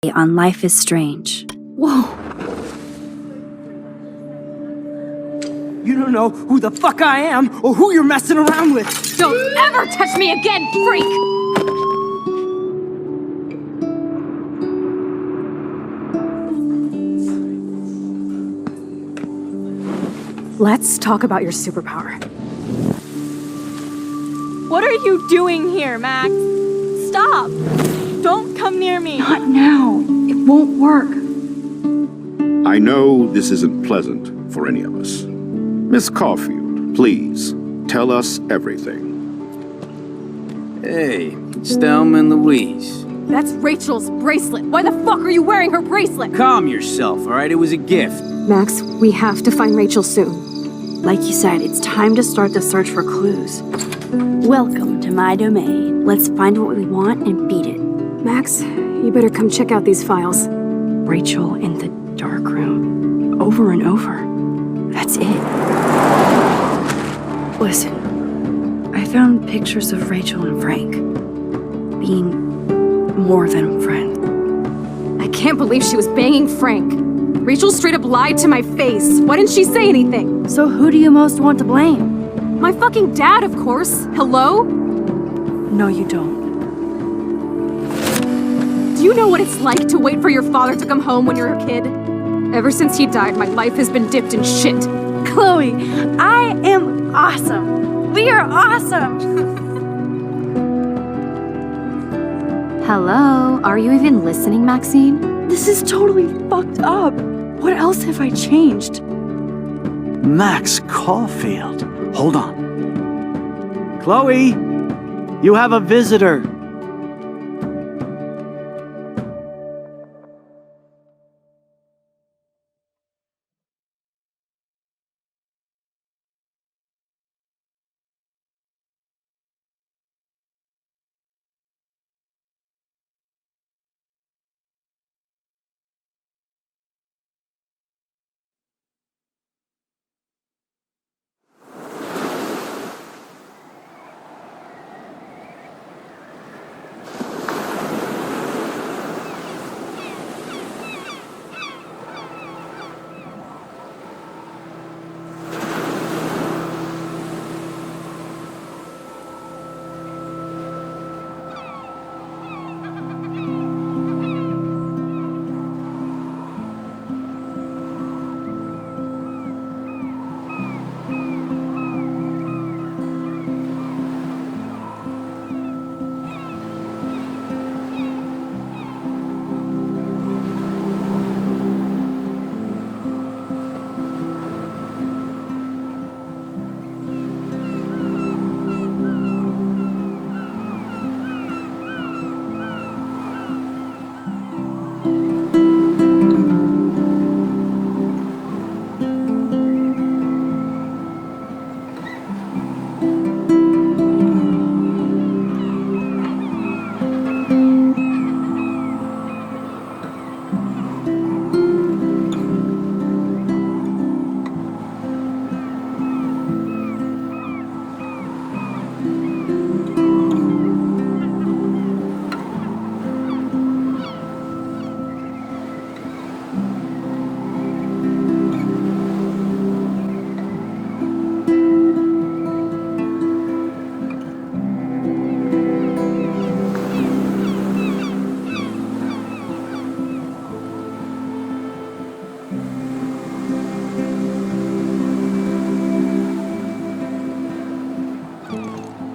On Life is Strange. Whoa. You don't know who the fuck I am or who you're messing around with. Don't ever touch me again, freak! Let's talk about your superpower. What are you doing here, Max? Stop! Don't come near me! Not now. It won't work. I know this isn't pleasant for any of us. Miss Caulfield, please, tell us everything. Hey, it's Thelma and Louise. That's Rachel's bracelet. Why the fuck are you wearing her bracelet? Calm yourself, all right? It was a gift. Max, we have to find Rachel soon. Like you said, it's time to start the search for clues. Welcome to my domain. Let's find what we want and beat it. Max, you better come check out these files. Rachel in the dark room. Over and over. That's it. Listen, I found pictures of Rachel and Frank being more than a friend. I can't believe she was banging Frank. Rachel straight up lied to my face. Why didn't she say anything? So who do you most want to blame? My fucking dad, of course. Hello? No, you don't. Do you know what it's like to wait for your father to come home when you're a kid? Ever since he died, my life has been dipped in shit. Chloe, I am awesome! We are awesome! Hello? Are you even listening, Maxine? This is totally fucked up. What else have I changed? Max Caulfield. Hold on. Chloe, you have a visitor.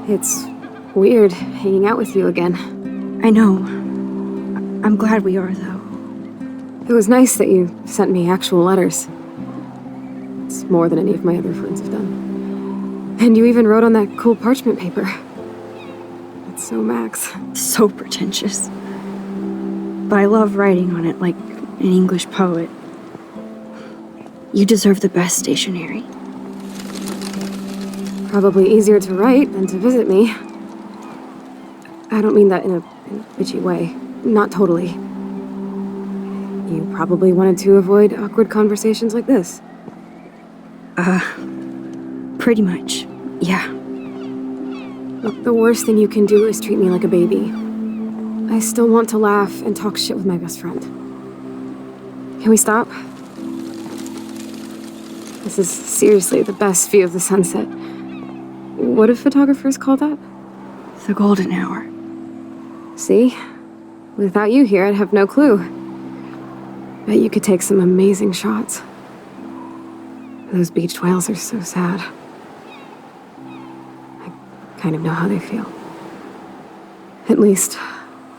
It's weird hanging out with you again. I know. I'm glad we are, though. It was nice that you sent me actual letters. It's more than any of my other friends have done. And you even wrote on that cool parchment paper. It's so Max. So pretentious. But I love writing on it like an English poet. You deserve the best stationery. Probably easier to write than to visit me. I don't mean that in a bitchy way. Not totally. You probably wanted to avoid awkward conversations like this. Pretty much, yeah. Look, the worst thing you can do is treat me like a baby. I still want to laugh and talk shit with my best friend. Can we stop? This is seriously the best view of the sunset. What do photographers call that? The golden hour. See? Without you here, I'd have no clue. Bet you could take some amazing shots. Those beached whales are so sad. I kind of know how they feel. At least,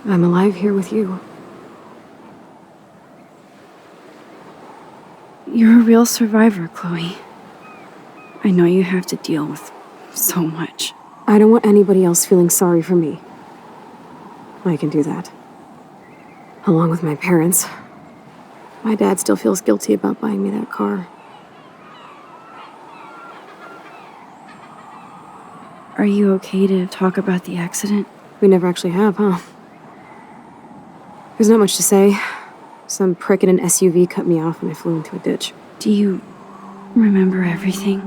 I'm alive here with you. You're a real survivor, Chloe. I know you have to deal with so much. I don't want anybody else feeling sorry for me. I can do that. Along with my parents. My dad still feels guilty about buying me that car. Are you okay to talk about the accident? We never actually have, huh? There's not much to say. Some prick in an SUV cut me off and I flew into a ditch. Do you remember everything?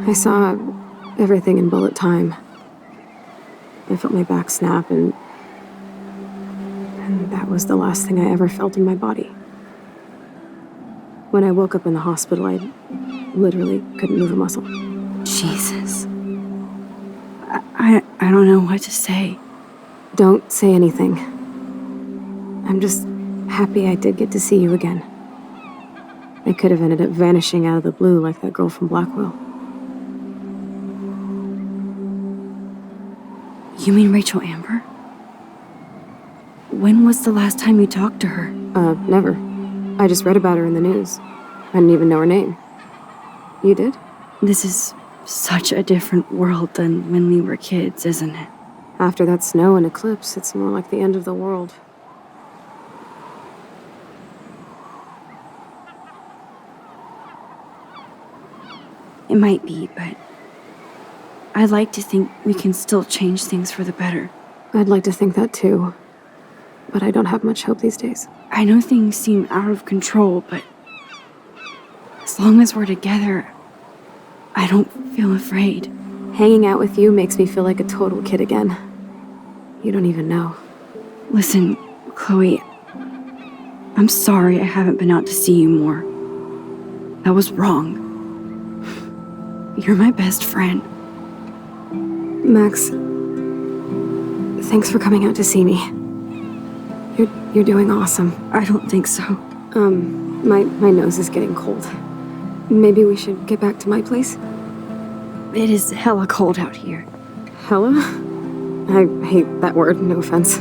I saw everything in bullet time. I felt my back snap and that was the last thing I ever felt in my body. When I woke up in the hospital, I literally couldn't move a muscle. Jesus. I don't know what to say. Don't say anything. I'm just happy I did get to see you again. I could have ended up vanishing out of the blue like that girl from Blackwell. You mean Rachel Amber? When was the last time you talked to her? Never. I just read about her in the news. I didn't even know her name. You did? This is such a different world than when we were kids, isn't it? After that snow and eclipse, it's more like the end of the world. It might be, but I'd like to think we can still change things for the better. I'd like to think that too. But I don't have much hope these days. I know things seem out of control, but as long as we're together, I don't feel afraid. Hanging out with you makes me feel like a total kid again. You don't even know. Listen, Chloe, I'm sorry I haven't been out to see you more. That was wrong. You're my best friend. Max, thanks for coming out to see me. You're doing awesome. I don't think so. My nose is getting cold. Maybe we should get back to my place? It is hella cold out here. Hella? I hate that word, no offense.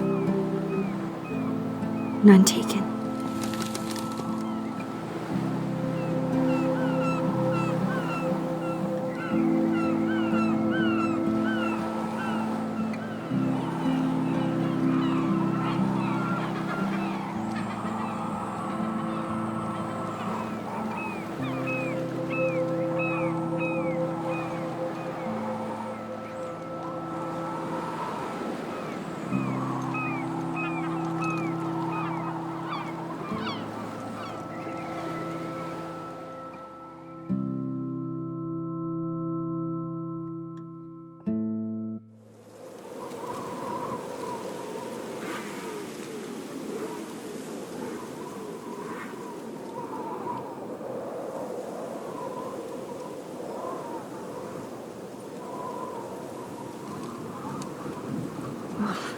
None taken.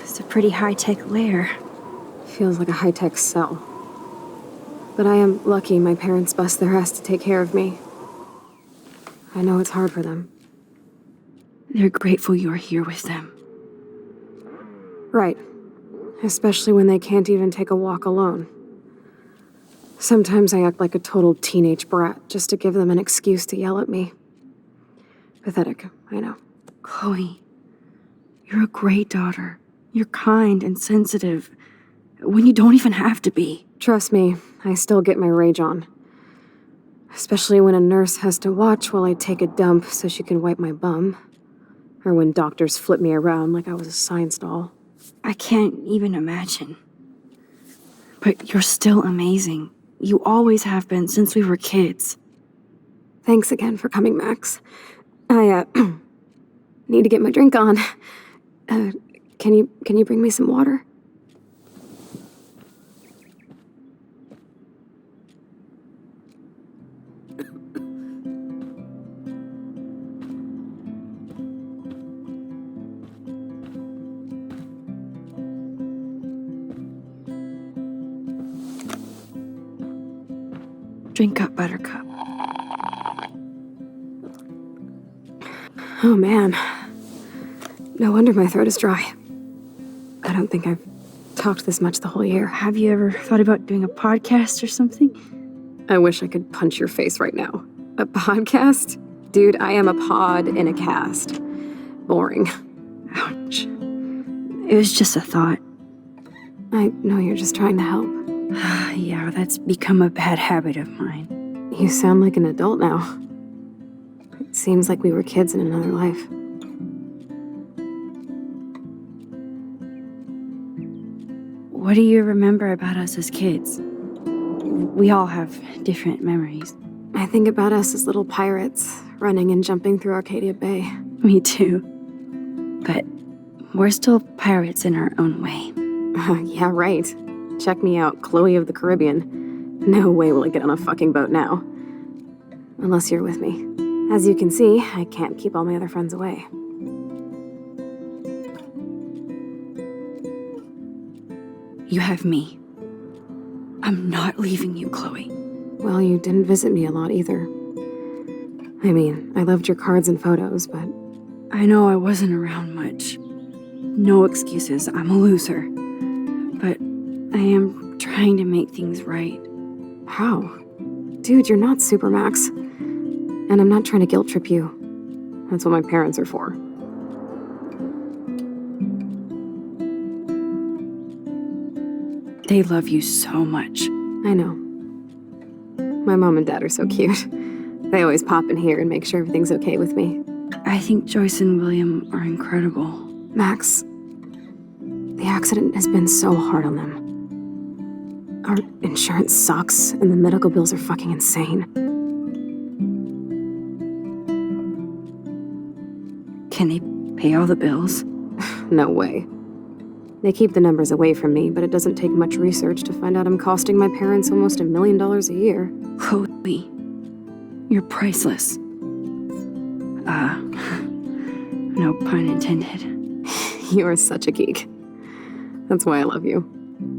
It's a pretty high-tech lair. Feels like a high-tech cell. But I am lucky my parents bust their ass to take care of me. I know it's hard for them. They're grateful you're here with them. Right. Especially when they can't even take a walk alone. Sometimes I act like a total teenage brat just to give them an excuse to yell at me. Pathetic, I know. Chloe, you're a great daughter. You're kind and sensitive when you don't even have to be. Trust me, I still get my rage on. Especially when a nurse has to watch while I take a dump so she can wipe my bum. Or when doctors flip me around like I was a science doll. I can't even imagine. But you're still amazing. You always have been since we were kids. Thanks again for coming, Max. I, need to get my drink on. Can you bring me some water? Drink up, Buttercup. Oh man. No wonder my throat is dry. I don't think I've talked this much the whole year. Have you ever thought about doing a podcast or something? I wish I could punch your face right now. A podcast? Dude, I am a pod in a cast. Boring. Ouch. It was just a thought. I know you're just trying to help. Yeah, that's become a bad habit of mine. You sound like an adult now. It seems like we were kids in another life. What do you remember about us as kids? We all have different memories. I think about us as little pirates, running and jumping through Arcadia Bay. Me too. But we're still pirates in our own way. Yeah, right. Check me out, Chloe of the Caribbean. No way will I get on a fucking boat now. Unless you're with me. As you can see, I can't keep all my other friends away. You have me. I'm not leaving you, Chloe. Well, you didn't visit me a lot either. I mean, I loved your cards and photos, but... I know I wasn't around much. No excuses, I'm a loser. But I am trying to make things right. How? Dude, you're not Supermax. And I'm not trying to guilt trip you. That's what my parents are for. They love you so much. I know. My mom and dad are so cute. They always pop in here and make sure everything's okay with me. I think Joyce and William are incredible. Max, the accident has been so hard on them. Our insurance sucks, and the medical bills are fucking insane. Can they pay all the bills? No way. They keep the numbers away from me, but it doesn't take much research to find out I'm costing my parents almost $1 million a year. Chloe, you're priceless. No pun intended. You are such a geek. That's why I love you.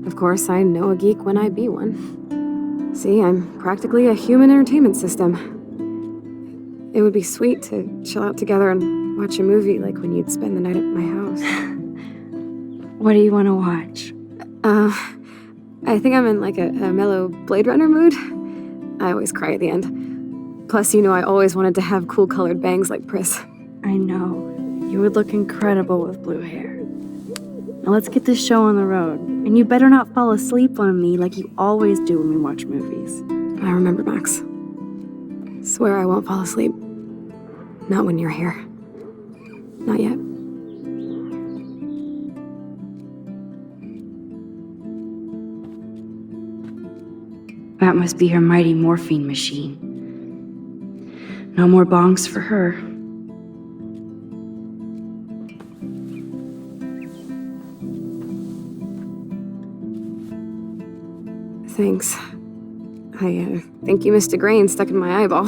Of course, I know a geek when I be one. See, I'm practically a human entertainment system. It would be sweet to chill out together and watch a movie like when you'd spend the night at my house. What do you want to watch? I think I'm in like a mellow Blade Runner mood. I always cry at the end. Plus, you know I always wanted to have cool colored bangs like Pris. I know. You would look incredible with blue hair. Now let's get this show on the road. And you better not fall asleep on me like you always do when we watch movies. I remember, Max. Swear I won't fall asleep. Not when you're here. Not yet. That must be her mighty morphine machine. No more bongs for her. Thanks. I think you missed a grain stuck in my eyeball.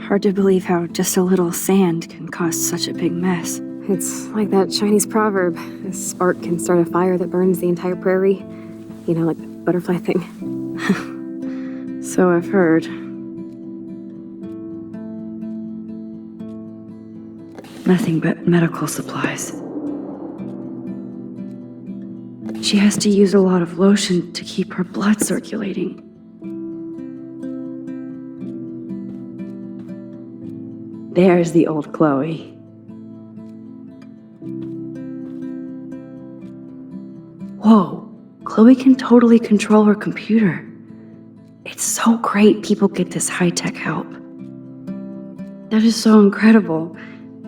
Hard to believe how just a little sand can cause such a big mess. It's like that Chinese proverb, a spark can start a fire that burns the entire prairie. You know, like the butterfly thing. So I've heard. Nothing but medical supplies. She has to use a lot of lotion to keep her blood circulating. There's the old Chloe. Whoa, Chloe can totally control her computer. It's so great people get this high-tech help. That is so incredible.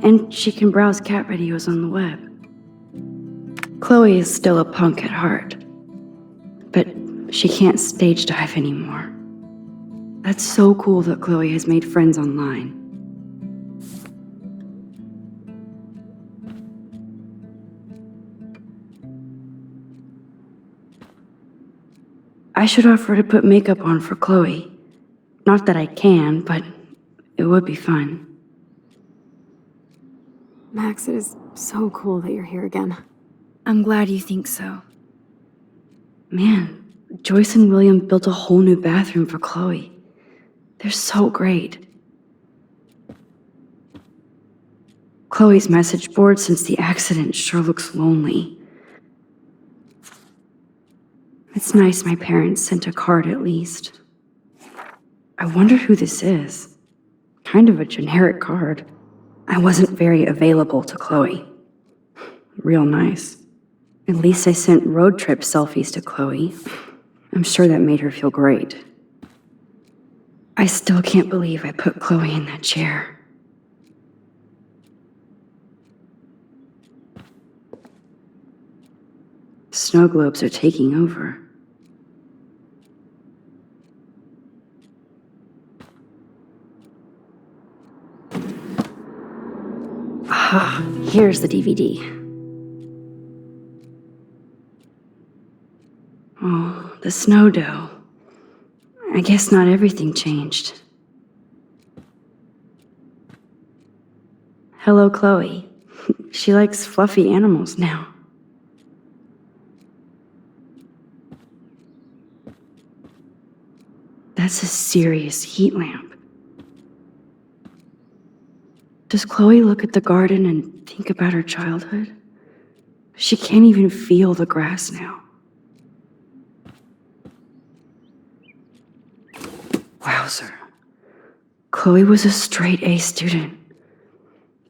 And she can browse cat videos on the web. Chloe is still a punk at heart. But she can't stage dive anymore. That's so cool that Chloe has made friends online. I should offer to put makeup on for Chloe. Not that I can, but it would be fun. Max, it is so cool that you're here again. I'm glad you think so. Man, Joyce and William built a whole new bathroom for Chloe. They're so great. Chloe's message board since the accident sure looks lonely. It's nice my parents sent a card at least. I wonder who this is. Kind of a generic card. I wasn't very available to Chloe. Real nice. At least I sent road trip selfies to Chloe. I'm sure that made her feel great. I still can't believe I put Chloe in that chair. Snow globes are taking over. Ah, here's the DVD. Oh, the snow dough. I guess not everything changed. Hello, Chloe. She likes fluffy animals now. That's a serious heat lamp. Does Chloe look at the garden and think about her childhood? She can't even feel the grass now. Wowzer. Chloe was a straight A student.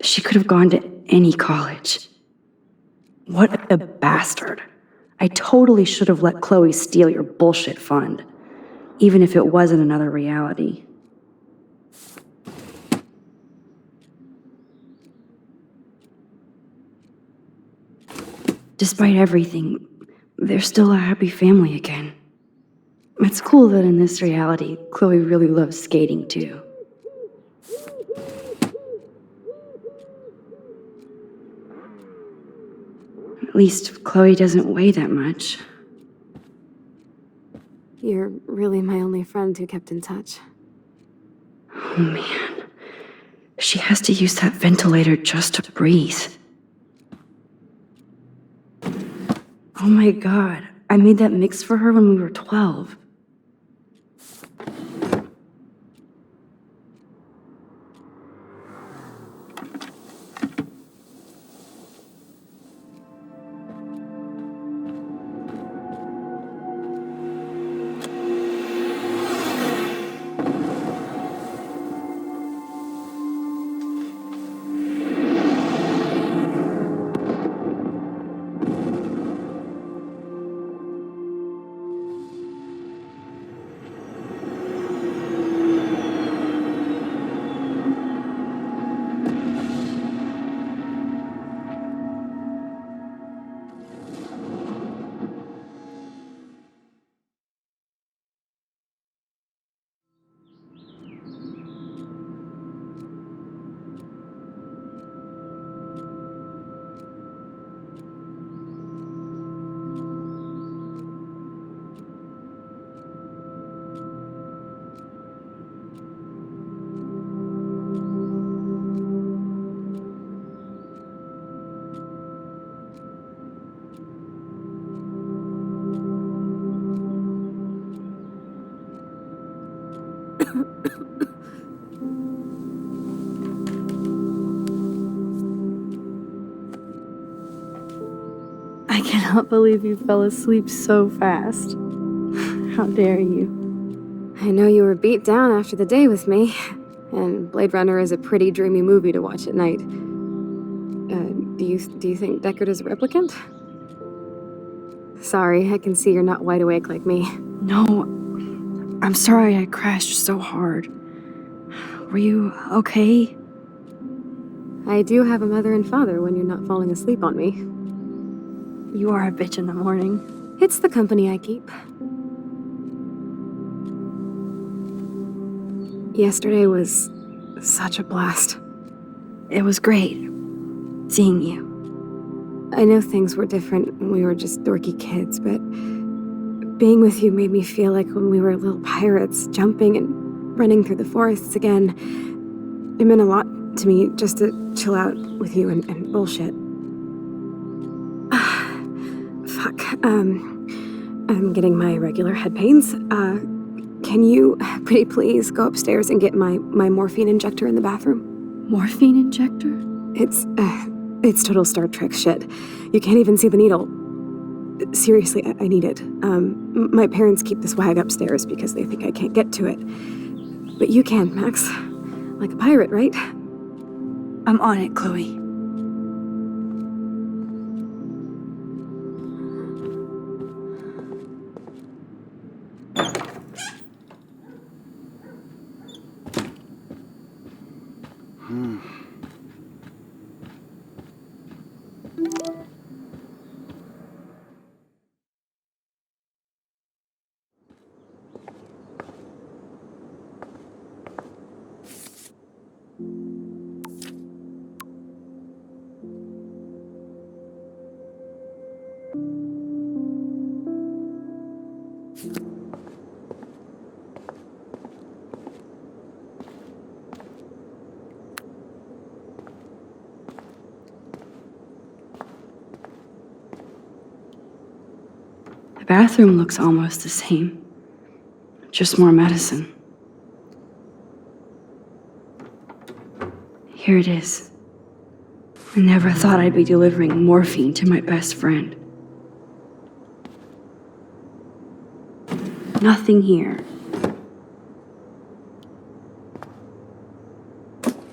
She could have gone to any college. What a bastard. I totally should have let Chloe steal your bullshit fund, even if it wasn't another reality. Despite everything, they're still a happy family again. It's cool that in this reality, Chloe really loves skating too. At least Chloe doesn't weigh that much. You're really my only friend who kept in touch. Oh man. She has to use that ventilator just to breathe. Oh my god, I made that mix for her when we were 12. I cannot believe you fell asleep so fast. How dare you? I know you were beat down after the day with me, and Blade Runner is a pretty dreamy movie to watch at night. Do you think Deckard is a replicant? Sorry, I can see you're not wide awake like me. No, I'm sorry I crashed so hard. Were you okay? I do have a mother and father when you're not falling asleep on me. You are a bitch in the morning. It's the company I keep. Yesterday was such a blast. It was great seeing you. I know things were different when we were just dorky kids, but being with you made me feel like when we were little pirates, jumping and running through the forests again. It meant a lot to me just to chill out with you and bullshit. Fuck. I'm getting my regular head pains. Can you, pretty please, go upstairs and get my morphine injector in the bathroom? Morphine injector? It's total Star Trek shit. You can't even see the needle. Seriously, I need it. My parents keep this wag upstairs because they think I can't get to it. But you can, Max. Like a pirate, right? I'm on it, Chloe. The bathroom looks almost the same. Just more medicine. Here it is. I never thought I'd be delivering morphine to my best friend. Nothing here.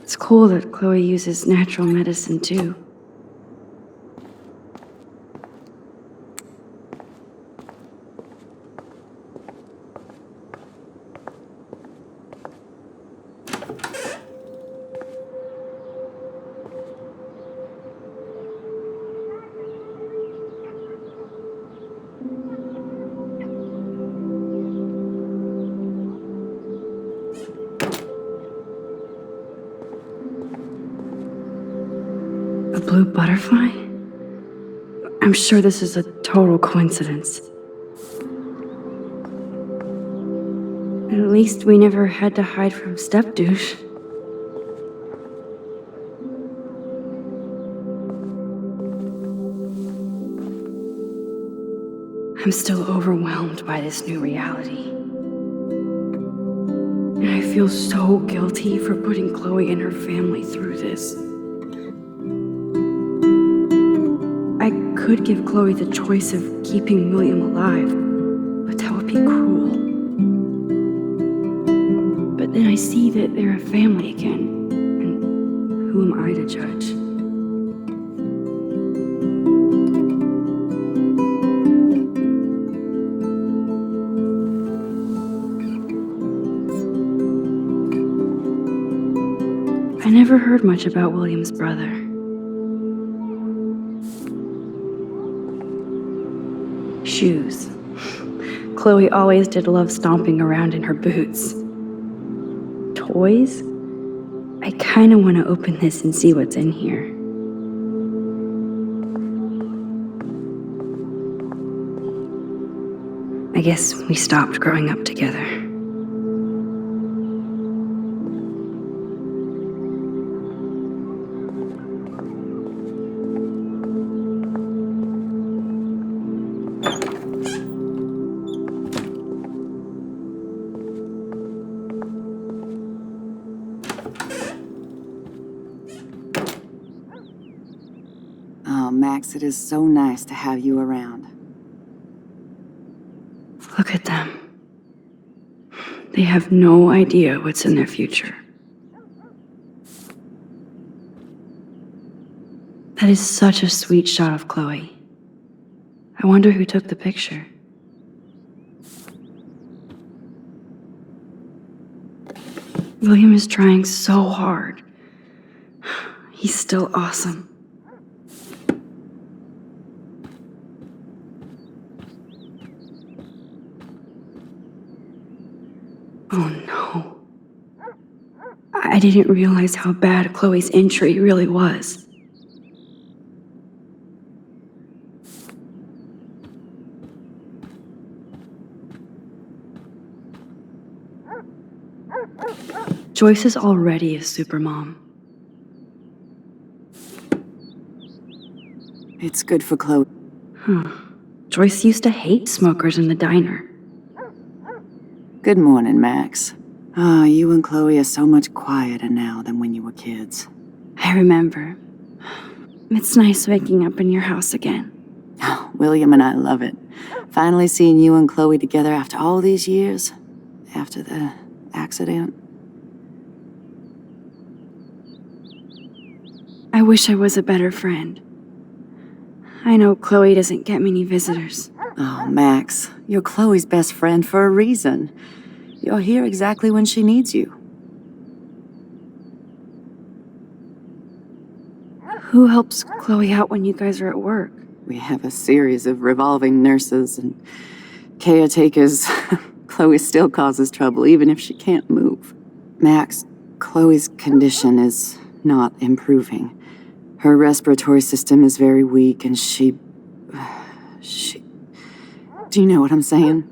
It's cool that Chloe uses natural medicine too. A blue butterfly? I'm sure this is a total coincidence. At least we never had to hide from step-douche. I'm still overwhelmed by this new reality. And I feel so guilty for putting Chloe and her family through this. I could give Chloe the choice of keeping William alive, but that would be cruel. But then I see that they're a family again, and who am I to judge? I never heard much about William's brother. Shoes. Chloe always did love stomping around in her boots. Toys? I kinda want to open this and see what's in here. I guess we stopped growing up together. Oh, Max, it is so nice to have you around. Look at them. They have no idea what's in their future. That is such a sweet shot of Chloe. I wonder who took the picture. William is trying so hard. He's still awesome. Oh no. I didn't realize how bad Chloe's injury really was. Joyce is already a supermom. It's good for Chloe. Joyce used to hate smokers in the diner. Good morning, Max. You and Chloe are so much quieter now than when you were kids. I remember. It's nice waking up in your house again. Oh, William and I love it. Finally seeing you and Chloe together after all these years. After the accident. I wish I was a better friend. I know Chloe doesn't get many visitors. Oh, Max, you're Chloe's best friend for a reason. You're here exactly when she needs you. Who helps Chloe out when you guys are at work? We have a series of revolving nurses and caretakers. Chloe still causes trouble, even if she can't move. Max, Chloe's condition is not improving. Her respiratory system is very weak, and she... Do you know what I'm saying?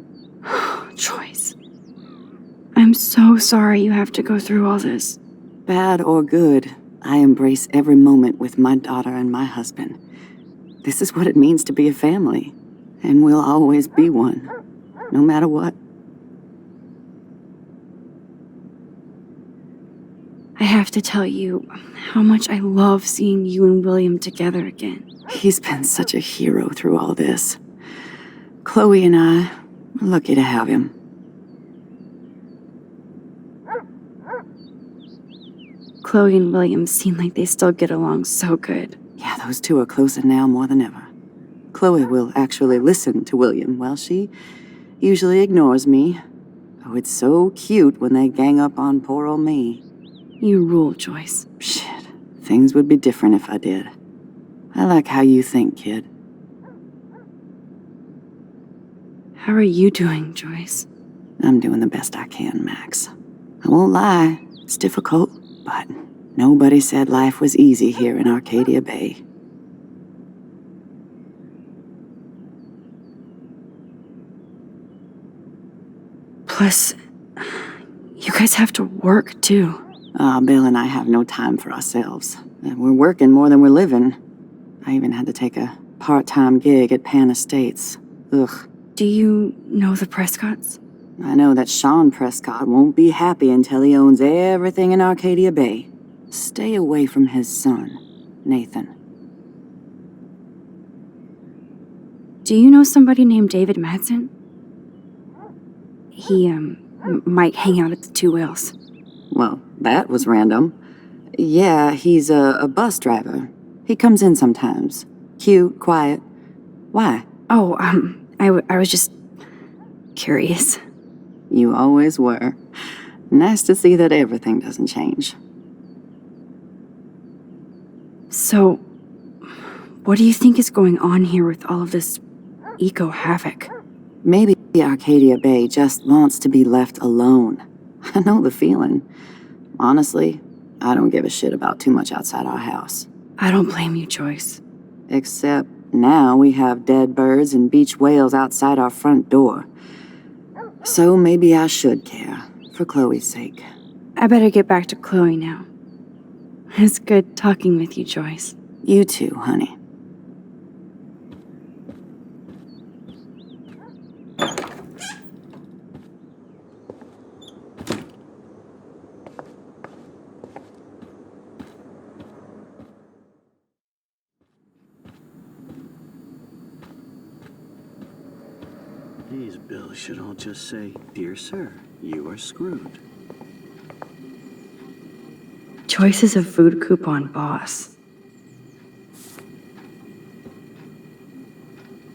Joyce. I'm so sorry you have to go through all this. Bad or good, I embrace every moment with my daughter and my husband. This is what it means to be a family, and we'll always be one, no matter what. I have to tell you how much I love seeing you and William together again. He's been such a hero through all this. Chloe and I are lucky to have him. Chloe and William seem like they still get along so good. Yeah, those two are closer now more than ever. Chloe will actually listen to William, while she usually ignores me. Oh, it's so cute when they gang up on poor old me. You rule, Joyce. Shit, things would be different if I did. I like how you think, kid. How are you doing, Joyce? I'm doing the best I can, Max. I won't lie, it's difficult, but nobody said life was easy here in Arcadia Bay. Plus, you guys have to work, too. Bill and I have no time for ourselves. We're working more than we're living. I even had to take a part-time gig at Pan Estates. Ugh. Do you know the Prescotts? I know that Sean Prescott won't be happy until he owns everything in Arcadia Bay. Stay away from his son, Nathan. Do you know somebody named David Madsen? He, might hang out at the Two Whales. Well, that was random. Yeah, he's a bus driver. He comes in sometimes. Cute, quiet. Why? Oh, I was just curious. You always were. Nice to see that everything doesn't change. So, what do you think is going on here with all of this eco-havoc? Maybe Arcadia Bay just wants to be left alone. I know the feeling. Honestly, I don't give a shit about too much outside our house. I don't blame you, Joyce. Except now we have dead birds and beach whales outside our front door. So maybe I should care, for Chloe's sake. I better get back to Chloe now. It's good talking with you, Joyce. You too, honey. These bills should all just say, "Dear sir, you are screwed." Joyce is a food coupon boss.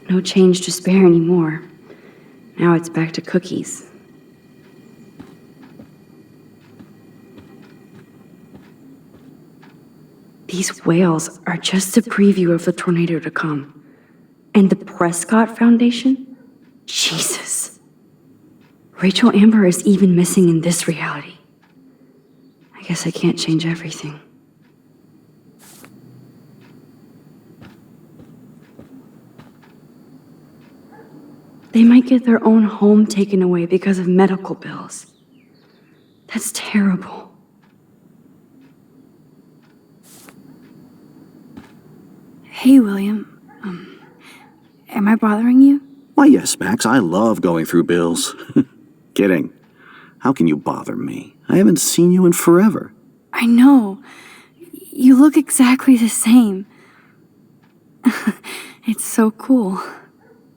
No change to spare anymore. Now it's back to cookies. These whales are just a preview of the tornado to come. And the Prescott Foundation? Jesus. Rachel Amber is even missing in this reality. I guess I can't change everything. They might get their own home taken away because of medical bills. That's terrible. Hey, William. Am I bothering you? Why, yes, Max, I love going through bills. Kidding. How can you bother me? I haven't seen you in forever. I know. You look exactly the same. It's so cool.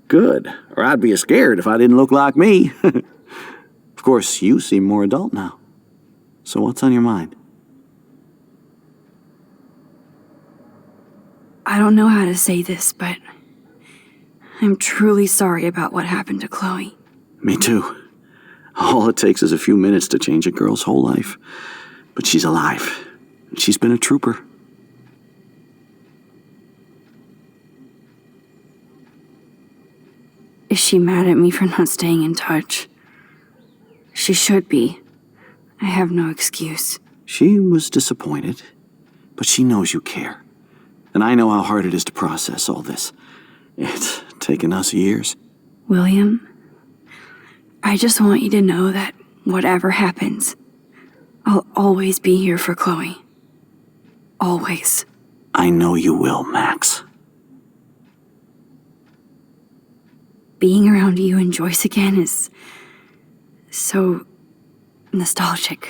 Good. Or I'd be scared if I didn't look like me. Of course, you seem more adult now. So what's on your mind? I don't know how to say this, but I'm truly sorry about what happened to Chloe. Me too. All it takes is a few minutes to change a girl's whole life. But she's alive. And she's been a trooper. Is she mad at me for not staying in touch? She should be. I have no excuse. She was disappointed, but she knows you care. And I know how hard it is to process all this. It's taken us years. William, I just want you to know that whatever happens, I'll always be here for Chloe. Always. I know you will, Max. Being around you and Joyce again is so nostalgic.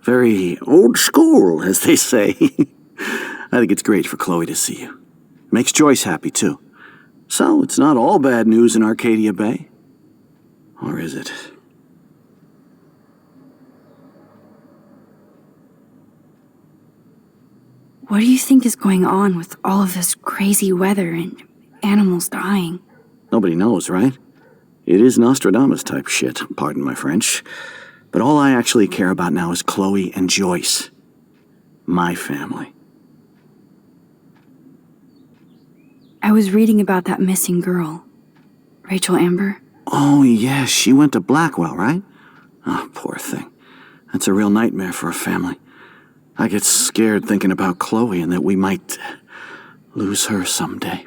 Very old school, as they say. I think it's great for Chloe to see you. Makes Joyce happy, too. So, it's not all bad news in Arcadia Bay. Or is it? What do you think is going on with all of this crazy weather and animals dying? Nobody knows, right? It is Nostradamus type shit, pardon my French. But all I actually care about now is Chloe and Joyce. My family. I was reading about that missing girl, Rachel Amber. Oh, yeah, she went to Blackwell, right? Oh, poor thing. That's a real nightmare for a family. I get scared thinking about Chloe and that we might lose her someday.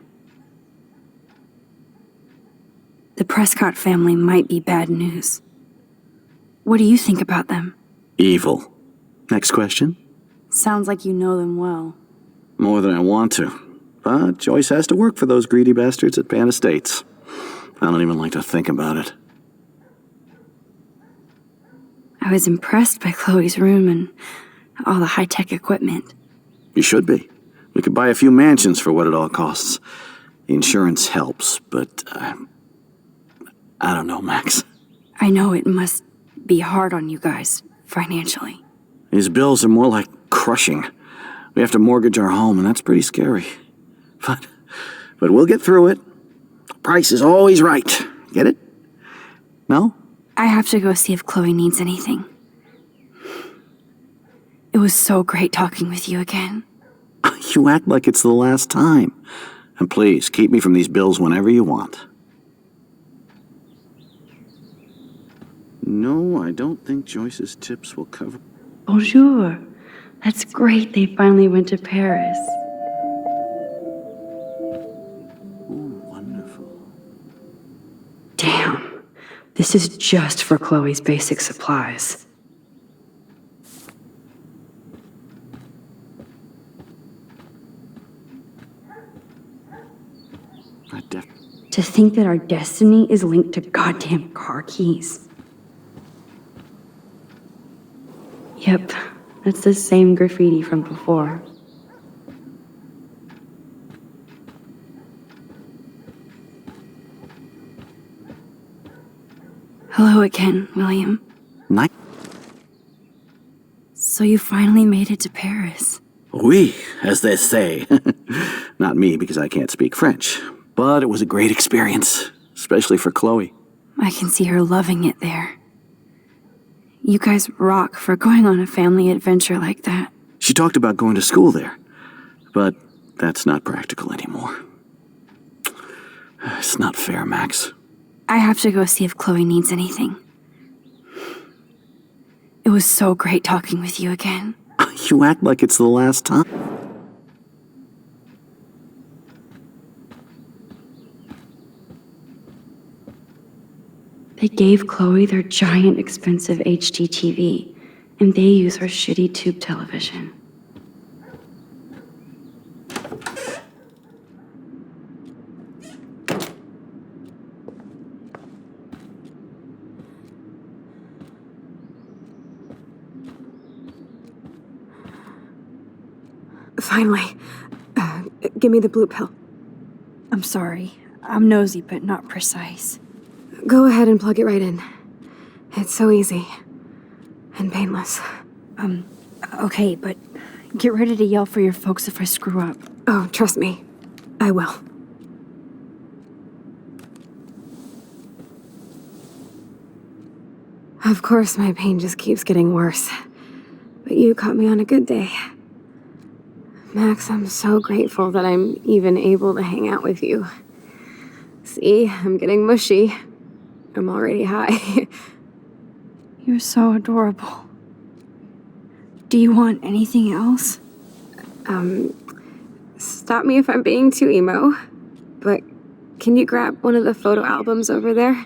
The Prescott family might be bad news. What do you think about them? Evil. Next question? Sounds like you know them well. More than I want to. But Joyce has to work for those greedy bastards at Pan Estates. I don't even like to think about it. I was impressed by Chloe's room and all the high-tech equipment. You should be. We could buy a few mansions for what it all costs. The insurance helps, but I don't know, Max. I know it must be hard on you guys, financially. These bills are more like crushing. We have to mortgage our home, and that's pretty scary. But we'll get through it. Price is always right. Get it? No? I have to go see if Chloe needs anything. It was so great talking with you again. You act like it's the last time. And please, keep me from these bills whenever you want. No, I don't think Joyce's tips will cover... Bonjour. That's great they finally went to Paris. Oh, wonderful. Damn. This is just for Chloe's basic supplies. To think that our destiny is linked to goddamn car keys. Yep, that's the same graffiti from before. Hello again, William. Night. So you finally made it to Paris. Oui, as they say. Not me, because I can't speak French. But it was a great experience, especially for Chloe. I can see her loving it there. You guys rock for going on a family adventure like that. She talked about going to school there, but that's not practical anymore. It's not fair, Max. I have to go see if Chloe needs anything. It was so great talking with you again. You act like it's the last time. They gave Chloe their giant, expensive HD TV, and they use her shitty tube television. Finally. Give me the blue pill. I'm sorry. I'm nosy, but not precise. Go ahead and plug it right in. It's so easy. And painless. Okay, but get ready to yell for your folks if I screw up. Oh, trust me. I will. Of course, my pain just keeps getting worse. But you caught me on a good day. Max, I'm so grateful that I'm even able to hang out with you. See, I'm getting mushy. I'm already high. You're so adorable. Do you want anything else? Stop me if I'm being too emo, but can you grab one of the photo albums over there?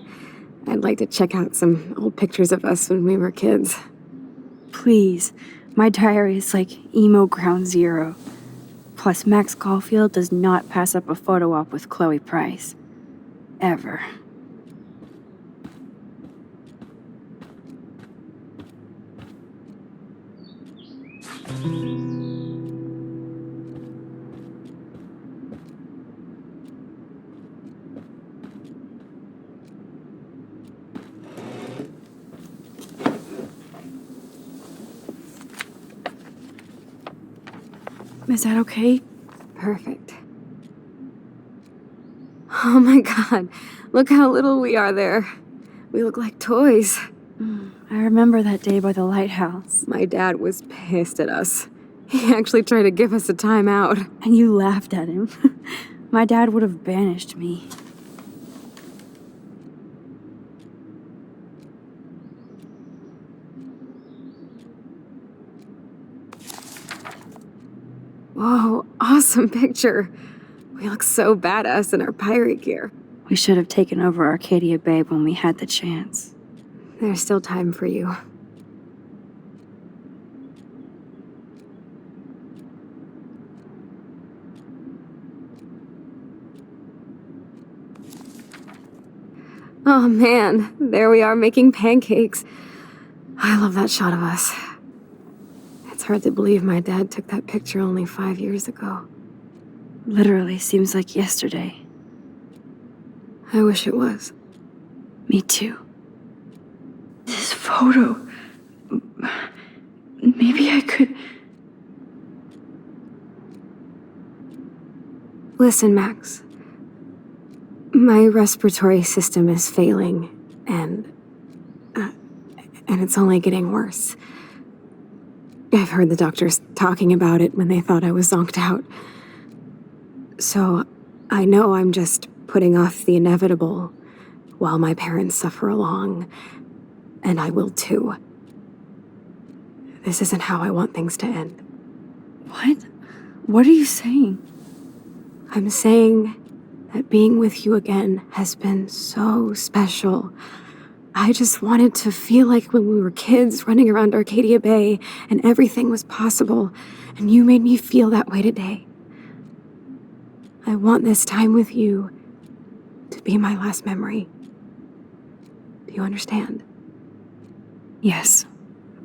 I'd like to check out some old pictures of us when we were kids. Please. My diary is like emo ground zero. Plus, Max Caulfield does not pass up a photo op with Chloe Price. Ever. Is that okay? Perfect. Oh my god, look how little we are there. We look like toys. I remember that day by the lighthouse. My dad was pissed at us. He actually tried to give us a timeout. And you laughed at him. My dad would have banished me. Whoa, awesome picture. We look so badass in our pirate gear. We should have taken over Arcadia Bay when we had the chance. There's still time for you. Oh man, there we are making pancakes. I love that shot of us. It's hard to believe my dad took that picture only 5 years ago. Literally seems like yesterday. I wish it was. Me too. This photo. Maybe I could. Listen, Max. My respiratory system is failing, and it's only getting worse. I've heard the doctors talking about it when they thought I was zonked out. So I know I'm just putting off the inevitable while my parents suffer along, and I will too. This isn't how I want things to end. What? What are you saying? I'm saying that being with you again has been so special. I just wanted to feel like when we were kids running around Arcadia Bay and everything was possible, and you made me feel that way today. I want this time with you to be my last memory. Do you understand? Yes,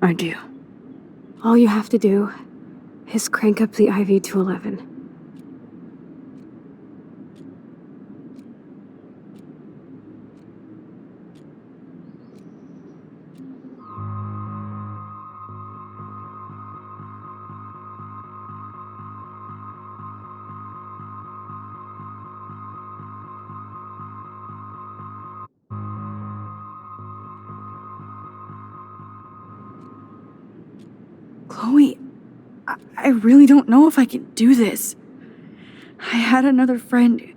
I do. All you have to do is crank up the IV to 11. Chloe, I really don't know if I can do this. I had another friend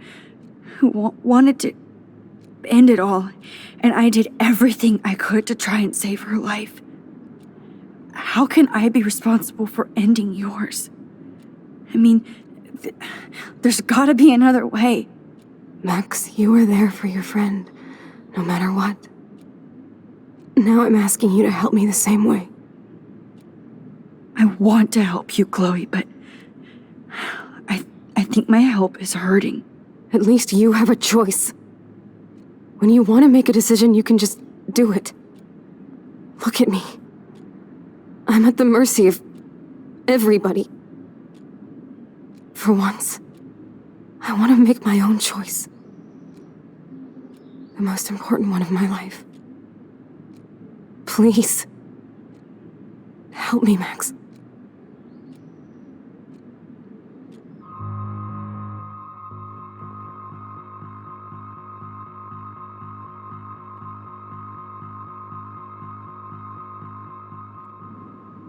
who wanted to end it all, and I did everything I could to try and save her life. How can I be responsible for ending yours? I mean, there's gotta be another way. Max, you were there for your friend, no matter what. Now I'm asking you to help me the same way. I want to help you, Chloe, but I think my help is hurting. At least you have a choice. When you want to make a decision, you can just do it. Look at me. I'm at the mercy of everybody. For once, I want to make my own choice. The most important one of my life. Please. Help me, Max.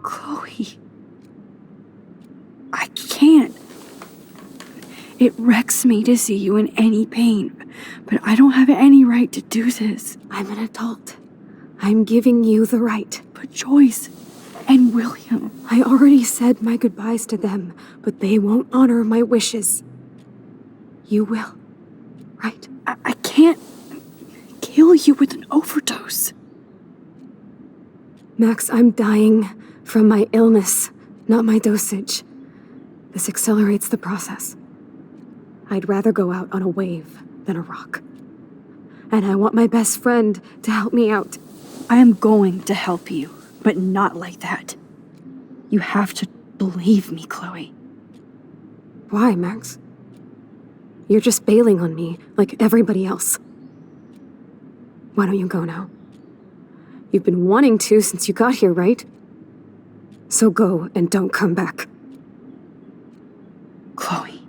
Chloe. I can't. It wrecks me to see you in any pain, but I don't have any right to do this. I'm an adult. I'm giving you the right. But Joyce and William. I already said my goodbyes to them, but they won't honor my wishes. You will, right? I can't kill you with an overdose. Max, I'm dying from my illness, not my dosage. This accelerates the process. I'd rather go out on a wave than a rock. And I want my best friend to help me out. I am going to help you, but not like that. You have to believe me, Chloe. Why, Max? You're just bailing on me like everybody else. Why don't you go now? You've been wanting to since you got here, right? So go and don't come back. Chloe,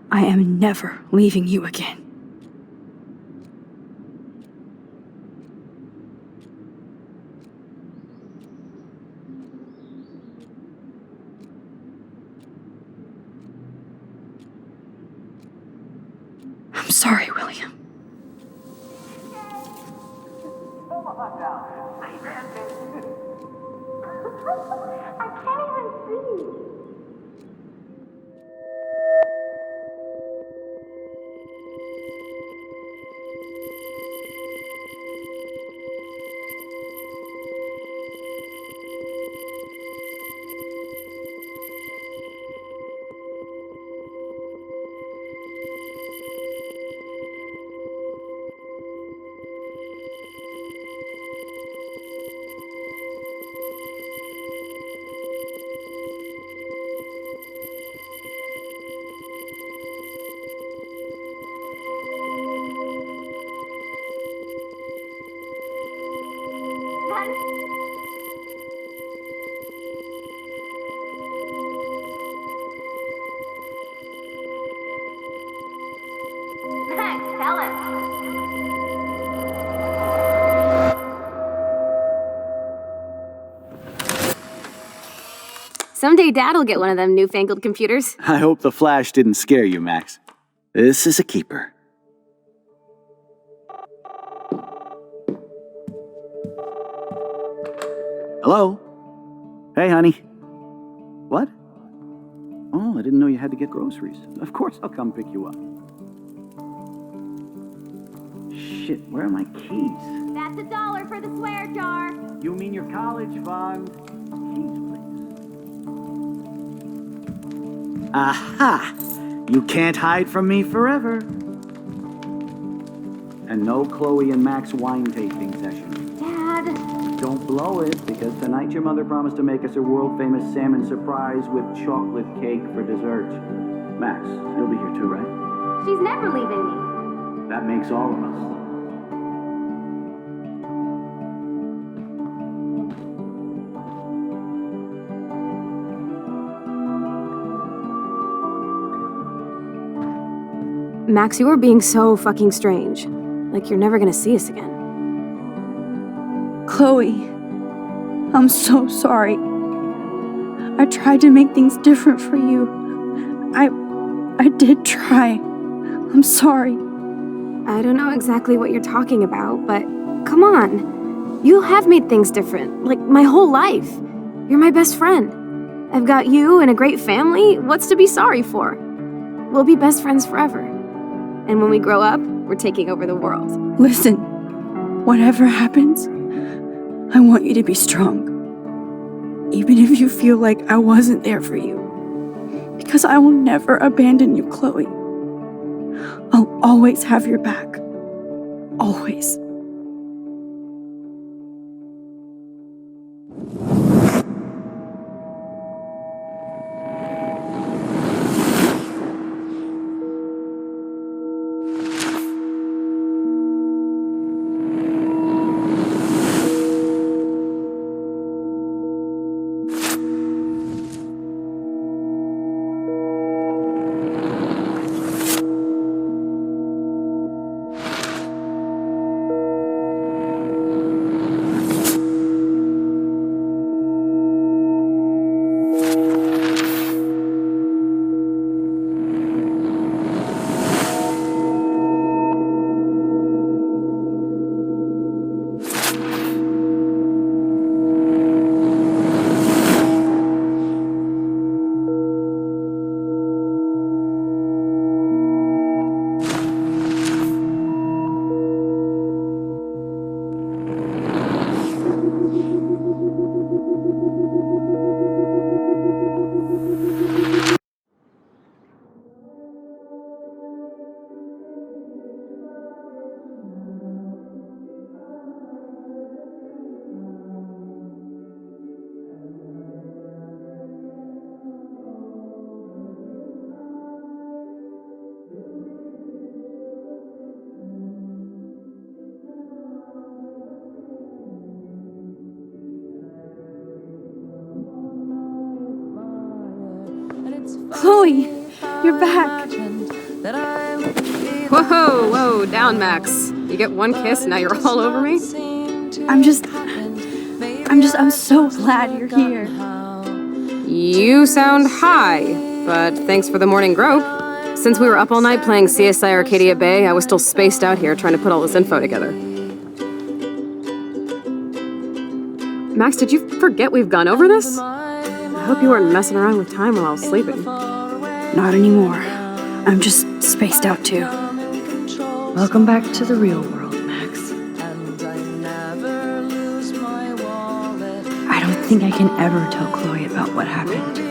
I am never leaving you again. I'm sorry, William. Tell him. Someday Dad'll get one of them newfangled computers. I hope the flash didn't scare you, Max. This is a keeper. Hello? Hey, honey. What? Oh, I didn't know you had to get groceries. Of course I'll come pick you up. Shit, where are my keys? That's $1 for the swear jar. You mean your college fund? Keys, please. Aha! You can't hide from me forever. And no Chloe and Max wine tasting session. Dad. Don't blow it, because tonight your mother promised to make us a world-famous salmon surprise with chocolate cake for dessert. Max, you'll be here too, right? She's never leaving me. That makes all of us. Max, you are being so fucking strange. Like you're never gonna see us again. Chloe, I'm so sorry. I tried to make things different for you. I did try. I'm sorry. I don't know exactly what you're talking about, but come on. You have made things different, like my whole life. You're my best friend. I've got you and a great family. What's to be sorry for? We'll be best friends forever. And when we grow up, we're taking over the world. Listen, whatever happens, I want you to be strong. Even if you feel like I wasn't there for you. Because I will never abandon you, Chloe. I'll always have your back. Always. Chloe, you're back. Whoa, whoa, down, Max. You get one kiss, now you're all over me? I'm so glad you're here. You sound high, but thanks for the morning grope. Since we were up all night playing CSI Arcadia Bay, I was still spaced out here trying to put all this info together. Max, did you forget we've gone over this? I hope you weren't messing around with time while I was sleeping. Not anymore. I'm just spaced out too. Welcome back to the real world, Max. I don't think I can ever tell Chloe about what happened.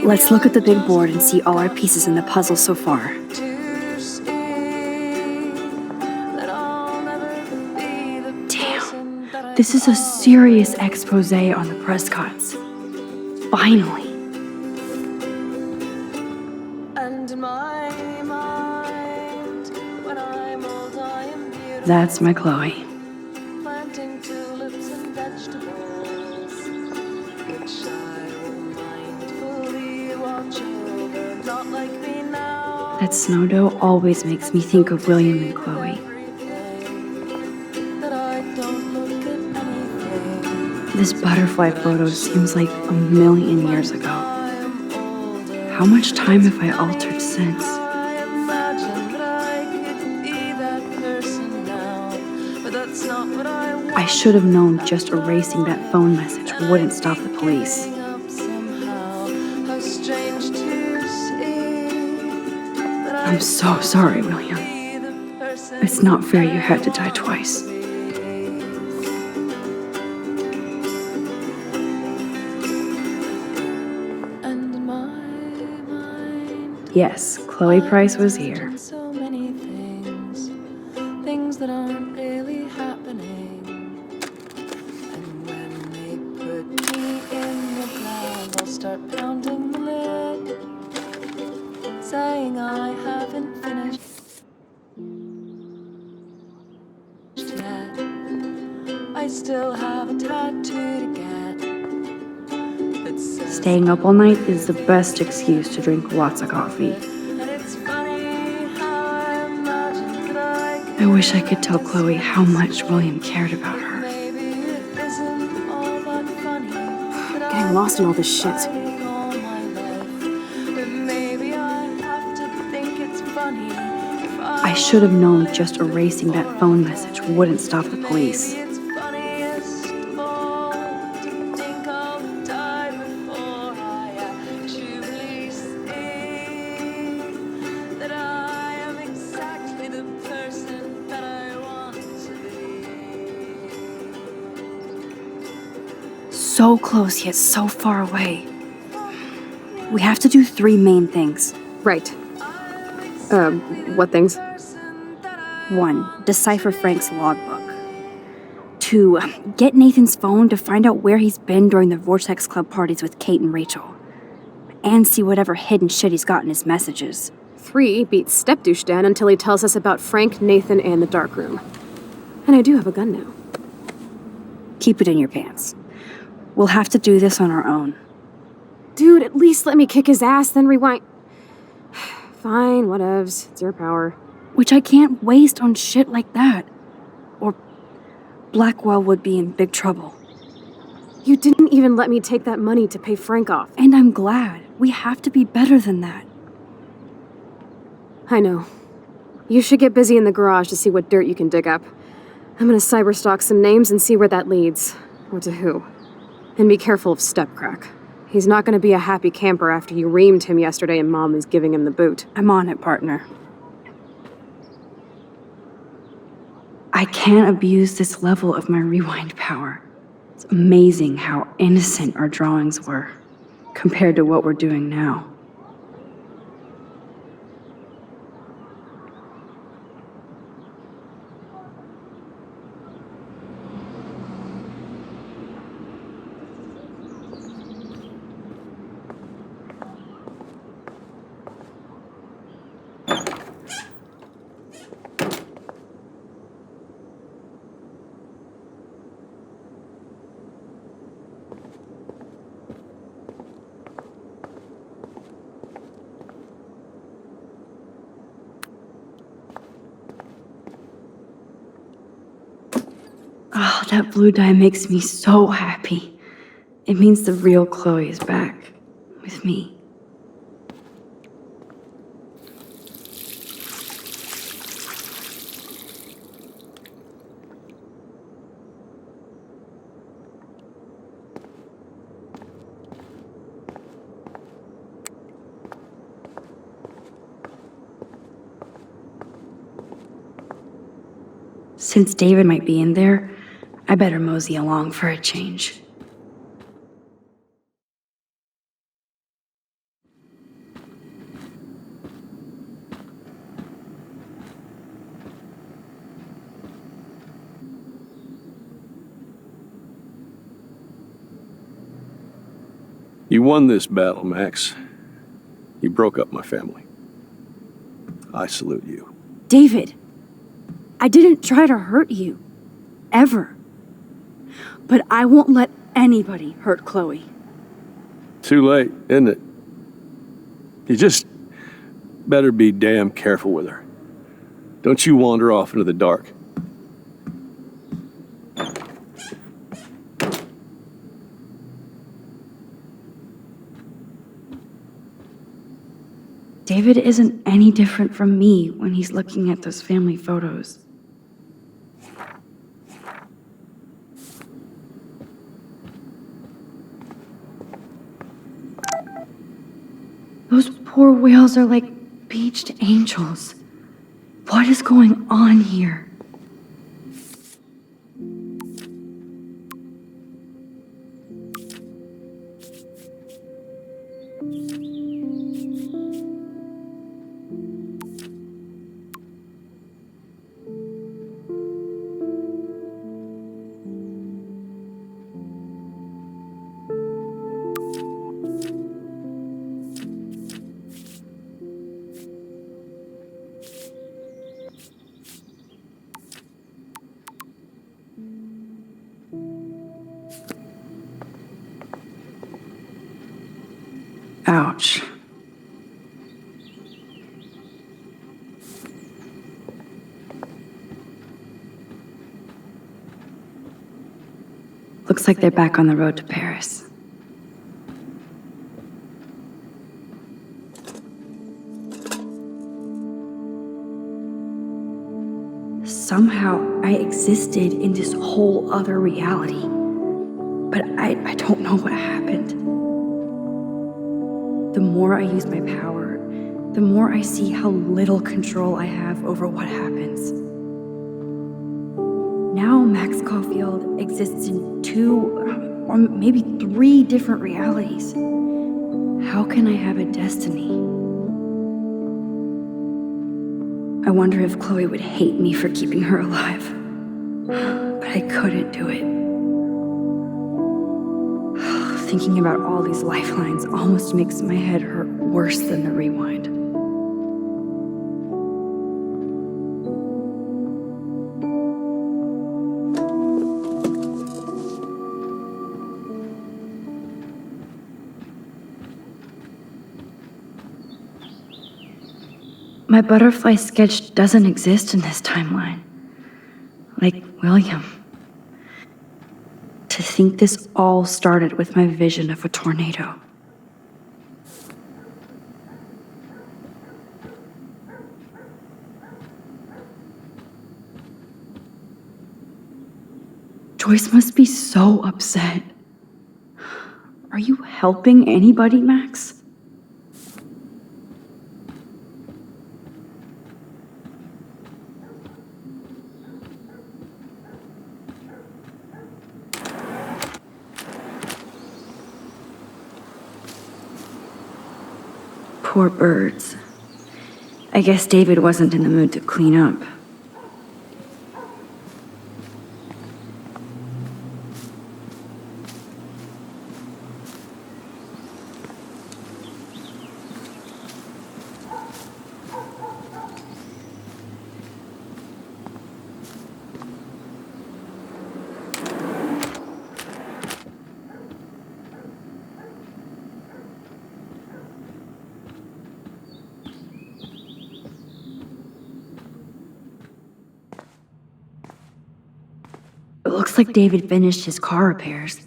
Let's look at the big board and see all our pieces in the puzzle so far. Damn, this is a serious expose on the Prescotts. Finally. That's my Chloe. That snow dough always makes me think of William and Chloe. This butterfly photo seems like a million years ago. How much time have I altered since? I should have known just erasing that phone message wouldn't stop the police. I'm so sorry, William. It's not fair you had to die twice. Yes, Chloe Price was here. So many things that aren't really happening. And when they put me in the glass, I'll start pounding the lid, saying I haven't finished yet. I still have a tattoo to get. Staying up all night is the best excuse to drink lots of coffee. I wish I could tell Chloe how much William cared about her. Getting lost in all this shit. I should have known just erasing that phone message wouldn't stop the police. So close yet so far away. We have to do 3 main things. Right. What things? 1. Decipher Frank's logbook. 2. Get Nathan's phone to find out where he's been during the Vortex Club parties with Kate and Rachel. And see whatever hidden shit he's got in his messages. 3. Beat Stepdouche Dan until he tells us about Frank, Nathan, and the darkroom. And I do have a gun now. Keep it in your pants. We'll have to do this on our own. Dude, at least let me kick his ass, then rewind. Fine, whatevs. It's your power. Which I can't waste on shit like that. Or Blackwell would be in big trouble. You didn't even let me take that money to pay Frank off. And I'm glad. We have to be better than that. I know. You should get busy in the garage to see what dirt you can dig up. I'm gonna cyberstalk some names and see where that leads. Or to who. And be careful of Stepcrack. He's not gonna be a happy camper after you reamed him yesterday and Mom is giving him the boot. I'm on it, partner. I can't abuse this level of my rewind power. It's amazing how innocent our drawings were compared to what we're doing now. that blue dye makes me so happy. It means the real Chloe is back with me. Since David might be in there, I better mosey along for a change. You won this battle, Max. You broke up my family. I salute you. David, I didn't try to hurt you. Ever. But I won't let anybody hurt Chloe. Too late, isn't it? You just better be damn careful with her. Don't you wander off into the dark. David isn't any different from me when he's looking at those family photos. Those poor whales are like beached angels. What is going on here? Ouch. Looks like they're back on the road to Paris. Somehow I existed in this whole other reality. But I don't know what happened. The more I use my power, the more I see how little control I have over what happens. Now Max Caulfield exists in 2, or maybe 3 different realities. How can I have a destiny? I wonder if Chloe would hate me for keeping her alive. But I couldn't do it. Thinking about all these lifelines almost makes my head hurt worse than the rewind. My butterfly sketch doesn't exist in this timeline. Like William. To think this all started with my vision of a tornado. Joyce must be so upset. Are you helping anybody, Max? Poor birds. I guess David wasn't in the mood to clean up. It looks like David finished his car repairs.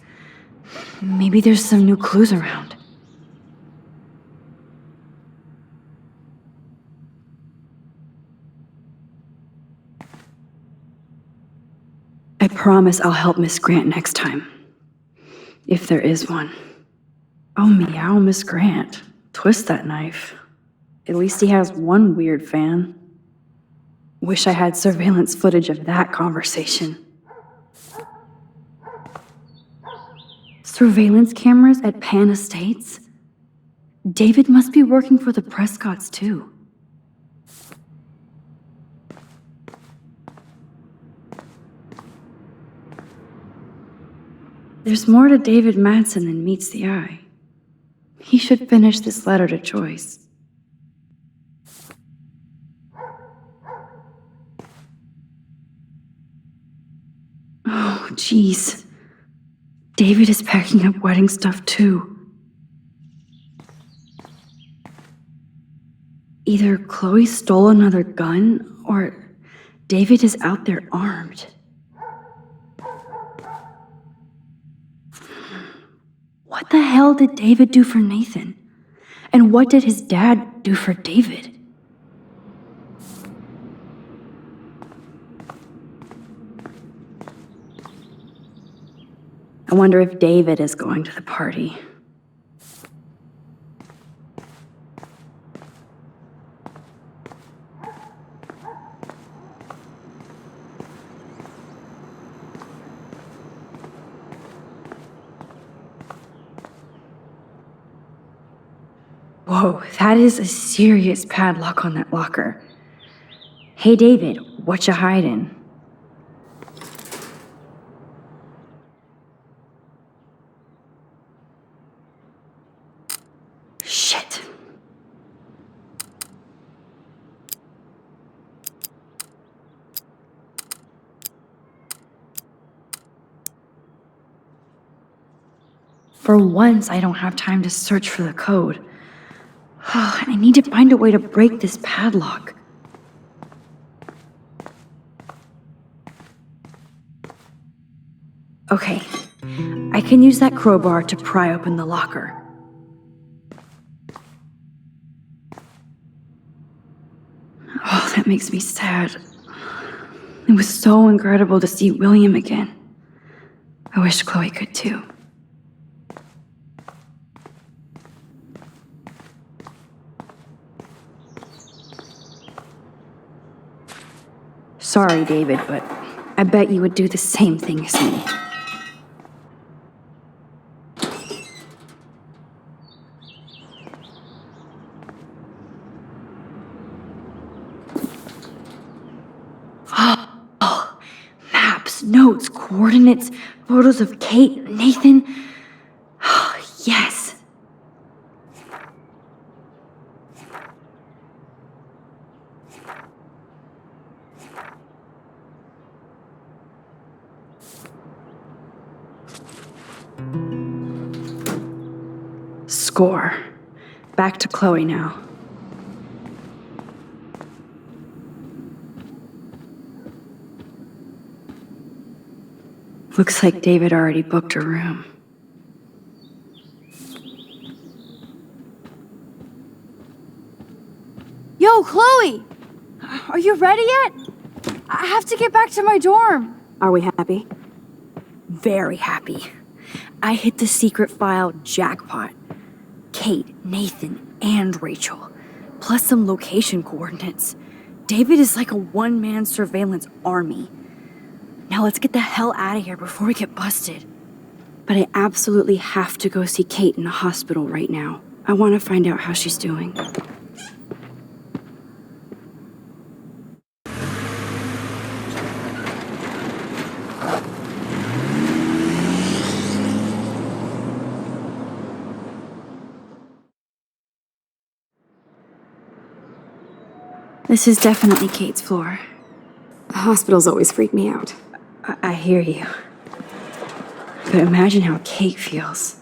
Maybe there's some new clues around. I promise I'll help Miss Grant next time. If there is one. Oh, meow, Miss Grant. Twist that knife. At least he has one weird fan. Wish I had surveillance footage of that conversation. Surveillance cameras at Pan Estates? David must be working for the Prescotts, too. There's more to David Madsen than meets the eye. He should finish this letter to Joyce. Oh, jeez. David is packing up wedding stuff, too. Either Chloe stole another gun, or David is out there armed. What the hell did David do for Nathan? And what did his dad do for David? I wonder if David is going to the party. Whoa, that is a serious padlock on that locker. Hey, David, what you hiding? Shit. For once, I don't have time to search for the code. I need to find a way to break this padlock. Okay, I can use that crowbar to pry open the locker. Oh, that makes me sad. It was so incredible to see William again. I wish Chloe could too. Sorry, David, but I bet you would do the same thing as me. Oh, maps, notes, coordinates, photos of Kate, Nathan. Oh, yes. Score. Back to Chloe now. Looks like David already booked a room. Yo, Chloe! Are you ready yet? I have to get back to my dorm. Are we happy? Very happy. I hit the secret file jackpot. Kate, Nathan, and Rachel, plus some location coordinates. David is like a one-man surveillance army. Now let's get the hell out of here before we get busted. But I absolutely have to go see Kate in the hospital right now. I want to find out how she's doing. This is definitely Kate's floor. Hospitals always freak me out. I hear you. But imagine how Kate feels.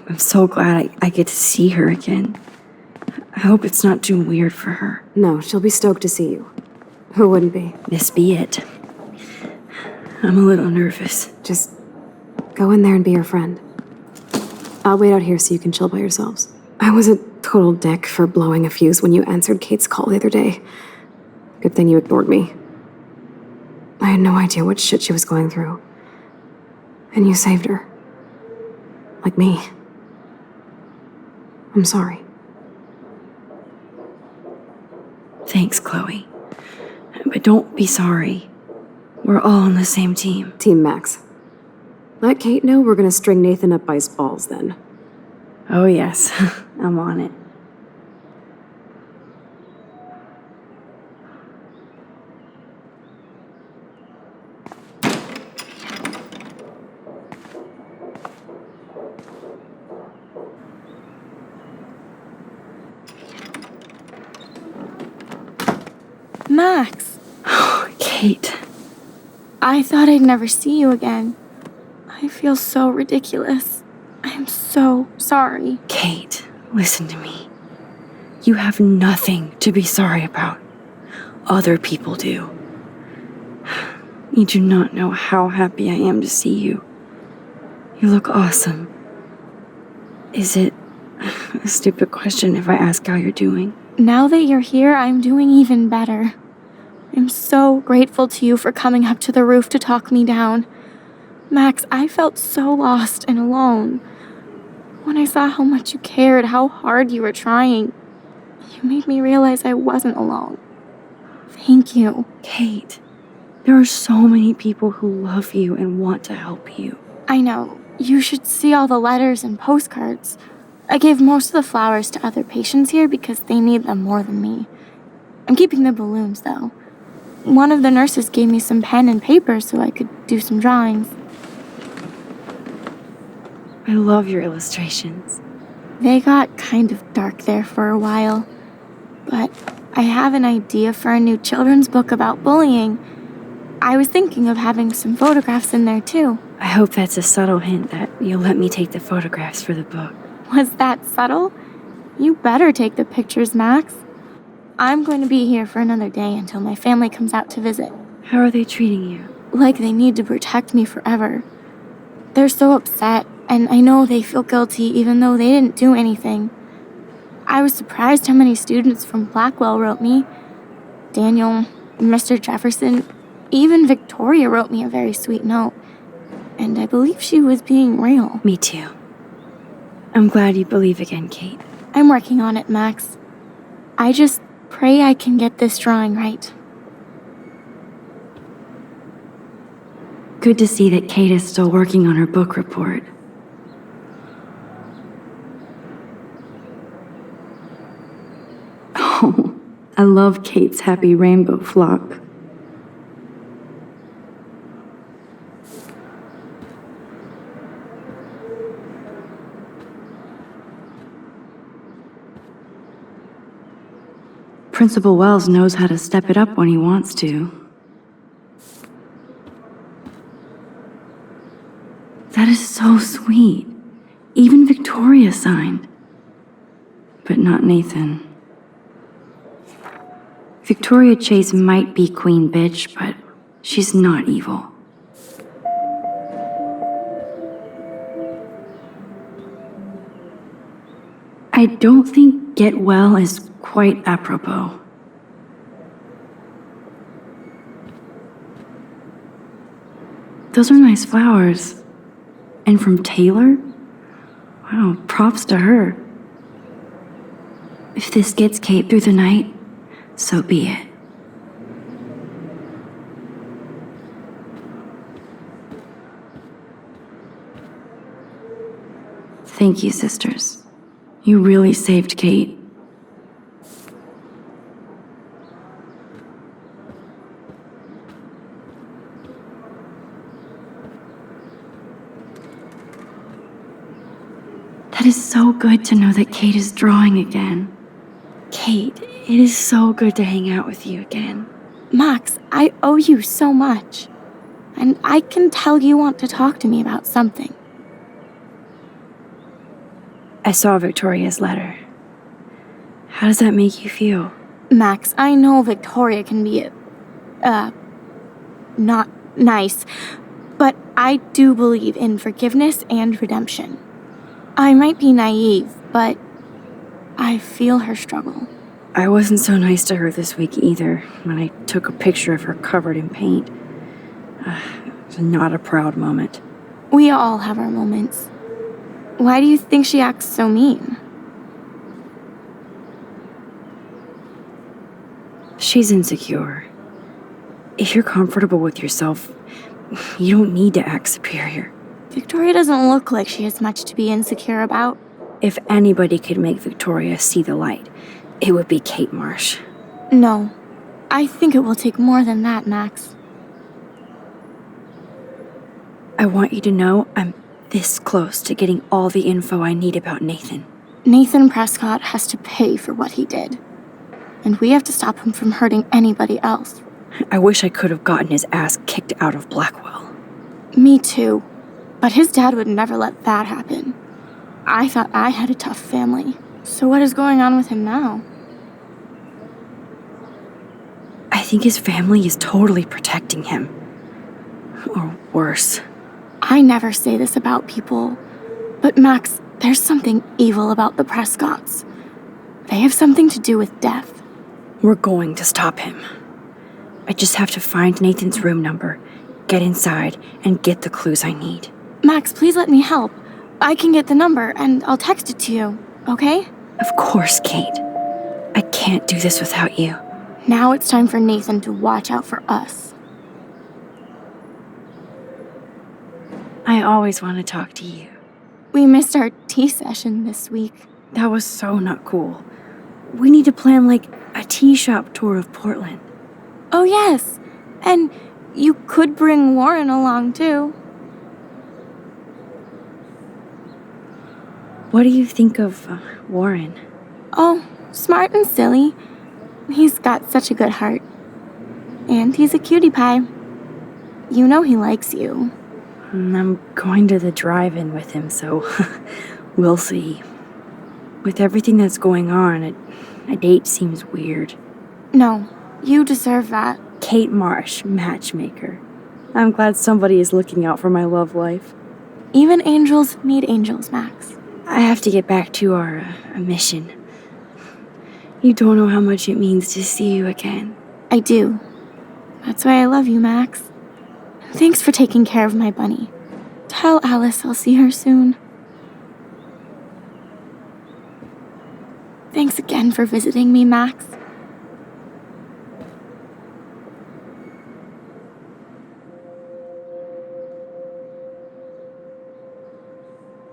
I'm so glad I get to see her again. I hope it's not too weird for her. No, she'll be stoked to see you. Who wouldn't be? This be it. I'm a little nervous. Just go in there and be your friend. I'll wait out here so you can chill by yourselves. I was a total dick for blowing a fuse when you answered Kate's call the other day. Good thing you ignored me. I had no idea what shit she was going through. And you saved her. Like me. I'm sorry. Thanks, Chloe. But don't be sorry. We're all on the same team. Team Max. Let Kate know we're gonna string Nathan up by his balls then. Oh, yes. I'm on it. Max, Kate. I thought I'd never see you again. I feel so ridiculous. I'm so sorry. Kate, listen to me. You have nothing to be sorry about. Other people do. You do not know how happy I am to see you. You look awesome. Is it a stupid question if I ask how you're doing? Now that you're here, I'm doing even better. I'm so grateful to you for coming up to the roof to talk me down. Max, I felt so lost and alone. When I saw how much you cared, how hard you were trying, you made me realize I wasn't alone. Thank you. Kate, there are so many people who love you and want to help you. I know. You should see all the letters and postcards. I gave most of the flowers to other patients here because they need them more than me. I'm keeping the balloons, though. One of the nurses gave me some pen and paper so I could do some drawings. I love your illustrations. They got kind of dark there for a while, but I have an idea for a new children's book about bullying. I was thinking of having some photographs in there, too. I hope that's a subtle hint that you'll let me take the photographs for the book. Was that subtle? You better take the pictures, Max. I'm going to be here for another day until my family comes out to visit. How are they treating you? Like they need to protect me forever. They're so upset, and I know they feel guilty even though they didn't do anything. I was surprised how many students from Blackwell wrote me. Daniel, Mr. Jefferson, even Victoria wrote me a very sweet note. And I believe she was being real. Me too. I'm glad you believe again, Kate. I'm working on it, Max. I just pray I can get this drawing right. Good to see that Kate is still working on her book report. Oh, I love Kate's happy rainbow flock. Principal Wells knows how to step it up when he wants to. That is so sweet. Even Victoria signed. But not Nathan. Victoria Chase might be queen bitch, but she's not evil. I don't think get well is quite apropos. Those are nice flowers. And from Taylor? Wow, props to her. If this gets Kate through the night, so be it. Thank you, sisters. You really saved Kate. That is so good to know that Kate is drawing again. Kate, it is so good to hang out with you again. Max, I owe you so much. And I can tell you want to talk to me about something. I saw Victoria's letter. How does that make you feel? Max, I know Victoria can be not nice, but I do believe in forgiveness and redemption. I might be naive, but I feel her struggle. I wasn't so nice to her this week either when I took a picture of her covered in paint. It was not a proud moment. We all have our moments. Why do you think she acts so mean? She's insecure. If you're comfortable with yourself, you don't need to act superior. Victoria doesn't look like she has much to be insecure about. If anybody could make Victoria see the light, it would be Kate Marsh. No, I think it will take more than that, Max. I want you to know I'm this close to getting all the info I need about Nathan. Nathan Prescott has to pay for what he did. And we have to stop him from hurting anybody else. I wish I could have gotten his ass kicked out of Blackwell. Me too. But his dad would never let that happen. I thought I had a tough family. So what is going on with him now? I think his family is totally protecting him. Or worse. I never say this about people, but Max, there's something evil about the Prescotts. They have something to do with death. We're going to stop him. I just have to find Nathan's room number, get inside, and get the clues I need. Max, please let me help. I can get the number, and I'll text it to you, okay? Of course, Kate. I can't do this without you. Now it's time for Nathan to watch out for us. I always want to talk to you. We missed our tea session this week. That was so not cool. We need to plan, like, a tea shop tour of Portland. Oh, yes. And you could bring Warren along, too. What do you think of Warren? Oh, smart and silly. He's got such a good heart. And he's a cutie pie. You know he likes you. I'm going to the drive-in with him, so we'll see. With everything that's going on, a date seems weird. No, you deserve that. Kate Marsh, matchmaker. I'm glad somebody is looking out for my love life. Even angels need angels, Max. I have to get back to our mission. You don't know how much it means to see you again. I do. That's why I love you, Max. Thanks for taking care of my bunny. Tell Alice I'll see her soon. Thanks again for visiting me, Max.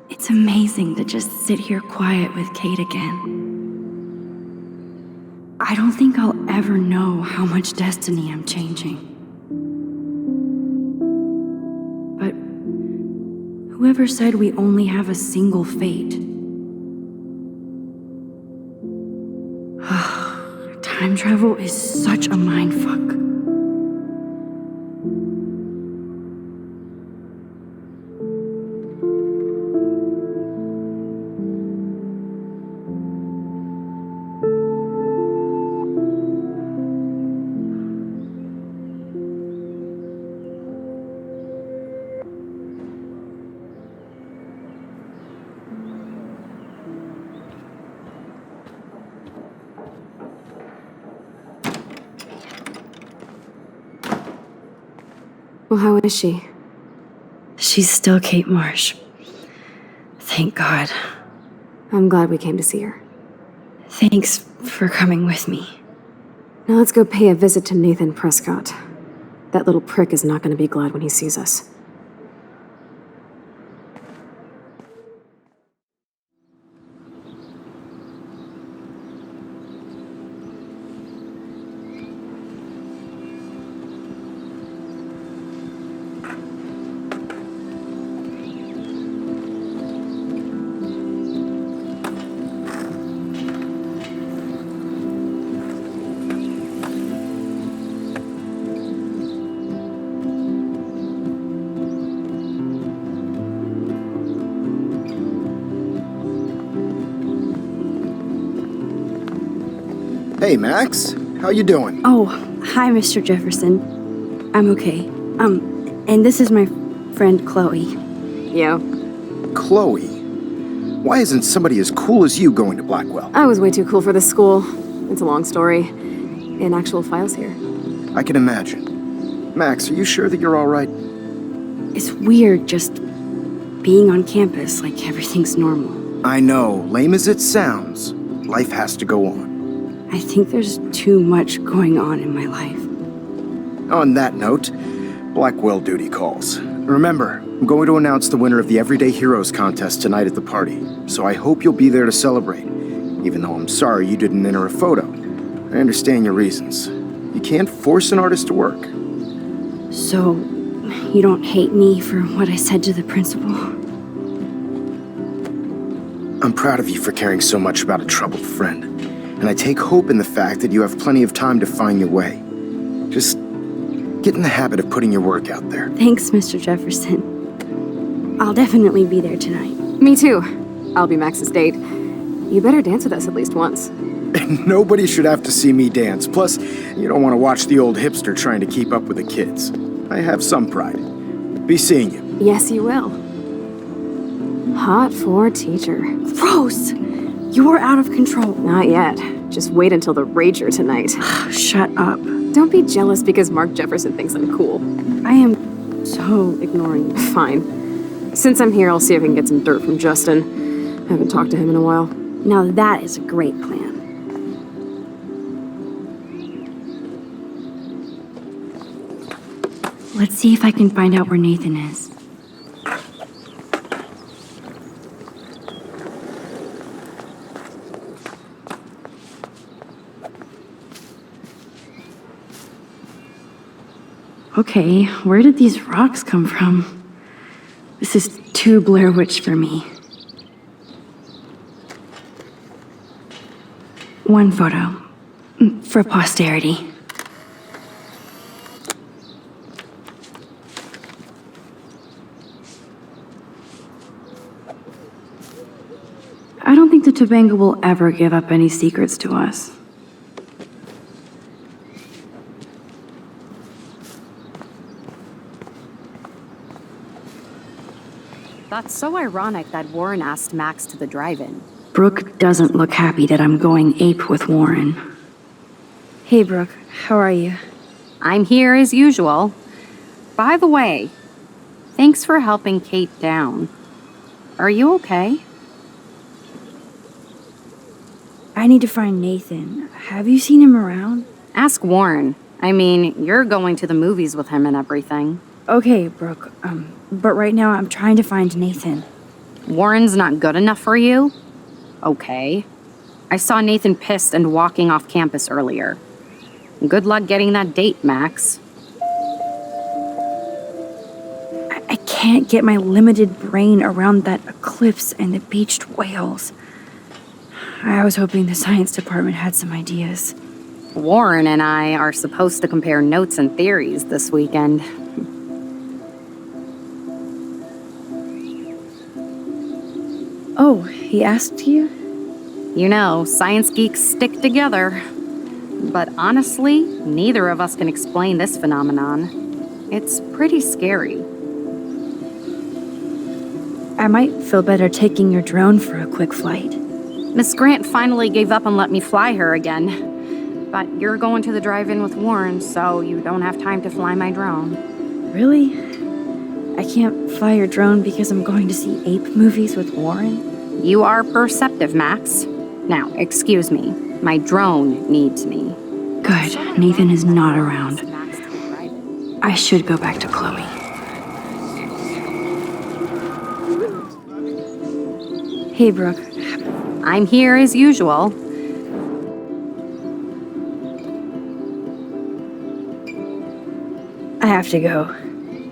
It's amazing to just sit here quiet with Kate again. I don't think I'll ever know how much destiny I'm changing. But whoever said we only have a single fate? Time travel is such a mindfuck. Well, how is she? She's still Kate Marsh. Thank God. I'm glad we came to see her. Thanks for coming with me. Now let's go pay a visit to Nathan Prescott. That little prick is not going to be glad when he sees us. Hey, Max. How you doing? Oh, hi, Mr. Jefferson. I'm okay. And this is my friend Chloe. Yeah, Chloe, why isn't somebody as cool as you going to Blackwell? I was way too cool for this school. It's a long story. In actual files here. I can imagine. Max, are you sure that you're all right? It's weird just being on campus like everything's normal. I know, lame as it sounds, life has to go on. I think there's too much going on in my life. On that note, Blackwell duty calls. Remember, I'm going to announce the winner of the Everyday Heroes contest tonight at the party, so I hope you'll be there to celebrate, even though I'm sorry you didn't enter a photo. I understand your reasons. You can't force an artist to work. So, you don't hate me for what I said to the principal? I'm proud of you for caring so much about a troubled friend, and I take hope in the fact that you have plenty of time to find your way. Just get in the habit of putting your work out there. Thanks, Mr. Jefferson. I'll definitely be there tonight. Me too. I'll be Max's date. You better dance with us at least once. Nobody should have to see me dance. Plus, you don't want to watch the old hipster trying to keep up with the kids. I have some pride. Be seeing you. Yes, you will. Hot for teacher. Gross! You are out of control. Not yet. Just wait until the rager tonight. Shut up. Don't be jealous because Mark Jefferson thinks I'm cool. I am so ignoring you. Fine. Since I'm here, I'll see if I can get some dirt from Justin. I haven't talked to him in a while. Now that is a great plan. Let's see if I can find out where Nathan is. Okay, where did these rocks come from? This is too Blair Witch for me. One photo. For posterity. I don't think the Tobanga will ever give up any secrets to us. That's so ironic that Warren asked Max to the drive-in. Brooke doesn't look happy that I'm going ape with Warren. Hey, Brooke. How are you? I'm here as usual. By the way, thanks for helping Kate down. Are you okay? I need to find Nathan. Have you seen him around? Ask Warren. I mean, you're going to the movies with him and everything. Okay, Brooke. But right now I'm trying to find Nathan. Warren's not good enough for you? Okay. I saw Nathan pissed and walking off campus earlier. Good luck getting that date, Max. I can't get my limited brain around that eclipse and the beached whales. I was hoping the science department had some ideas. Warren and I are supposed to compare notes and theories this weekend. Oh, he asked you? You know, science geeks stick together. But honestly, neither of us can explain this phenomenon. It's pretty scary. I might feel better taking your drone for a quick flight. Miss Grant finally gave up and let me fly her again. But you're going to the drive-in with Warren, so you don't have time to fly my drone. Really? I can't fly your drone because I'm going to see ape movies with Warren? You are perceptive, Max. Now, excuse me. My drone needs me. Good. Nathan is not around. I should go back to Chloe. Hey, Brooke. I'm here as usual. I have to go.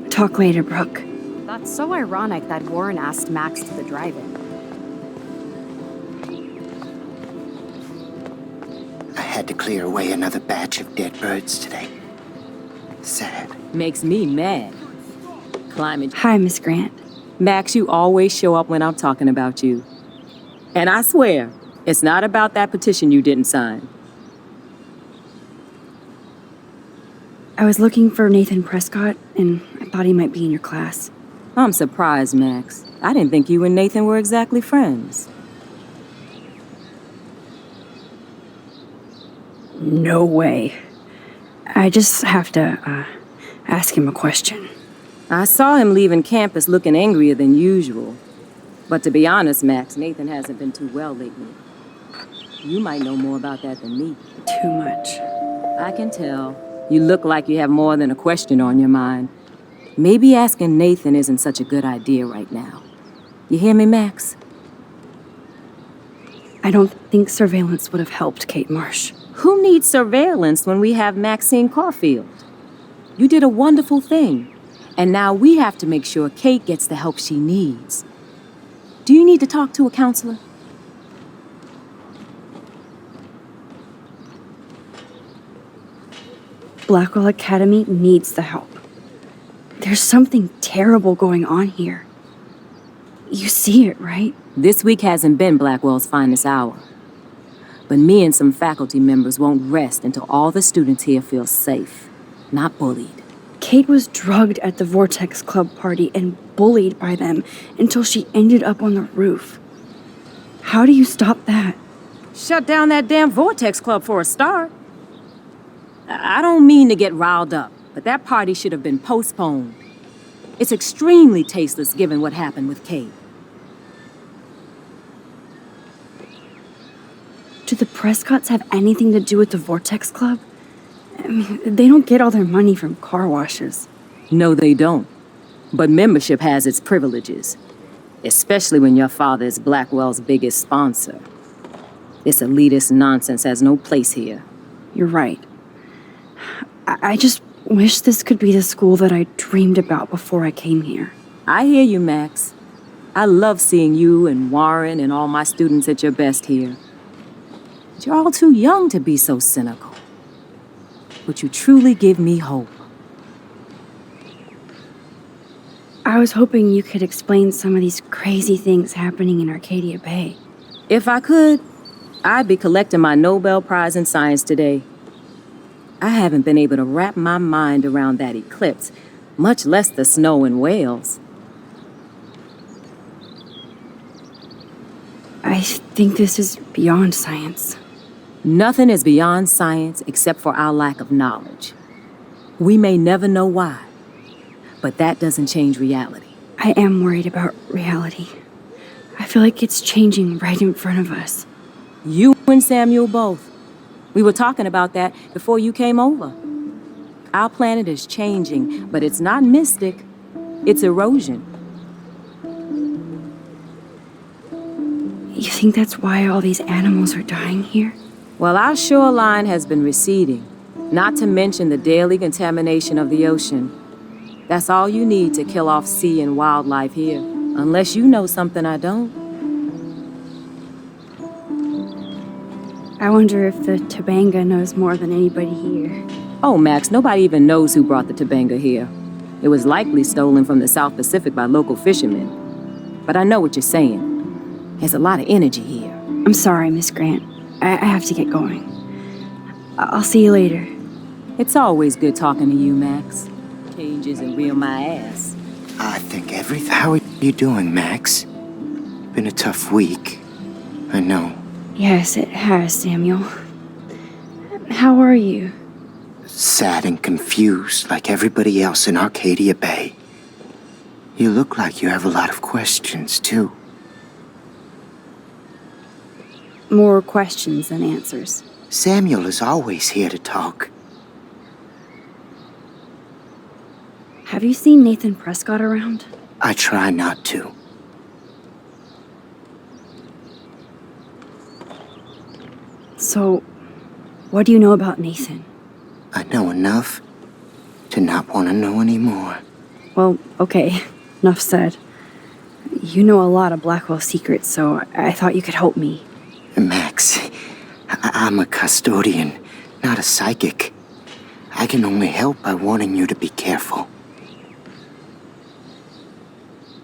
Talk later, Brooke. That's so ironic that Warren asked Max to the drive-in. I had to clear away another batch of dead birds today. Sad. Makes me mad. Climate. Hi, Miss Grant. Max, you always show up when I'm talking about you. And I swear, it's not about that petition you didn't sign. I was looking for Nathan Prescott, and I thought he might be in your class. I'm surprised, Max. I didn't think you and Nathan were exactly friends. No way. I just have to, ask him a question. I saw him leaving campus looking angrier than usual. But to be honest, Max, Nathan hasn't been too well lately. You might know more about that than me. Too much. I can tell. You look like you have more than a question on your mind. Maybe asking Nathan isn't such a good idea right now. You hear me, Max? I don't think surveillance would have helped, Kate Marsh. Who needs surveillance when we have Maxine Caulfield? You did a wonderful thing. And now we have to make sure Kate gets the help she needs. Do you need to talk to a counselor? Blackwell Academy needs the help. There's something terrible going on here. You see it, right? This week hasn't been Blackwell's finest hour. But me and some faculty members won't rest until all the students here feel safe, not bullied. Kate was drugged at the Vortex Club party and bullied by them until she ended up on the roof. How do you stop that? Shut down that damn Vortex Club for a start. I don't mean to get riled up, but that party should have been postponed. It's extremely tasteless given what happened with Kate. Do the Prescotts have anything to do with the Vortex Club? I mean, they don't get all their money from car washes. No, they don't. But membership has its privileges, especially when your father is Blackwell's biggest sponsor. This elitist nonsense has no place here. You're right. I just wish this could be the school that I dreamed about before I came here. I hear you, Max. I love seeing you and Warren and all my students at your best here. But you're all too young to be so cynical. But you truly give me hope. I was hoping you could explain some of these crazy things happening in Arcadia Bay. If I could, I'd be collecting my Nobel Prize in Science today. I haven't been able to wrap my mind around that eclipse, much less the snow in Wales. I think this is beyond science. Nothing is beyond science except for our lack of knowledge. We may never know why, but that doesn't change reality. I am worried about reality. I feel like it's changing right in front of us. You and Samuel both. We were talking about that before you came over. Our planet is changing, but it's not mystic. It's erosion. You think that's why all these animals are dying here? Well, our shoreline has been receding, not to mention the daily contamination of the ocean. That's all you need to kill off sea and wildlife here, unless you know something I don't. I wonder if the Tabanga knows more than anybody here. Oh, Max, nobody even knows who brought the Tabanga here. It was likely stolen from the South Pacific by local fishermen. But I know what you're saying. There's a lot of energy here. I'm sorry, Miss Grant. I have to get going. I'll see you later. It's always good talking to you, Max. Change isn't real my ass. I think everything... How are you doing, Max? Been a tough week. I know. Yes, it has, Samuel. How are you? Sad and confused like everybody else in Arcadia Bay. You look like you have a lot of questions, too. More questions than answers. Samuel is always here to talk. Have you seen Nathan Prescott around? I try not to. So, what do you know about Nathan? I know enough to not want to know anymore. Well, okay. Enough said. You know a lot of Blackwell secrets, so I thought you could help me. Max, I'm a custodian, not a psychic. I can only help by warning you to be careful.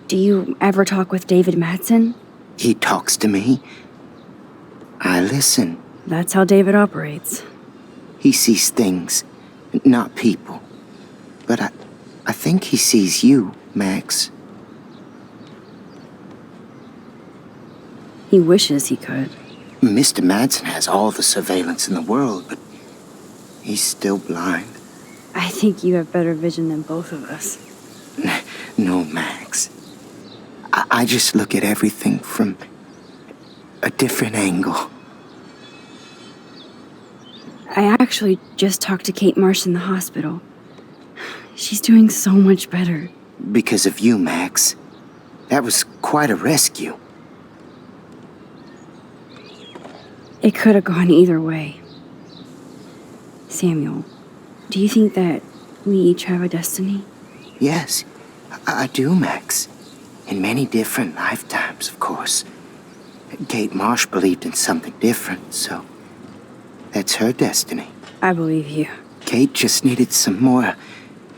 Do you ever talk with David Madsen? He talks to me. I listen. That's how David operates. He sees things, not people. But I think he sees you, Max. He wishes he could. Mr. Madsen has all the surveillance in the world, but he's still blind. I think you have better vision than both of us. No, Max. I just look at everything from a different angle. I actually just talked to Kate Marsh in the hospital. She's doing so much better. Because of you, Max. That was quite a rescue. It could have gone either way. Samuel, do you think that we each have a destiny? Yes, I do, Max. In many different lifetimes, of course. Kate Marsh believed in something different, so that's her destiny. I believe you. Kate just needed some more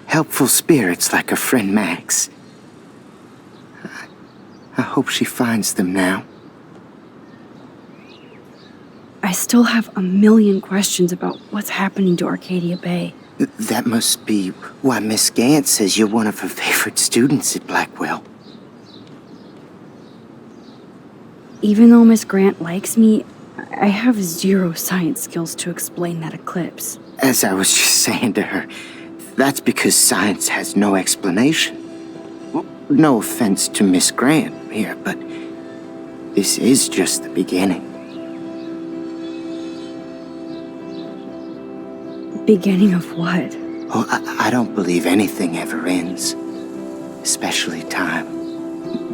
helpful spirits like her friend Max. I hope she finds them now. I still have a million questions about what's happening to Arcadia Bay. That must be why Miss Gant says you're one of her favorite students at Blackwell. Even though Miss Grant likes me, I have zero science skills to explain that eclipse. As I was just saying to her, that's because science has no explanation. Well, no offense to Miss Grant here, but this is just the beginning. Beginning of what? Oh, I don't believe anything ever ends. Especially time.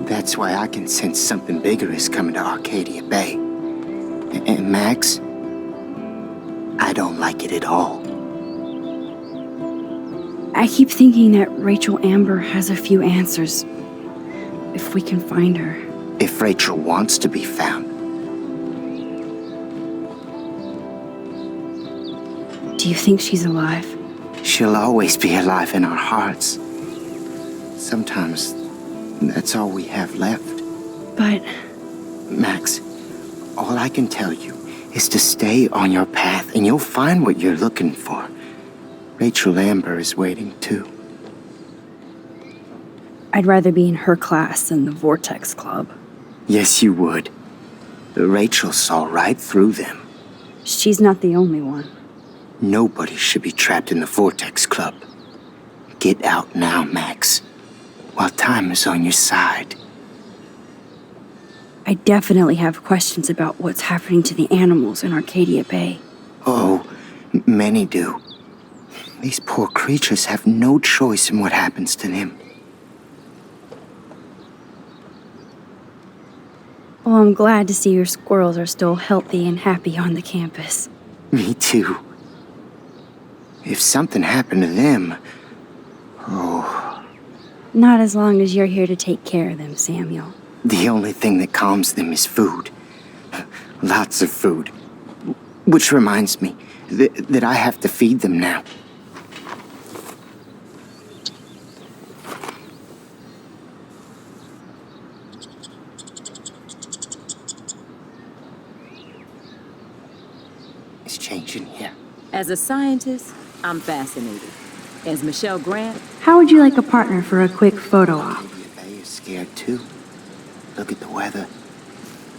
That's why I can sense something bigger is coming to Arcadia Bay. And Max, I don't like it at all. I keep thinking that Rachel Amber has a few answers. If we can find her. If Rachel wants to be found. Do you think she's alive? She'll always be alive in our hearts. Sometimes that's all we have left. But... Max, all I can tell you is to stay on your path and you'll find what you're looking for. Rachel Amber is waiting too. I'd rather be in her class than the Vortex Club. Yes, you would. Rachel saw right through them. She's not the only one. Nobody should be trapped in the Vortex Club. Get out now, Max, while time is on your side. I definitely have questions about what's happening to the animals in Arcadia Bay. Oh, many do. These poor creatures have no choice in what happens to them. Well, I'm glad to see your squirrels are still healthy and happy on the campus. Me too. If something happened to them, oh... Not as long as you're here to take care of them, Samuel. The only thing that calms them is food. Lots of food. Which reminds me that I have to feed them now. It's changing here. As a scientist, I'm fascinated. As Michelle Grant, How would you like a partner for a quick photo op? They are scared too. Look at the weather.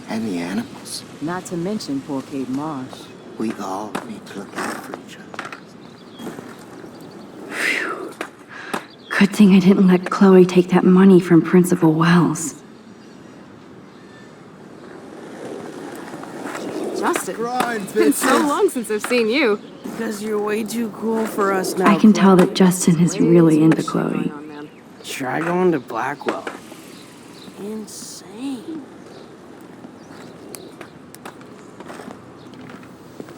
And the animals. not to mention poor Kate Marsh. We all need to look out for each other. Phew. Good thing I didn't let Chloe take that money from Principal Wells. Justin, it's been so long since I've seen you. Because you're way too cool for us now. I can tell that Justin is really into Chloe. Try going to Blackwell. Insane.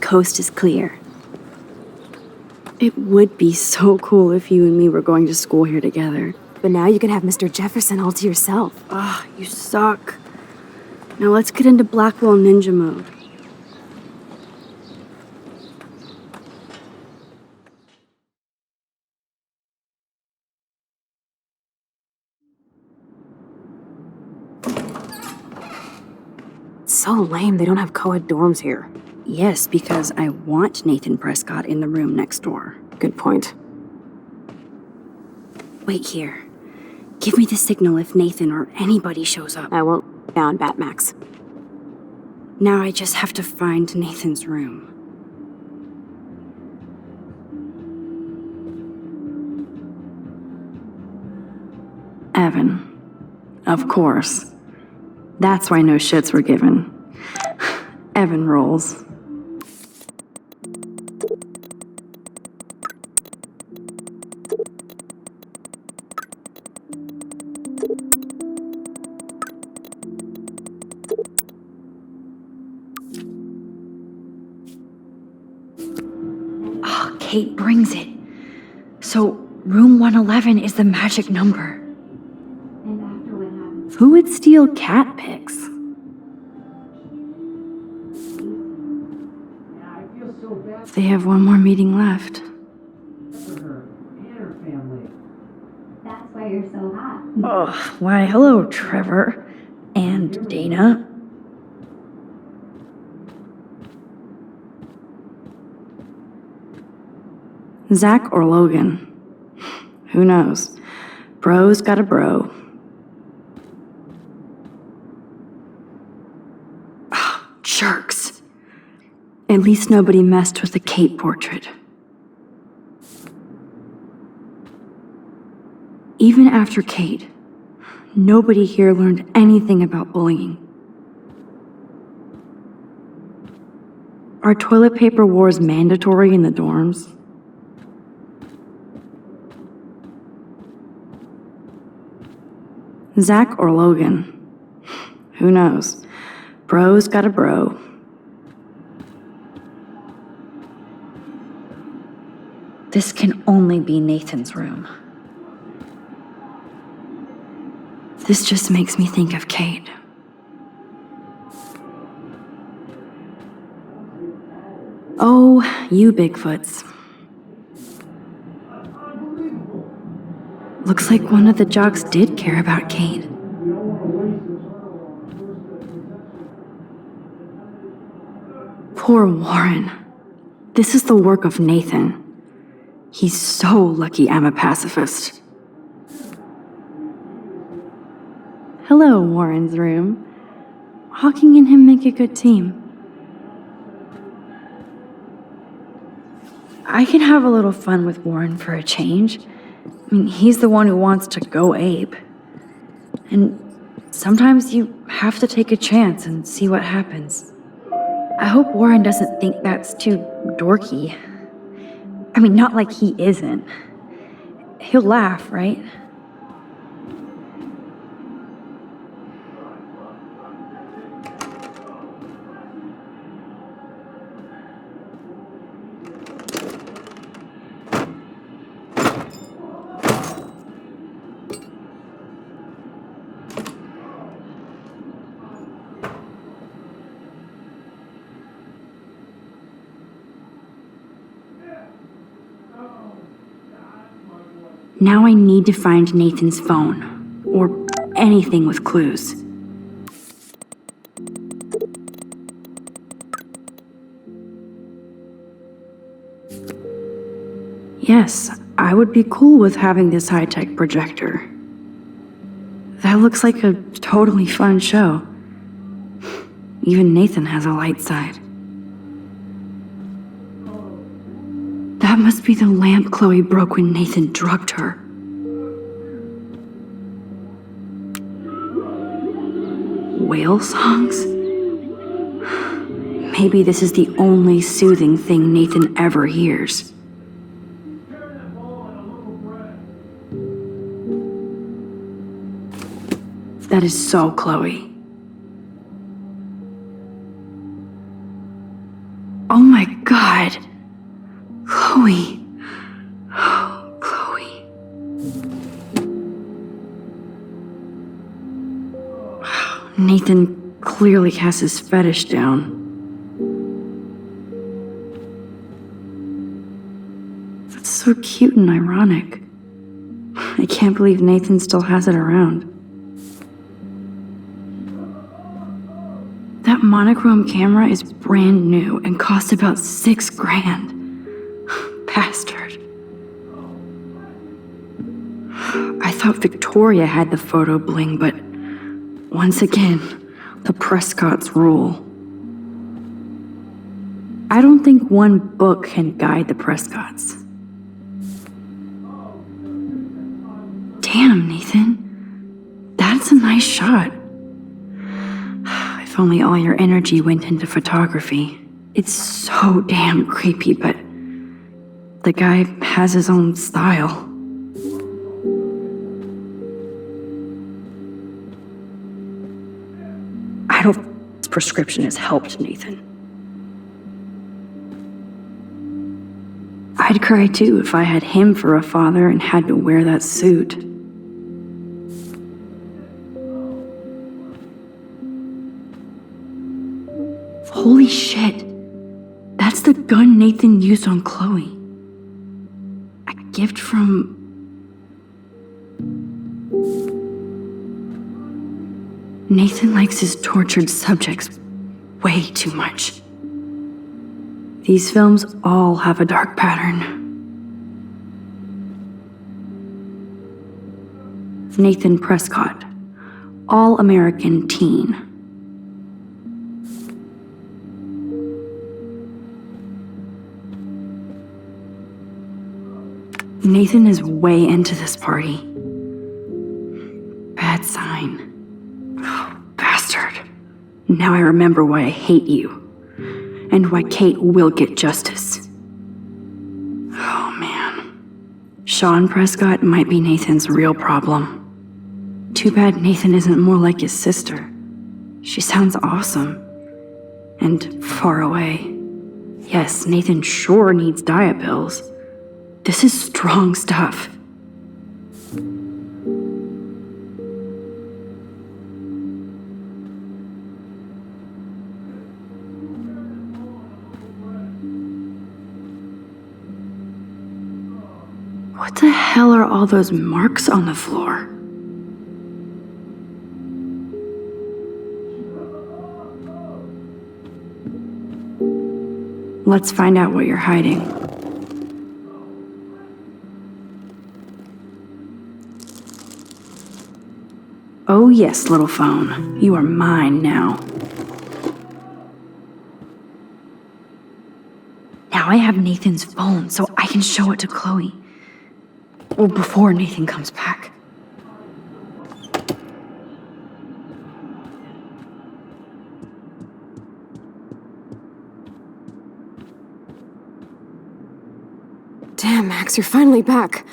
Coast is clear. It would be so cool if you and me were going to school here together. But now you can have Mr. Jefferson all to yourself. Ah, you suck. Now let's get into Blackwell ninja mode. It's so lame they don't have co-ed dorms here. Yes, because I want Nathan Prescott in the room next door. Good point. Wait here. Give me the signal if Nathan or anybody shows up. I won't down, Batmax. Now I just have to find Nathan's room. Evan. Of course. That's why no shits were given. Evan rolls. Oh, Kate brings it. So, room 111 is the magic number. Who would steal cat pics? They have one more meeting left. That's why you're so hot. Oh, why, hello, Trevor. And Dana. Zach or Logan? Who knows? Bro's got a bro. Oh, jerks. At least nobody messed with the Kate portrait. Even after Kate, nobody here learned anything about bullying. Are toilet paper wars mandatory in the dorms? Zach or Logan? Who knows? Bro's got a bro. This can only be Nathan's room. This just makes me think of Kate. Oh, you Bigfoots. Looks like one of the jocks did care about Kate. Poor Warren. This is the work of Nathan. He's so lucky I'm a pacifist. Hello, Warren's room. Hawking and him make a good team. I can have a little fun with Warren for a change. I mean, he's the one who wants to go ape. And sometimes you have to take a chance and see what happens. I hope Warren doesn't think that's too dorky. I mean, not like he isn't. He'll laugh, right? Now I need to find Nathan's phone, or anything with clues. Yes, I would be cool with having this high-tech projector. That looks like a totally fun show. Even Nathan has a light side. That must be the lamp Chloe broke when Nathan drugged her. Whale songs? Maybe this is the only soothing thing Nathan ever hears. That is so Chloe. Oh my God. Chloe. Oh, Chloe. Nathan clearly has his fetish down. That's so cute and ironic. I can't believe Nathan still has it around. That monochrome camera is brand new and cost about $6,000. Bastard. I thought Victoria had the photo bling, but once again, the Prescotts rule. I don't think one book can guide the Prescotts. Damn, Nathan. That's a nice shot. If only all your energy went into photography. It's so damn creepy, but the guy has his own style. I don't think this prescription has helped, Nathan. I'd cry too if I had him for a father and had to wear that suit. Holy shit. That's the gun Nathan used on Chloe. A gift from... Nathan likes his tortured subjects way too much. These films all have a dark pattern. Nathan Prescott, all-American teen. Nathan is way into this party. Bad sign. Oh, bastard. Now I remember why I hate you. And why Kate will get justice. Oh, man. Sean Prescott might be Nathan's real problem. Too bad Nathan isn't more like his sister. She sounds awesome. And far away. Yes, Nathan sure needs diet pills. This is strong stuff. What the hell are all those marks on the floor? Let's find out what you're hiding. Oh yes, little phone. You are mine now. Now I have Nathan's phone, so I can show it to Chloe. Well, before Nathan comes back. Damn, Max, you're finally back.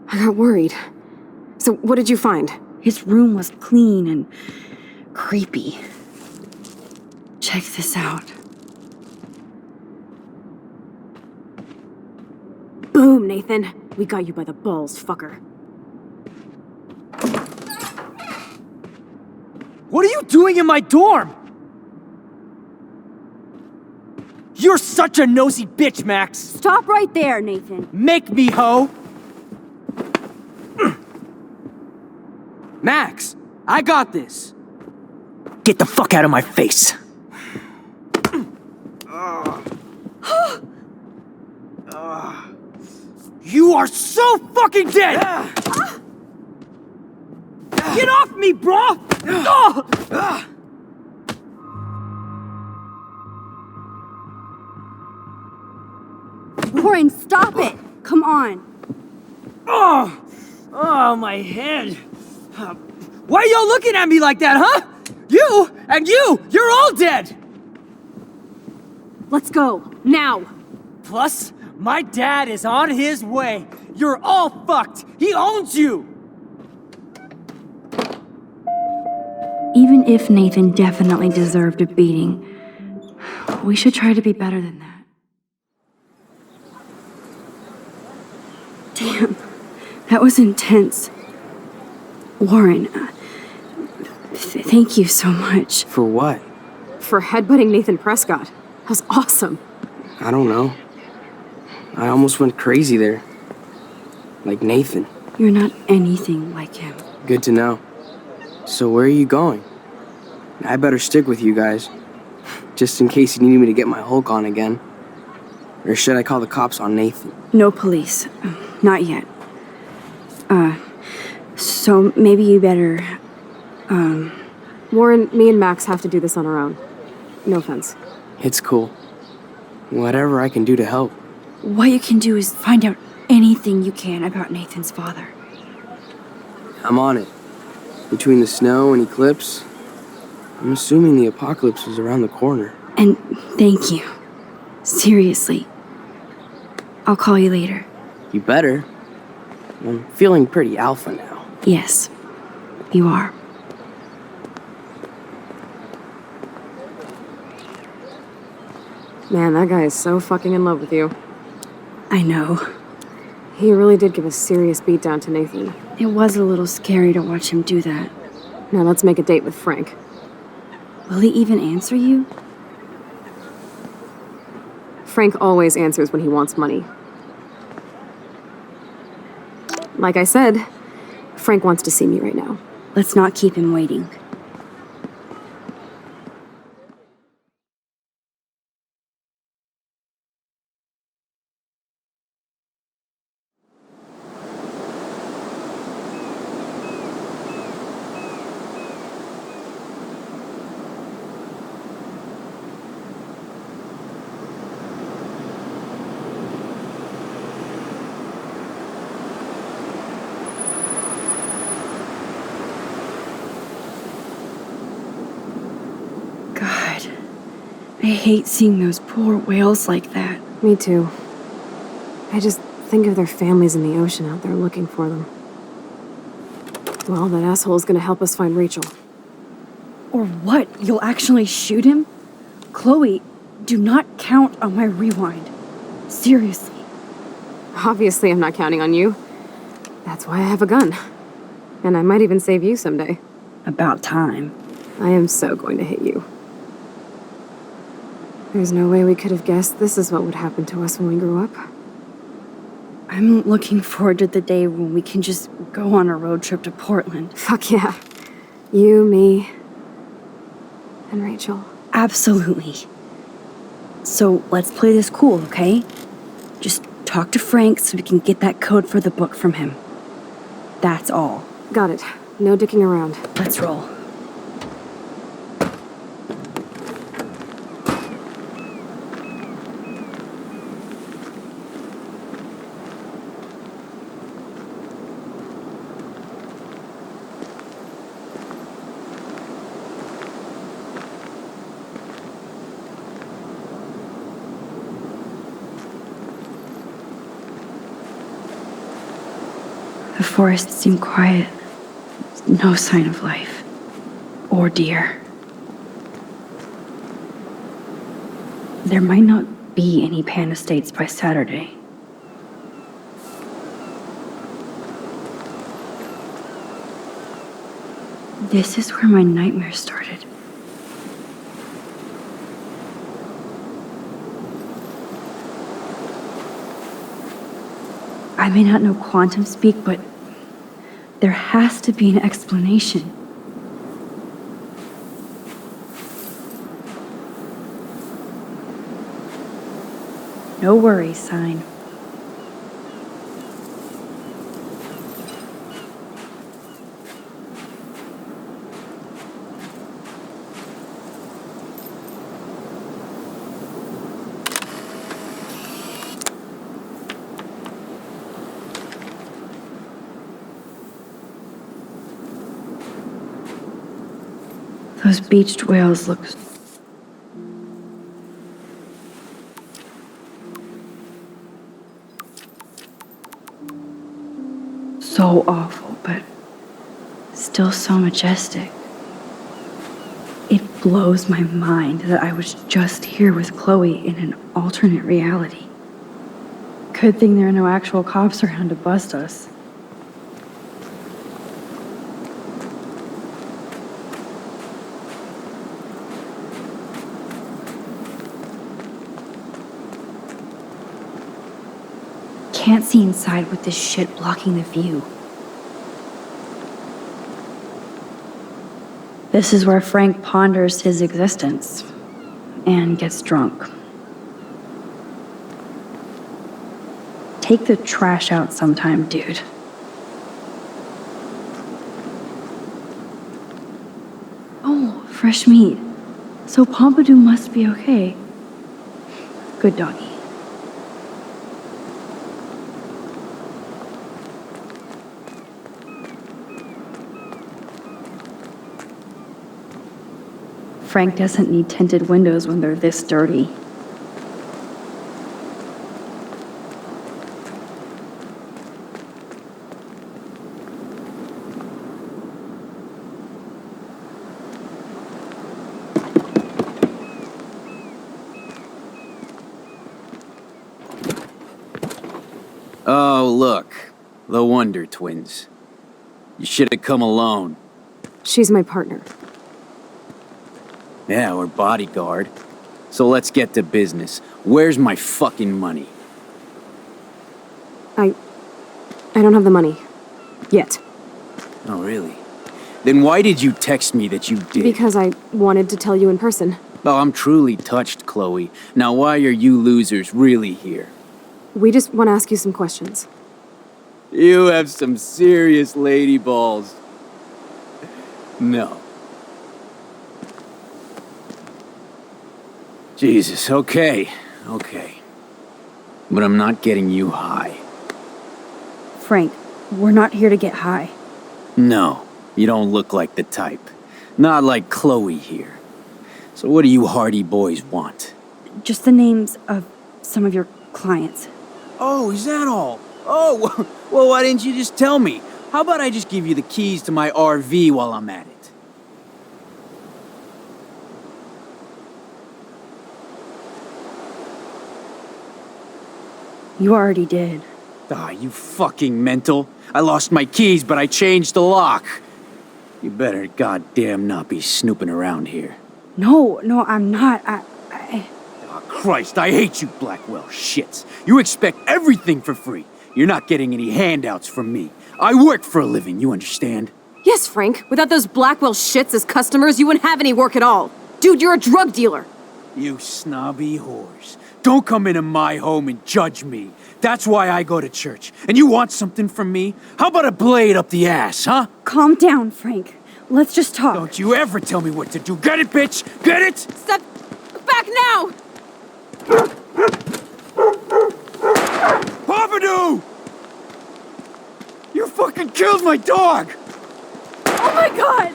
I got worried. So, what did you find? His room was clean and creepy. Check this out. Boom, Nathan. We got you by the balls, fucker. What are you doing in my dorm? You're such a nosy bitch, Max. Stop right there, Nathan. Make me, ho. Max, I got this. Get the fuck out of my face. You are so fucking dead! Get off me, bro! Warren, stop it! Come on. Oh, my head. Why are y'all looking at me like that, huh? You and you're all dead! Let's go, now. Plus, my dad is on his way. You're all fucked. He owns you. Even if Nathan definitely deserved a beating, we should try to be better than that. Damn, that was intense. Warren, thank you so much. For what? For headbutting Nathan Prescott. That was awesome. I don't know. I almost went crazy there. Like Nathan. You're not anything like him. Good to know. So where are you going? I better stick with you guys. Just in case you need me to get my Hulk on again. Or should I call the cops on Nathan? No police. Not yet. So maybe you better, Warren, me and Max have to do this on our own. No offense. It's cool. Whatever I can do to help. What you can do is find out anything you can about Nathan's father. I'm on it. Between the snow and eclipse, I'm assuming the apocalypse is around the corner. And thank you. Seriously. I'll call you later. You better. I'm feeling pretty alpha now. Yes, you are. Man, that guy is so fucking in love with you. I know. He really did give a serious beatdown to Nathan. It was a little scary to watch him do that. Now let's make a date with Frank. Will he even answer you? Frank always answers when he wants money. Like I said, Frank wants to see me right now. Let's not keep him waiting. I hate seeing those poor whales like that. Me too. I just think of their families in the ocean out there looking for them. Well, that asshole's gonna help us find Rachel. Or what? You'll actually shoot him? Chloe, do not count on my rewind. Seriously. Obviously, I'm not counting on you. That's why I have a gun. And I might even save you someday. About time. I am so going to hit you. There's no way we could have guessed this is what would happen to us when we grew up. I'm looking forward to the day when we can just go on a road trip to Portland. Fuck yeah. You, me, and Rachel. Absolutely. So let's play this cool, okay? Just talk to Frank so we can get that code for the book from him. That's all. Got it. No dicking around. Let's roll. The forest seemed quiet. No sign of life. Or deer. There might not be any Pan Estates by Saturday. This is where my nightmare started. I may not know quantum speak, but there has to be an explanation. No worries sign. Those beached whales look so awful, but still so majestic. It blows my mind that I was just here with Chloe in an alternate reality. Good thing there are no actual cops around to bust us. Can't see inside with this shit blocking the view. This is where Frank ponders his existence and gets drunk. Take the trash out sometime, dude. fresh meat. So Pompidou must be okay. Good doggy. Frank doesn't need tinted windows when they're this dirty. Oh, look. The Wonder Twins. You should have come alone. She's my partner. Yeah, or bodyguard. So let's get to business. Where's my fucking money? I don't have the money. Yet. Oh, really? Then why did you text me that you did? Because I wanted to tell you in person. Oh, I'm truly touched, Chloe. Now why are you losers really here? We just want to ask you some questions. You have some serious lady balls. No. Jesus, okay. But I'm not getting you high. Frank, we're not here to get high. No, you don't look like the type. Not like Chloe here. So what do you hardy boys want? Just the names of some of your clients. Oh, is that all? Oh, well, why didn't you just tell me? How about I just give you the keys to my RV while I'm at it? You already did. Ah, you fucking mental. I lost my keys, but I changed the lock. You better goddamn not be snooping around here. No, I'm not. Oh, Christ, I hate you Blackwell shits. You expect everything for free. You're not getting any handouts from me. I work for a living, you understand? Yes, Frank. Without those Blackwell shits as customers, you wouldn't have any work at all. Dude, you're a drug dealer. You snobby whores. Don't come into my home and judge me. That's why I go to church. And you want something from me? How about a blade up the ass, huh? Calm down, Frank. Let's just talk. Don't you ever tell me what to do. Get it, bitch? Get it? Step back now! Pompidou! You fucking killed my dog! Oh my god!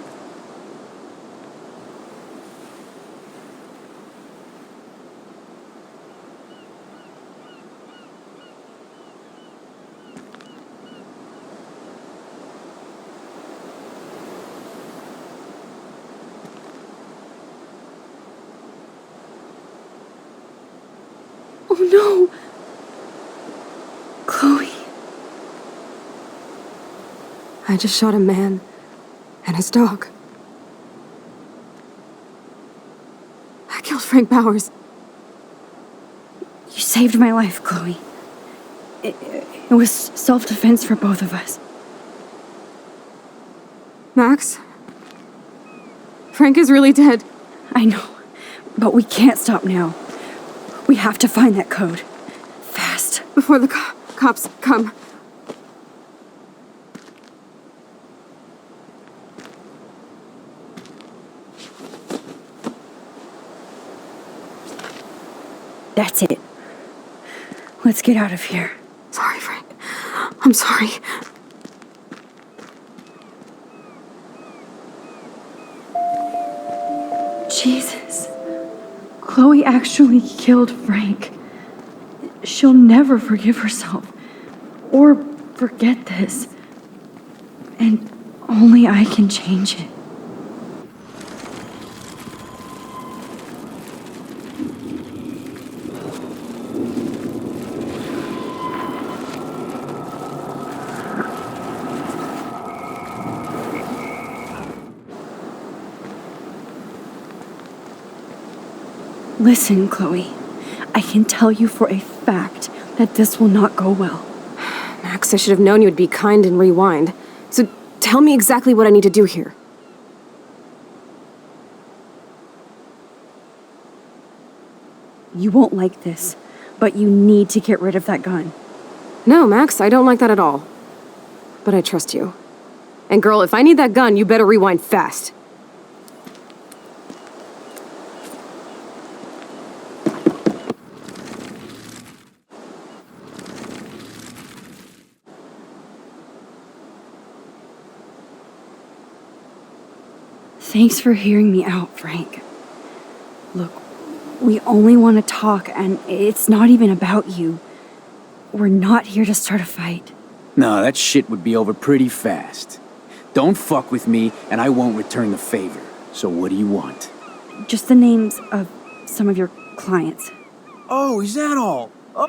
Oh no! Chloe. I just shot a man and his dog. I killed Frank Bowers. You saved my life, Chloe. It was self-defense for both of us. Max? Frank is really dead. I know, but we can't stop now. We have to find that code. Fast. Before the cops come. That's it. Let's get out of here. Sorry, Frank. I'm sorry. Jesus. Chloe actually killed Frank. She'll never forgive herself. Or forget this. And only I can change it. Listen, Chloe. I can tell you for a fact that this will not go well. Max, I should have known you would be kind and rewind. So tell me exactly what I need to do here. You won't like this, but you need to get rid of that gun. No, Max, I don't like that at all. But I trust you. And girl, if I need that gun, you better rewind fast. Thanks for hearing me out, Frank. Look, we only want to talk, and it's not even about you. We're not here to start a fight. No, that shit would be over pretty fast. Don't fuck with me, and I won't return the favor. So what do you want? Just the names of some of your clients. Oh, is that all? Oh.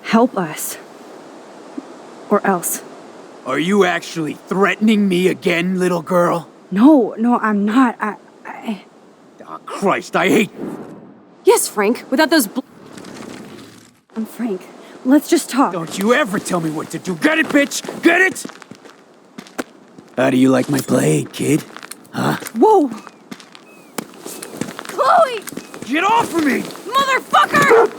Help us. Or else. Are you actually threatening me again, little girl? No, I'm not. Oh, Christ, I hate... Yes, Frank, without those I'm Frank. Let's just talk. Don't you ever tell me what to do. Get it, bitch? Get it? How do you like my blade, kid? Huh? Whoa! Chloe! Get off of me! Motherfucker!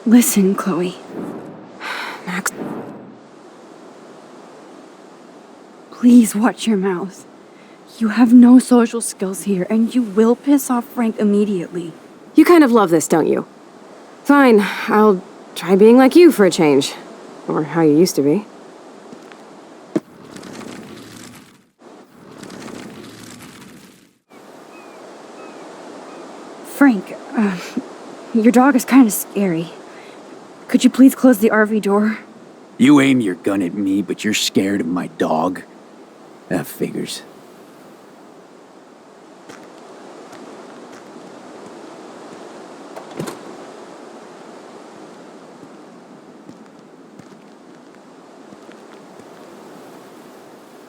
Listen, Chloe. Max. Please watch your mouth. You have no social skills here, and you will piss off Frank immediately. You kind of love this, don't you? Fine, I'll try being like you for a change. Or how you used to be. Frank, your dog is kind of scary. Could you please close the RV door? You aim your gun at me, but you're scared of my dog? That figures.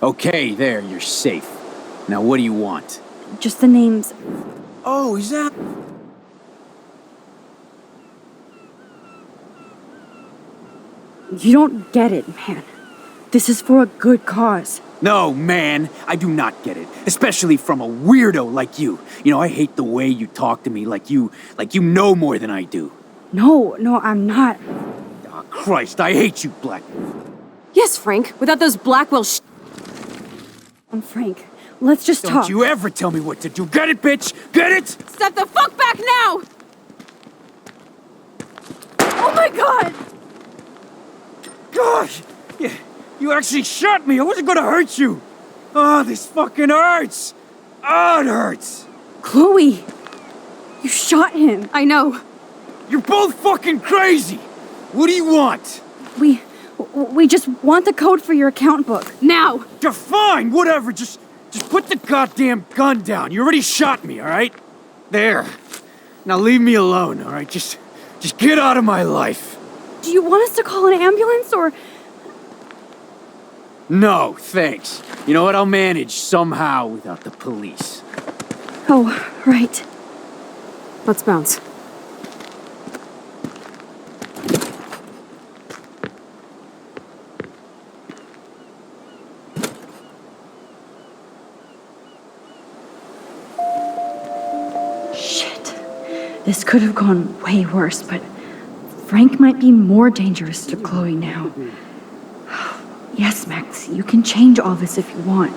Okay, there, you're safe. Now what do you want? Just the names. Oh, is that... You don't get it, man. This is for a good cause. No, man, I do not get it. Especially from a weirdo like you. You know, I hate the way you talk to me like you know more than I do. No, I'm not. Oh, Christ, I hate you, Black. Yes, Frank, without those Blackwell I'm Frank. Let's just talk. Don't you ever tell me what to do. Get it, bitch? Get it? Step the fuck back now! Oh my god! Gosh! You actually shot me! I wasn't gonna hurt you! Oh, this fucking hurts! Oh, it hurts! Chloe! You shot him! I know. You're both fucking crazy! What do you want? We just want the code for your account book. Now! You're fine, whatever, just put the goddamn gun down. You already shot me, alright? There. Now leave me alone, alright? Just get out of my life. Do you want us to call an ambulance, or...? No, thanks. You know what? I'll manage somehow without the police. Oh, right. Let's bounce. Shit. This could have gone way worse, but Frank might be more dangerous to Chloe now. Yes, Max, you can change all this if you want.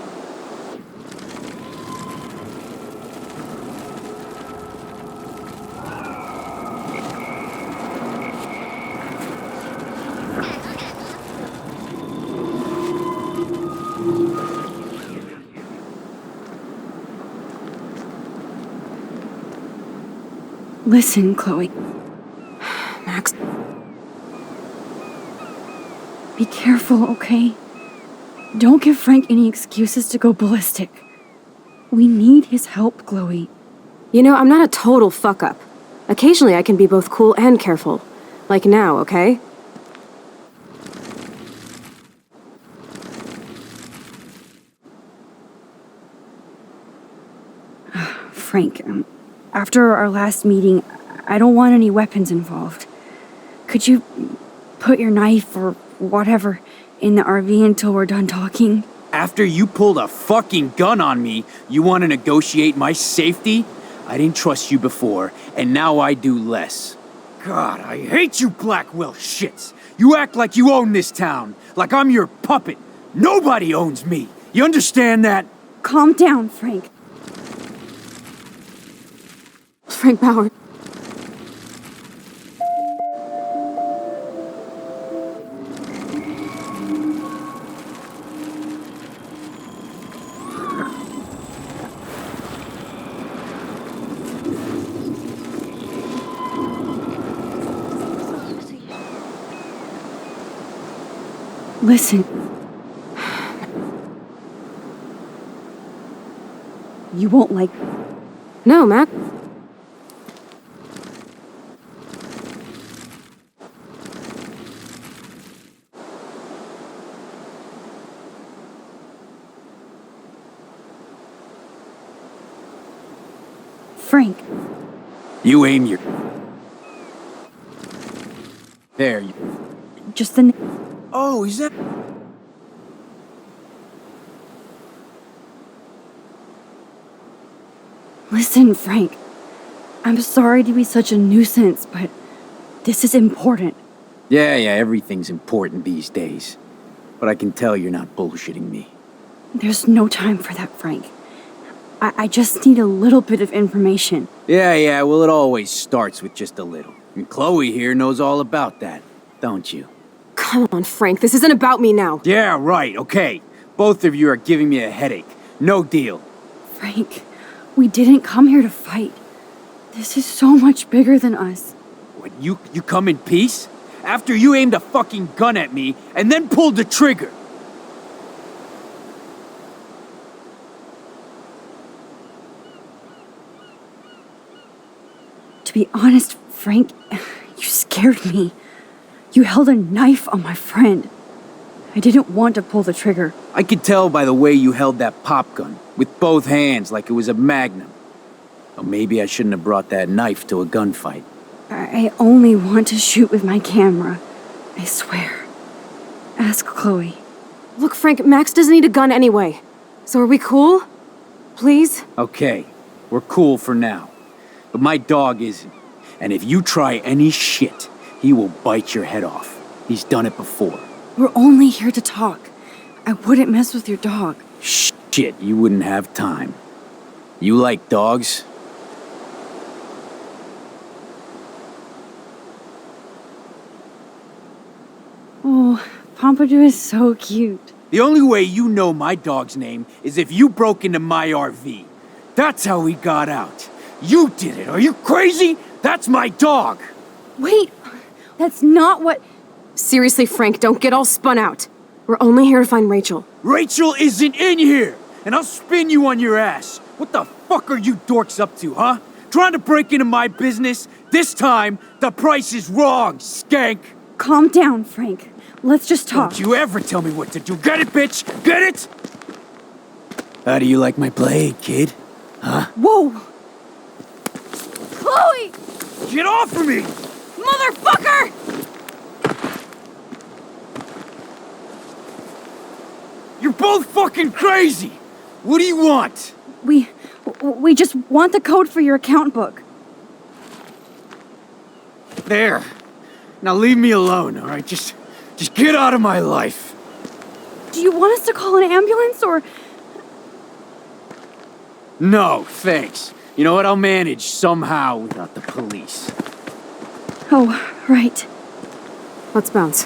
Listen, Chloe. Max. Be careful, okay? Don't give Frank any excuses to go ballistic. We need his help, Chloe. You know, I'm not a total fuck-up. Occasionally I can be both cool and careful. Like now, okay? Frank, after our last meeting, I don't want any weapons involved. Could you put your knife or whatever in the RV until we're done talking? After you pulled a fucking gun on me, you want to negotiate my safety? I didn't trust you before, and now I do less. God, I hate you Blackwell shits! You act like you own this town, like I'm your puppet. Nobody owns me. You understand that? Calm down, Frank. Frank Bauer. Listen. You won't like... No, Mac. Frank. You aim your... There, you... Just the... Oh, is that... Listen, Frank. I'm sorry to be such a nuisance, but this is important. Yeah, everything's important these days. But I can tell you're not bullshitting me. There's no time for that, Frank. I just need a little bit of information. Yeah, well, it always starts with just a little. And Chloe here knows all about that, don't you? Come on, Frank. This isn't about me now. Yeah, right, okay. Both of you are giving me a headache. No deal. Frank, we didn't come here to fight. This is so much bigger than us. What, you come in peace? After you aimed a fucking gun at me and then pulled the trigger. To be honest, Frank, you scared me. You held a knife on my friend. I didn't want to pull the trigger. I could tell by the way you held that pop gun, with both hands like it was a magnum. Or maybe I shouldn't have brought that knife to a gunfight. I only want to shoot with my camera. I swear. Ask Chloe. Look, Frank, Max doesn't need a gun anyway. So are we cool? Please? Okay, we're cool for now. But my dog isn't. And if you try any shit, he will bite your head off. He's done it before. We're only here to talk. I wouldn't mess with your dog. Shit, you wouldn't have time. You like dogs? Oh, Pompidou is so cute. The only way you know my dog's name is if you broke into my RV. That's how he got out. You did it. Are you crazy? That's my dog. Wait, that's not what... Seriously, Frank, don't get all spun out. We're only here to find Rachel. Rachel isn't in here, and I'll spin you on your ass. What the fuck are you dorks up to, huh? Trying to break into my business? This time, the price is wrong, skank. Calm down, Frank. Let's just talk. Don't you ever tell me what to do. Get it, bitch? Get it? How do you like my blade, kid? Huh? Whoa! Chloe! Get off of me! Motherfucker! You're both fucking crazy! What do you want? We just want the code for your account book. There. Now leave me alone, all right? Just get out of my life. Do you want us to call an ambulance, or... No, thanks. You know what? I'll manage somehow without the police. Oh, right. Let's bounce.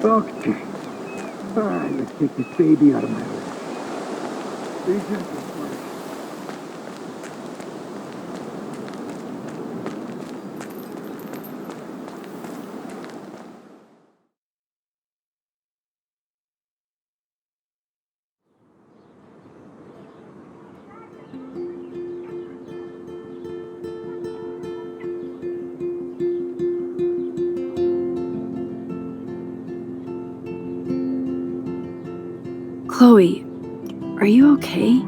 Okay. All right, let's take this baby out of my way. Be gentle first. Chloe, Are you okay?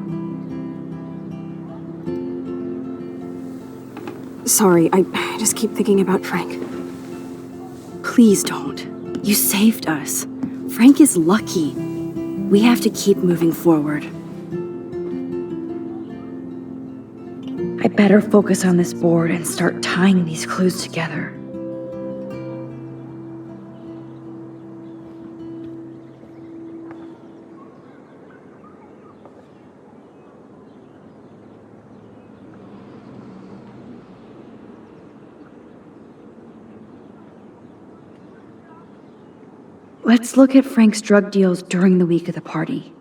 Sorry, I just keep thinking about Frank. Please don't. You saved us. Frank is lucky. We have to keep moving forward. I better focus on this board and start tying these clues together. Let's look at Frank's drug deals during the week of the party.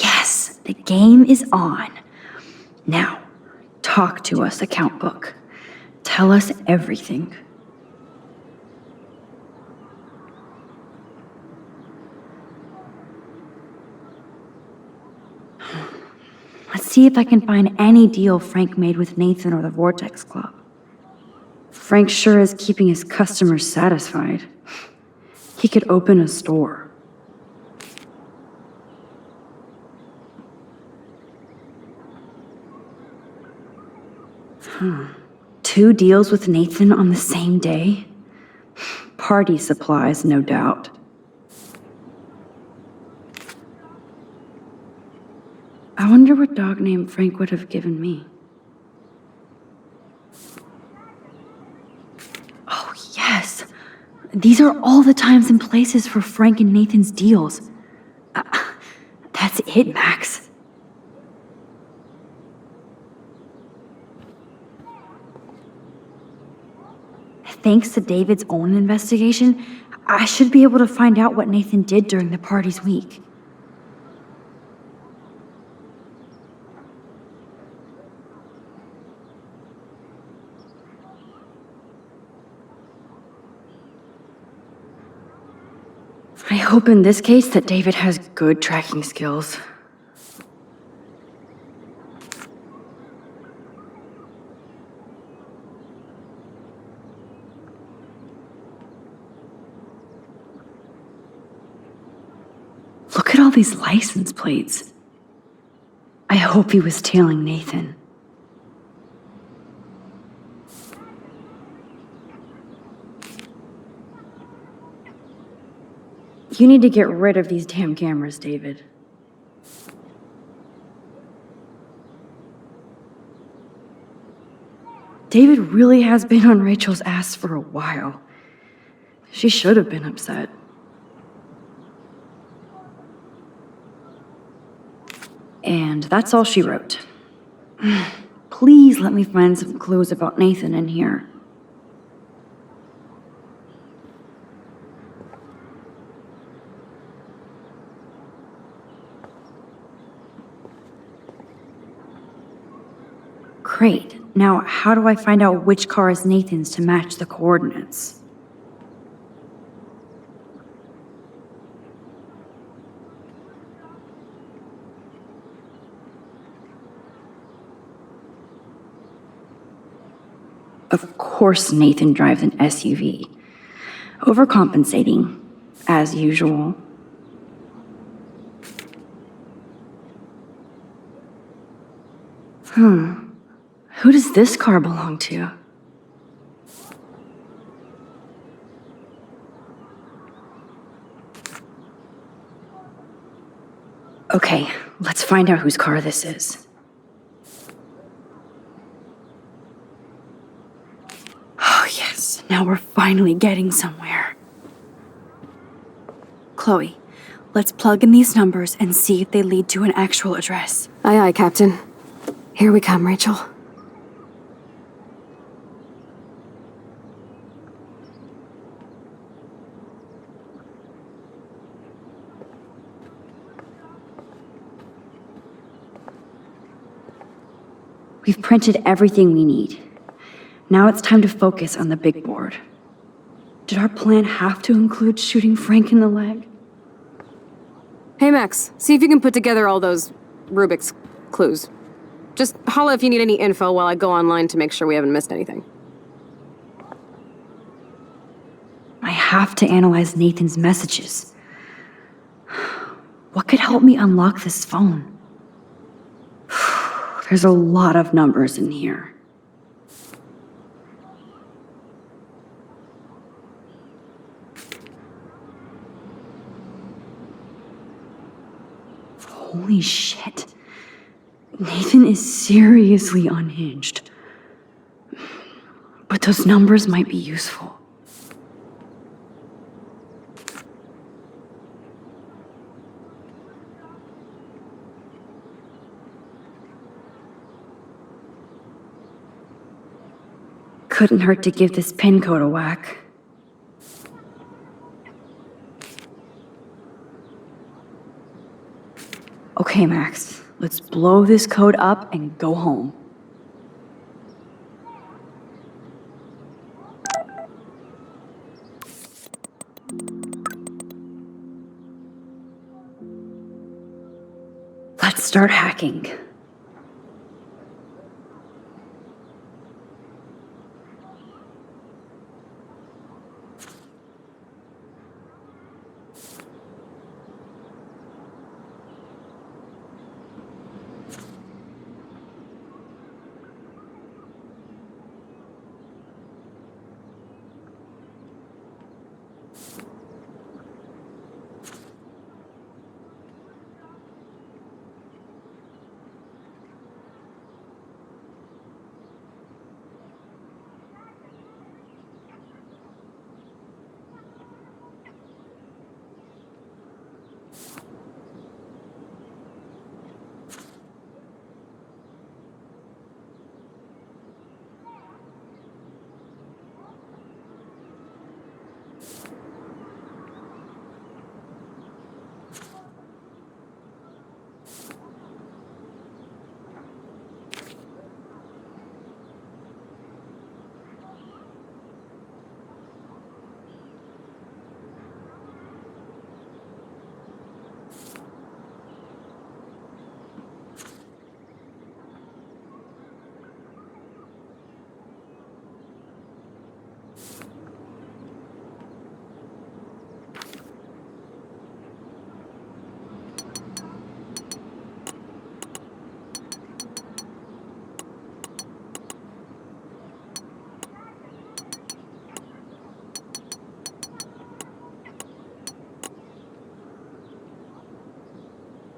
Yes, the game is on. Now, talk to us, account book. Tell us everything. Let's see if I can find any deal Frank made with Nathan or the Vortex Club. Frank sure is keeping his customers satisfied. He could open a store. Two deals with Nathan on the same day? Party supplies, no doubt. I wonder what dog name Frank would have given me. Oh, yes. These are all the times and places for Frank and Nathan's deals. That's it, Max. Thanks to David's own investigation, I should be able to find out what Nathan did during the party's week. I hope in this case that David has good tracking skills. Look at all these license plates. I hope he was tailing Nathan. You need to get rid of these damn cameras, David. David really has been on Rachel's ass for a while. She should have been upset. And that's all she wrote. Please let me find some clues about Nathan in here. Great. Now, how do I find out which car is Nathan's to match the coordinates? Of course Nathan drives an SUV. Overcompensating, as usual. Who does this car belong to? Okay, let's find out whose car this is. Oh, yes, now we're finally getting somewhere. Chloe, let's plug in these numbers and see if they lead to an actual address. Aye, aye, Captain. Here we come, Rachel. We've printed everything we need. Now it's time to focus on the big board. Did our plan have to include shooting Frank in the leg? Hey, Max, see if you can put together all those Rubik's clues. Just holla if you need any info while I go online to make sure we haven't missed anything. I have to analyze Nathan's messages. What could help me unlock this phone? There's a lot of numbers in here. Holy shit. Nathan is seriously unhinged. But those numbers might be useful. Couldn't hurt to give this pin code a whack. Okay, Max, let's blow this code up and go home. Let's start hacking.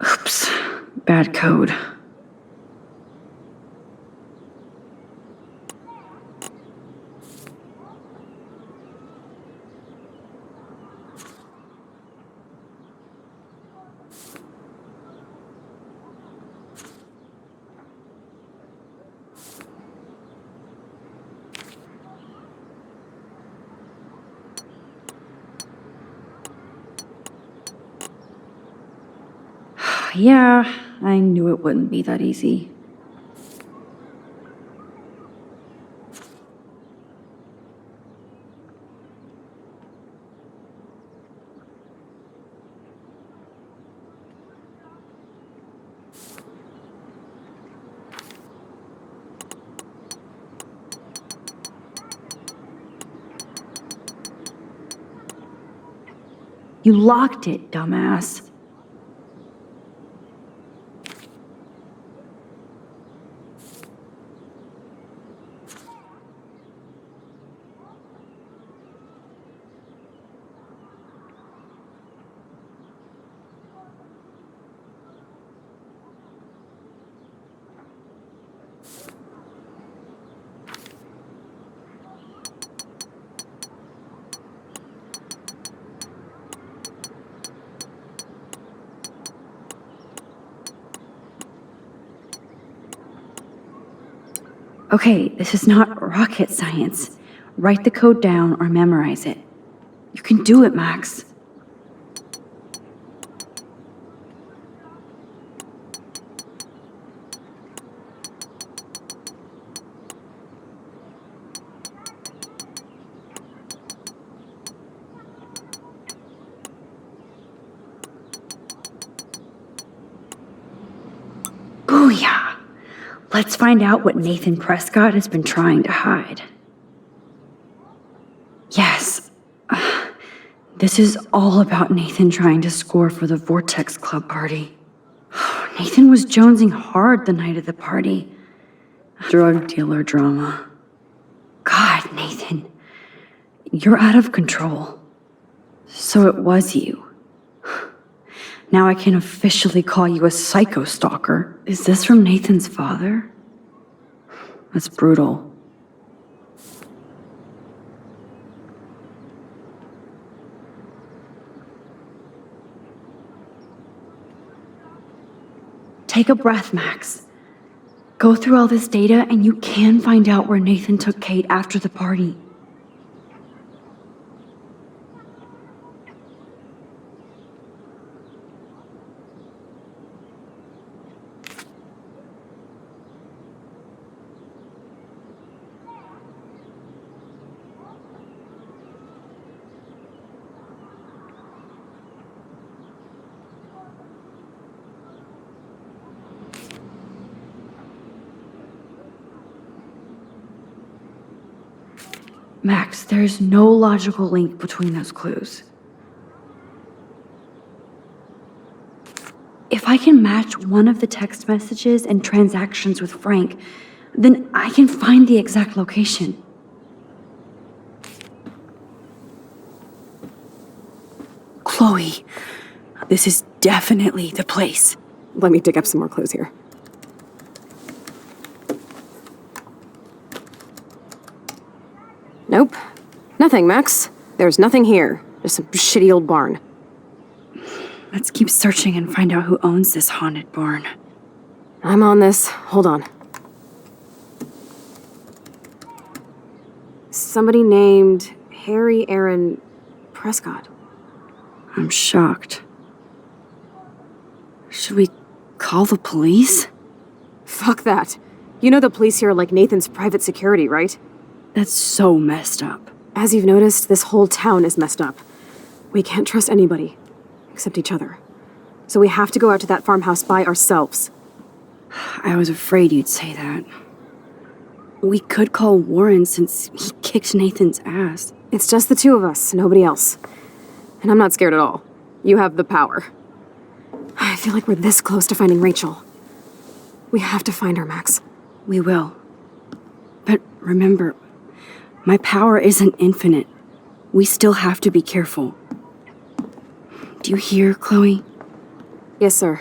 Oops, bad code. Yeah, I knew it wouldn't be that easy. You locked it, dumbass. Okay, this is not rocket science. Write the code down or memorize it. You can do it, Max. Booyah! Let's find out what Nathan Prescott has been trying to hide. Yes. This is all about Nathan trying to score for the Vortex Club party. Nathan was jonesing hard the night of the party. Drug dealer drama. God, Nathan. You're out of control. So it was you. Now I can officially call you a psycho stalker. Is this from Nathan's father? That's brutal. Take a breath, Max. Go through all this data and you can find out where Nathan took Kate after the party. Max, there's no logical link between those clues. If I can match one of the text messages and transactions with Frank, then I can find the exact location. Chloe, this is definitely the place. Let me dig up some more clues here. Nope. Nothing, Max. There's nothing here. Just some shitty old barn. Let's keep searching and find out who owns this haunted barn. I'm on this. Hold on. Somebody named Harry Aaron Prescott. I'm shocked. Should we call the police? Fuck that. You know the police here are like Nathan's private security, right? That's so messed up. As you've noticed, this whole town is messed up. We can't trust anybody, except each other. So we have to go out to that farmhouse by ourselves. I was afraid you'd say that. We could call Warren since he kicked Nathan's ass. It's just the two of us, nobody else. And I'm not scared at all. You have the power. I feel like we're this close to finding Rachel. We have to find her, Max. We will. But remember, my power isn't infinite. We still have to be careful. Do you hear, Chloe? Yes, sir.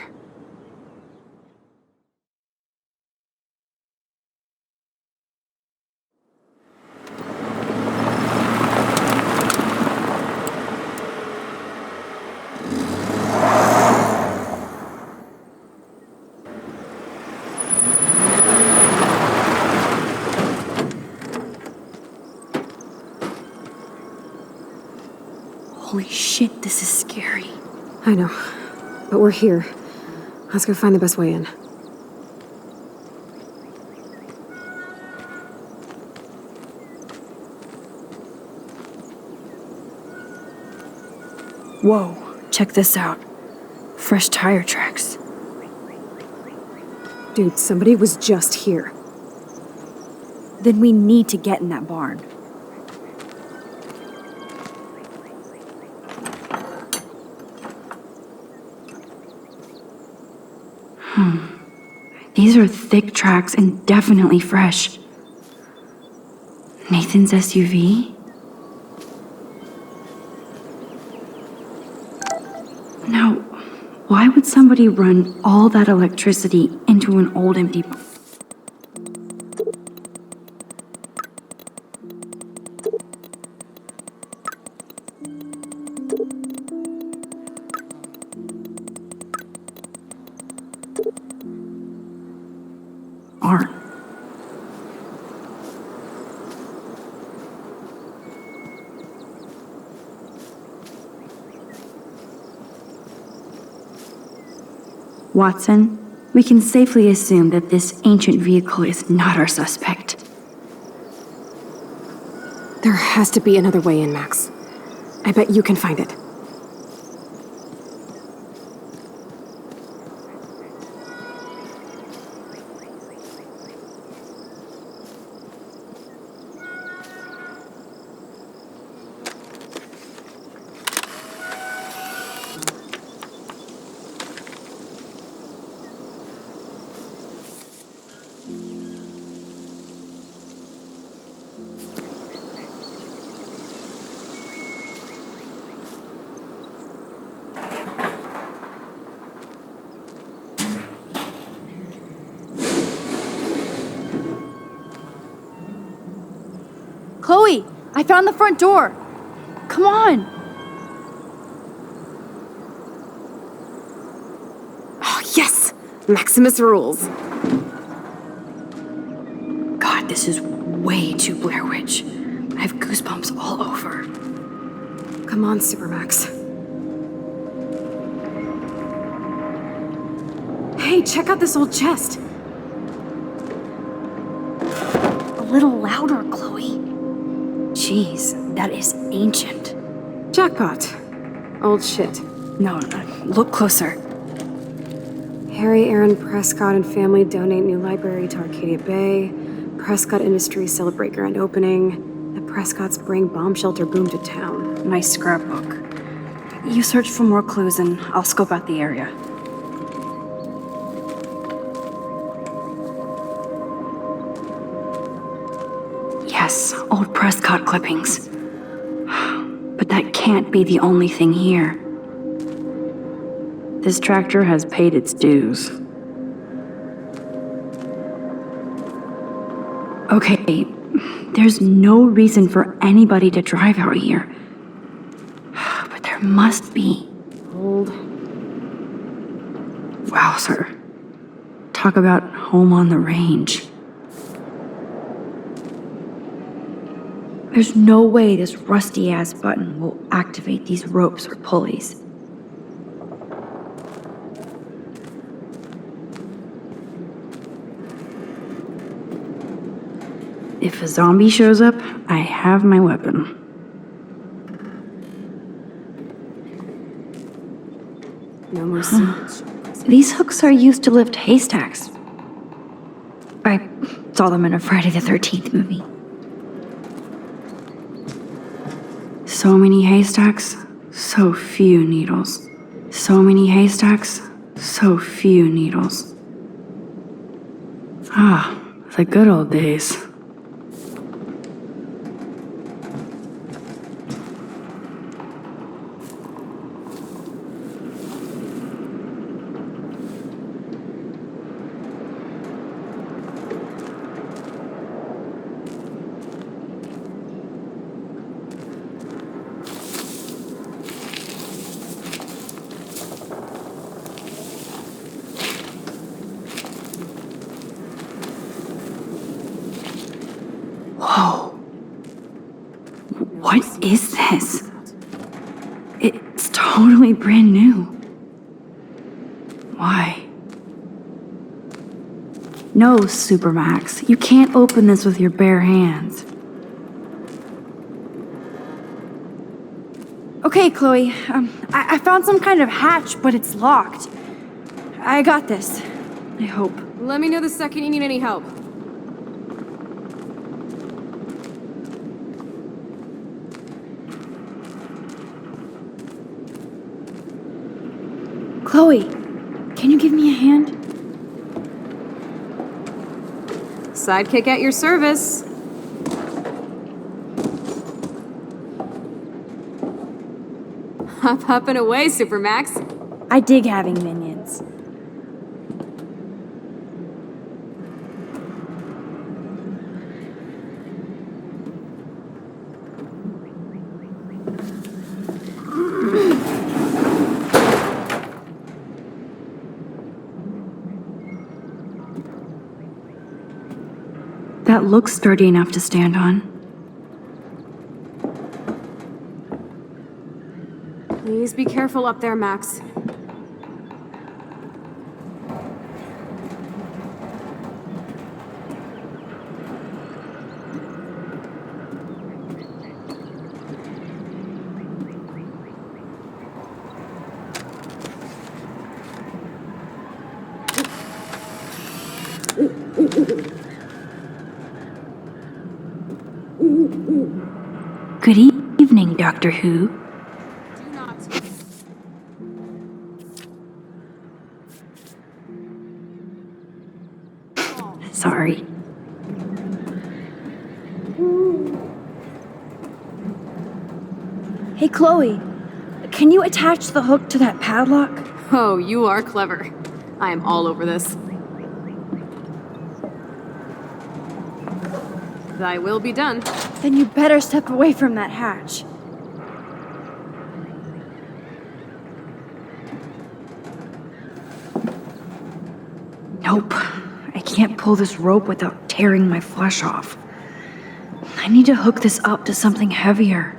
Holy shit, this is scary. I know, but we're here. Let's go find the best way in. Whoa, check this out. Fresh tire tracks. Dude, somebody was just here. Then we need to get in that barn. These are thick tracks and definitely fresh. Nathan's SUV? Now, why would somebody run all that electricity into an old empty barn? Watson, we can safely assume that this ancient vehicle is not our suspect. There has to be another way in, Max. I bet you can find it. Chloe, I found the front door. Come on. Oh, yes! Maximus rules. God, this is way too Blair Witch. I have goosebumps all over. Come on, Supermax. Hey, check out this old chest. A little louder, Chloe. Jeez, that is ancient. Jackpot. Old shit. No, look closer. Harry Aaron Prescott and family donate new library to Arcadia Bay. Prescott Industries celebrate grand opening. The Prescotts bring bomb shelter boom to town. Nice scrapbook. You search for more clues and I'll scope out the area. Yes, old Prescott clippings. But that can't be the only thing here. This tractor has paid its dues. Okay, there's no reason for anybody to drive out here. But there must be. Hold. Wow, sir. Talk about home on the range. There's no way this rusty-ass button will activate these ropes or pulleys. If a zombie shows up, I have my weapon. No more secrets. These hooks are used to lift haystacks. I saw them in a Friday the 13th movie. So many haystacks, so few needles. So many haystacks, so few needles. Ah, the good old days. Whoa. What is this? It's totally brand new. Why? No, Supermax. You can't open this with your bare hands. Okay, Chloe. I found some kind of hatch, but it's locked. I got this. I hope. Let me know the second you need any help. Chloe, can you give me a hand? Sidekick at your service. Hop, and away, Supermax. I dig having minions. That looks sturdy enough to stand on. Please be careful up there, Max. Good evening, Doctor Who. Sorry. Hey, Chloe. Can you attach the hook to that padlock? Oh, you are clever. I am all over this. Thy will be done. Then you better step away from that hatch. Nope. I can't pull this rope without tearing my flesh off. I need to hook this up to something heavier.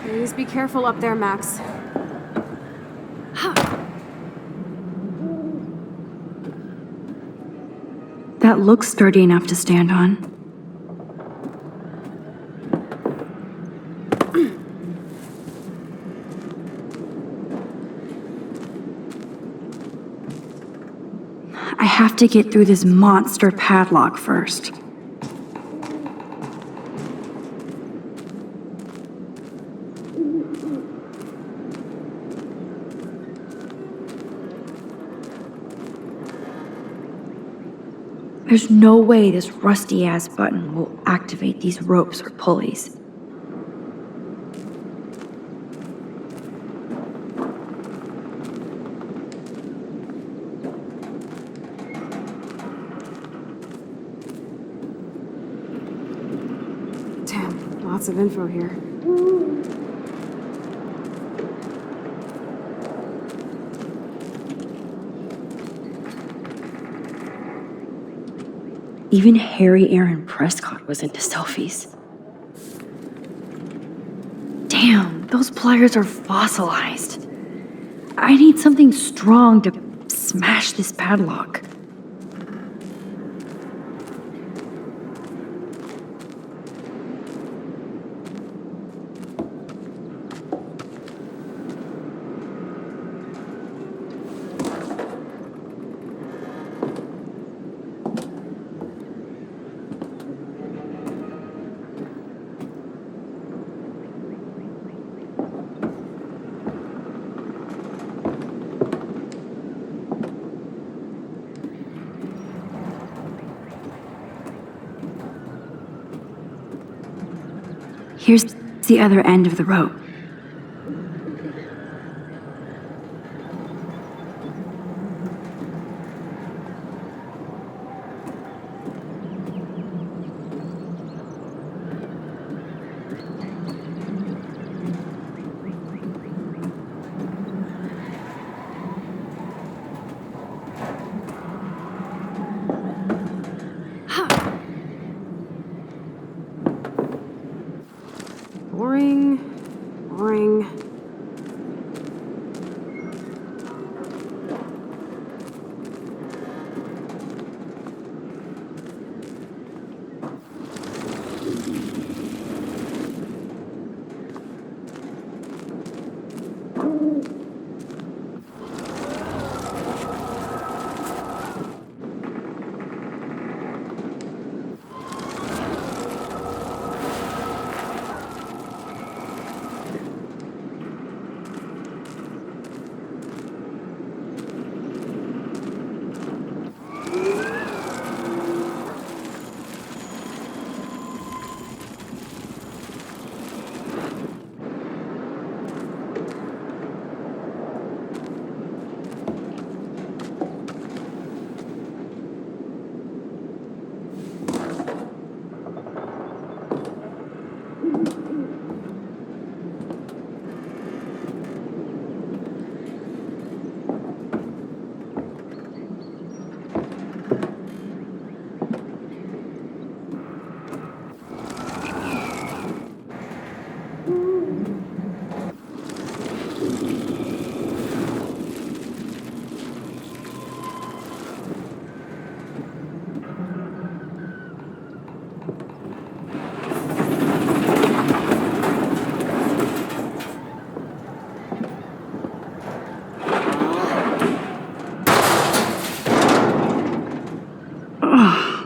Please be careful up there, Max. That looks sturdy enough to stand on. I have to get through this monster padlock first. There's no way this rusty-ass button will activate these ropes or pulleys. Damn, lots of info here. Even Harry Aaron Prescott was into selfies. Damn, those pliers are fossilized. I need something strong to smash this padlock. Here's the other end of the rope. Boring. Boring.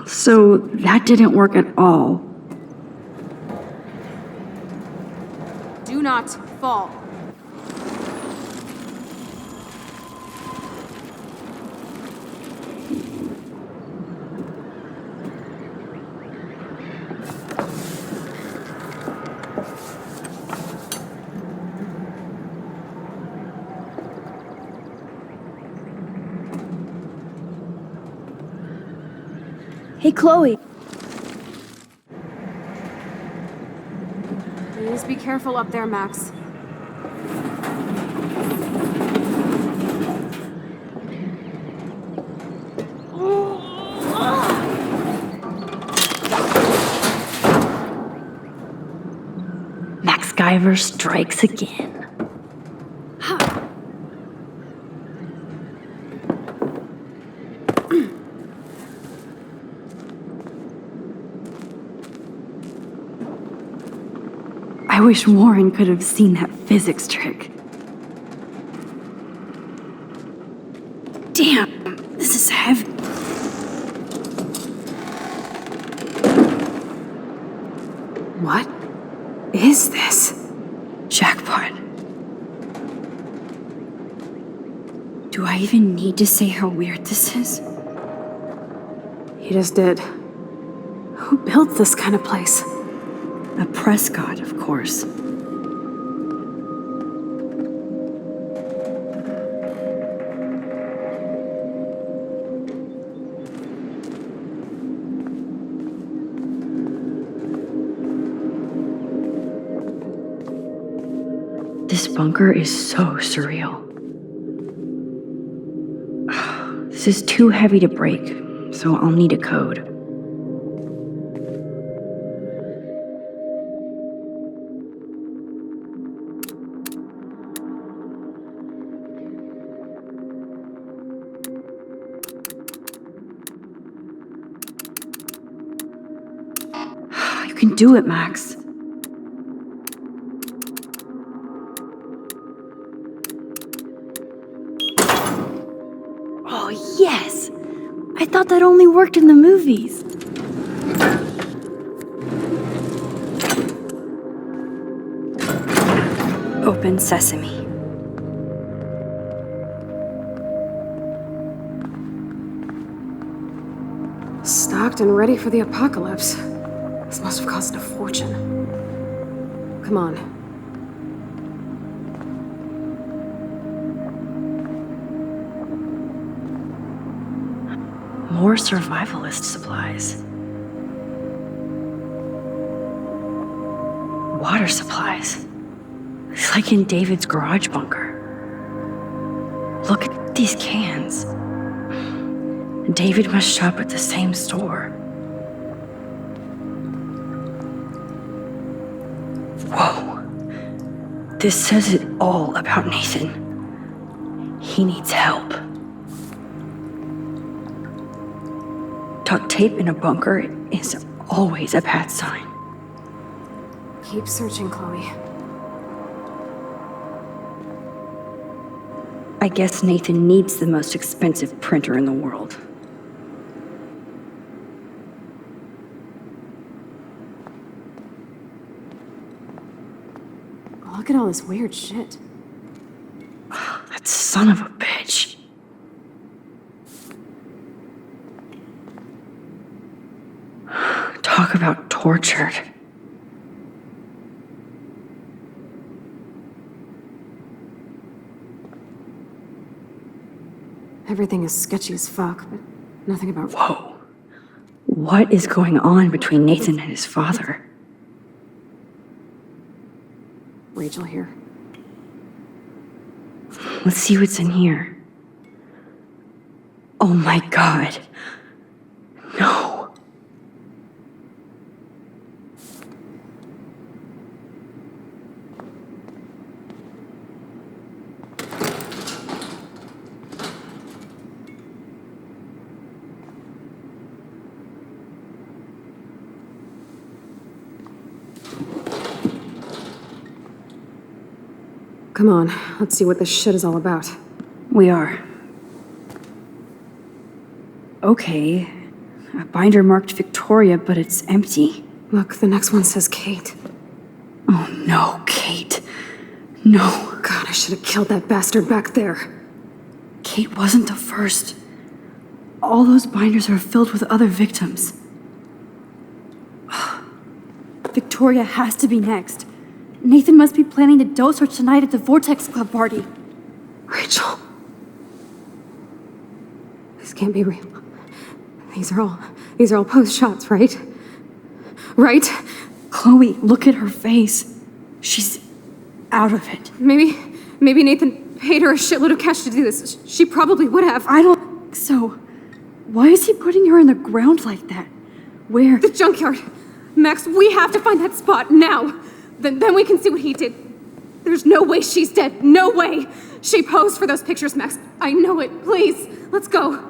So that didn't work at all. Do not fall. Hey, Chloe. Please be careful up there, Max. Max Guyver strikes again. I wish Warren could have seen that physics trick. Damn, this is heavy. What is this? Jackpot. Do I even need to say how weird this is? You just did. Who built this kind of place? A Prescott, of course. This bunker is so surreal. This is too heavy to break, so I'll need a code. You can do it, Max. Oh, yes! I thought that only worked in the movies. Open sesame. Stocked and ready for the apocalypse. This must have cost a fortune. Come on. More survivalist supplies. Water supplies. It's like in David's garage bunker. Look at these cans. David must shop at the same store. Whoa. This says it all about Nathan. He needs help. Duct tape in a bunker is always a bad sign. Keep searching, Chloe. I guess Nathan needs the most expensive printer in the world. Look at all this weird shit. That son of a bitch. Talk about tortured. Everything is sketchy as fuck, but nothing about... Whoa. What is going on between Nathan and his father? Rachel here. Let's see what's in here. Oh my god. No. Come on, let's see what this shit is all about. We are. Okay. A binder marked Victoria, but it's empty. Look, the next one says Kate. Oh no, Kate. No. God, I should have killed that bastard back there. Kate wasn't the first. All those binders are filled with other victims. Victoria has to be next. Nathan must be planning to dose her tonight at the Vortex Club party. Rachel. This can't be real. These are all These are all posed shots, right? Right? Chloe, look at her face. She's out of it. Maybe Nathan paid her a shitload of cash to do this. She probably would have. I don't think so. Why is he putting her in the ground like that? Where? The junkyard. Max, we have to find that spot now. Then we can see what he did. There's no way she's dead. No way. She posed for those pictures, Max. I know it. Please, let's go.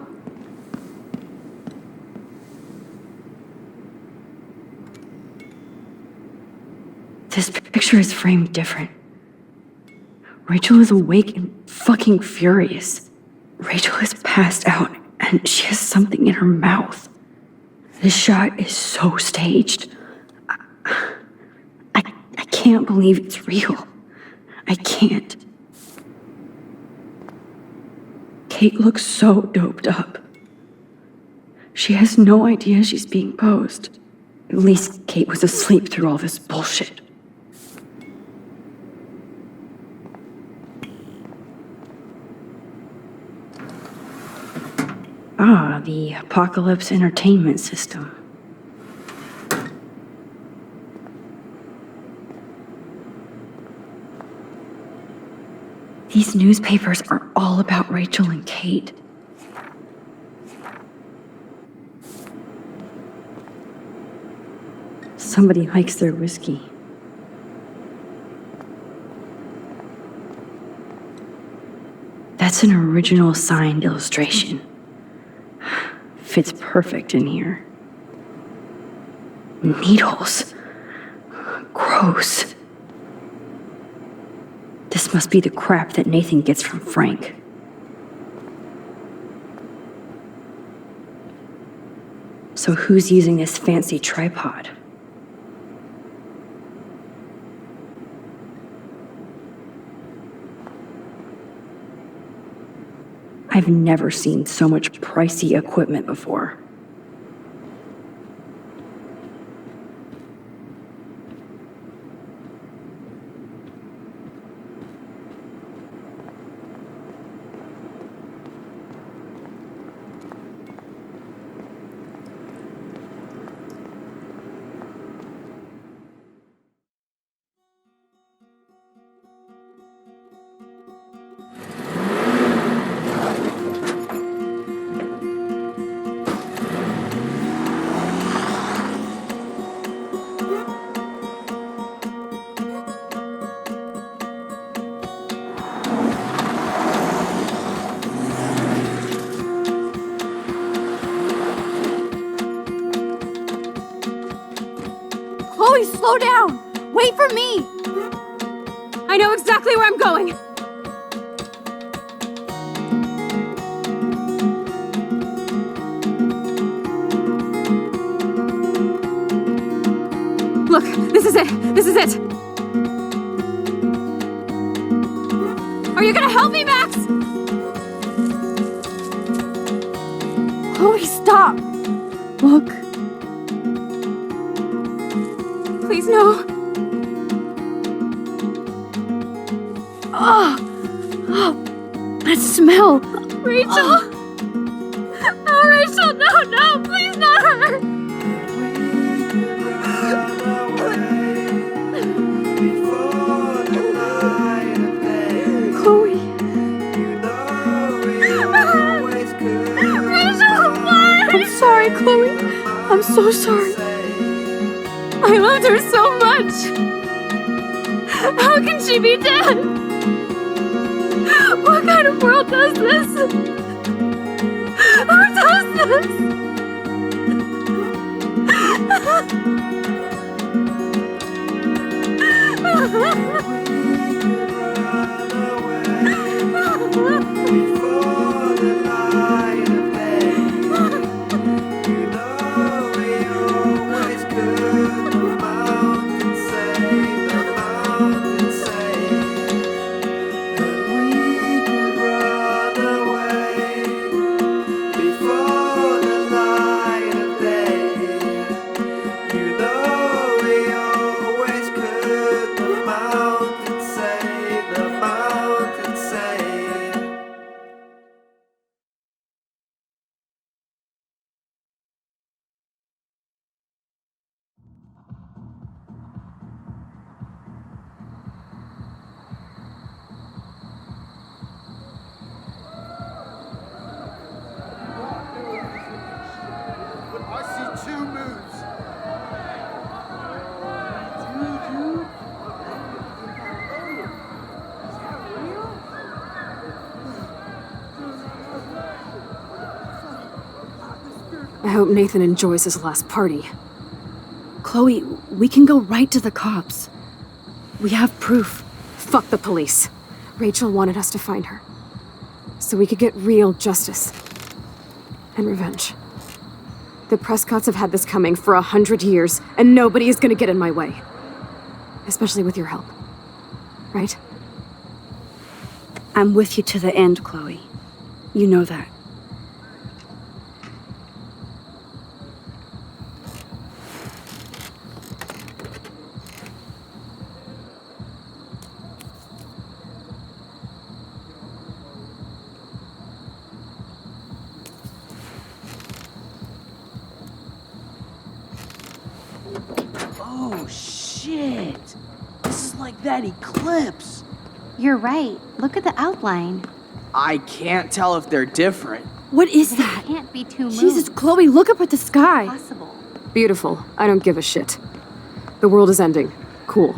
This picture is framed different. Rachel is awake and fucking furious. Rachel is passed out and she has something in her mouth. This shot is so staged. I can't believe it's real. I can't. Kate looks so doped up. She has no idea she's being posed. At least Kate was asleep through all this bullshit. Ah, the Apocalypse Entertainment System. These newspapers are all about Rachel and Kate. Somebody likes their whiskey. That's an original signed illustration. Fits perfect in here. Needles. Gross. This must be the crap that Nathan gets from Frank. So who's using this fancy tripod? I've never seen so much pricey equipment before. Chloe, slow down! Wait for me! I know exactly where I'm going. Look, this is it. This is it. Are you gonna help me, Max? Chloe, stop! Look. Please, no. Oh, that smell. Rachel. Oh, Rachel, no, please not her. Chloe. Rachel, what? I'm sorry, Chloe. I'm so sorry. I loved her so much. How can she be dead? What kind of world does this? Who does this? You know we always could move mountains. hope Nathan enjoys his last party. Chloe, we can go right to the cops. We have proof. Fuck the police. Rachel wanted us to find her. So we could get real justice. And revenge. The Prescotts have had this coming for 100 years, and nobody is gonna get in my way. Especially with your help. Right? I'm with you to the end, Chloe. You know that. Oh, shit! This is like that eclipse! You're right. Look at the outline. I can't tell if they're different. What is that? Can't be two moons. Jesus, Chloe, look up at the sky. Possible. Beautiful. I don't give a shit. The world is ending. Cool.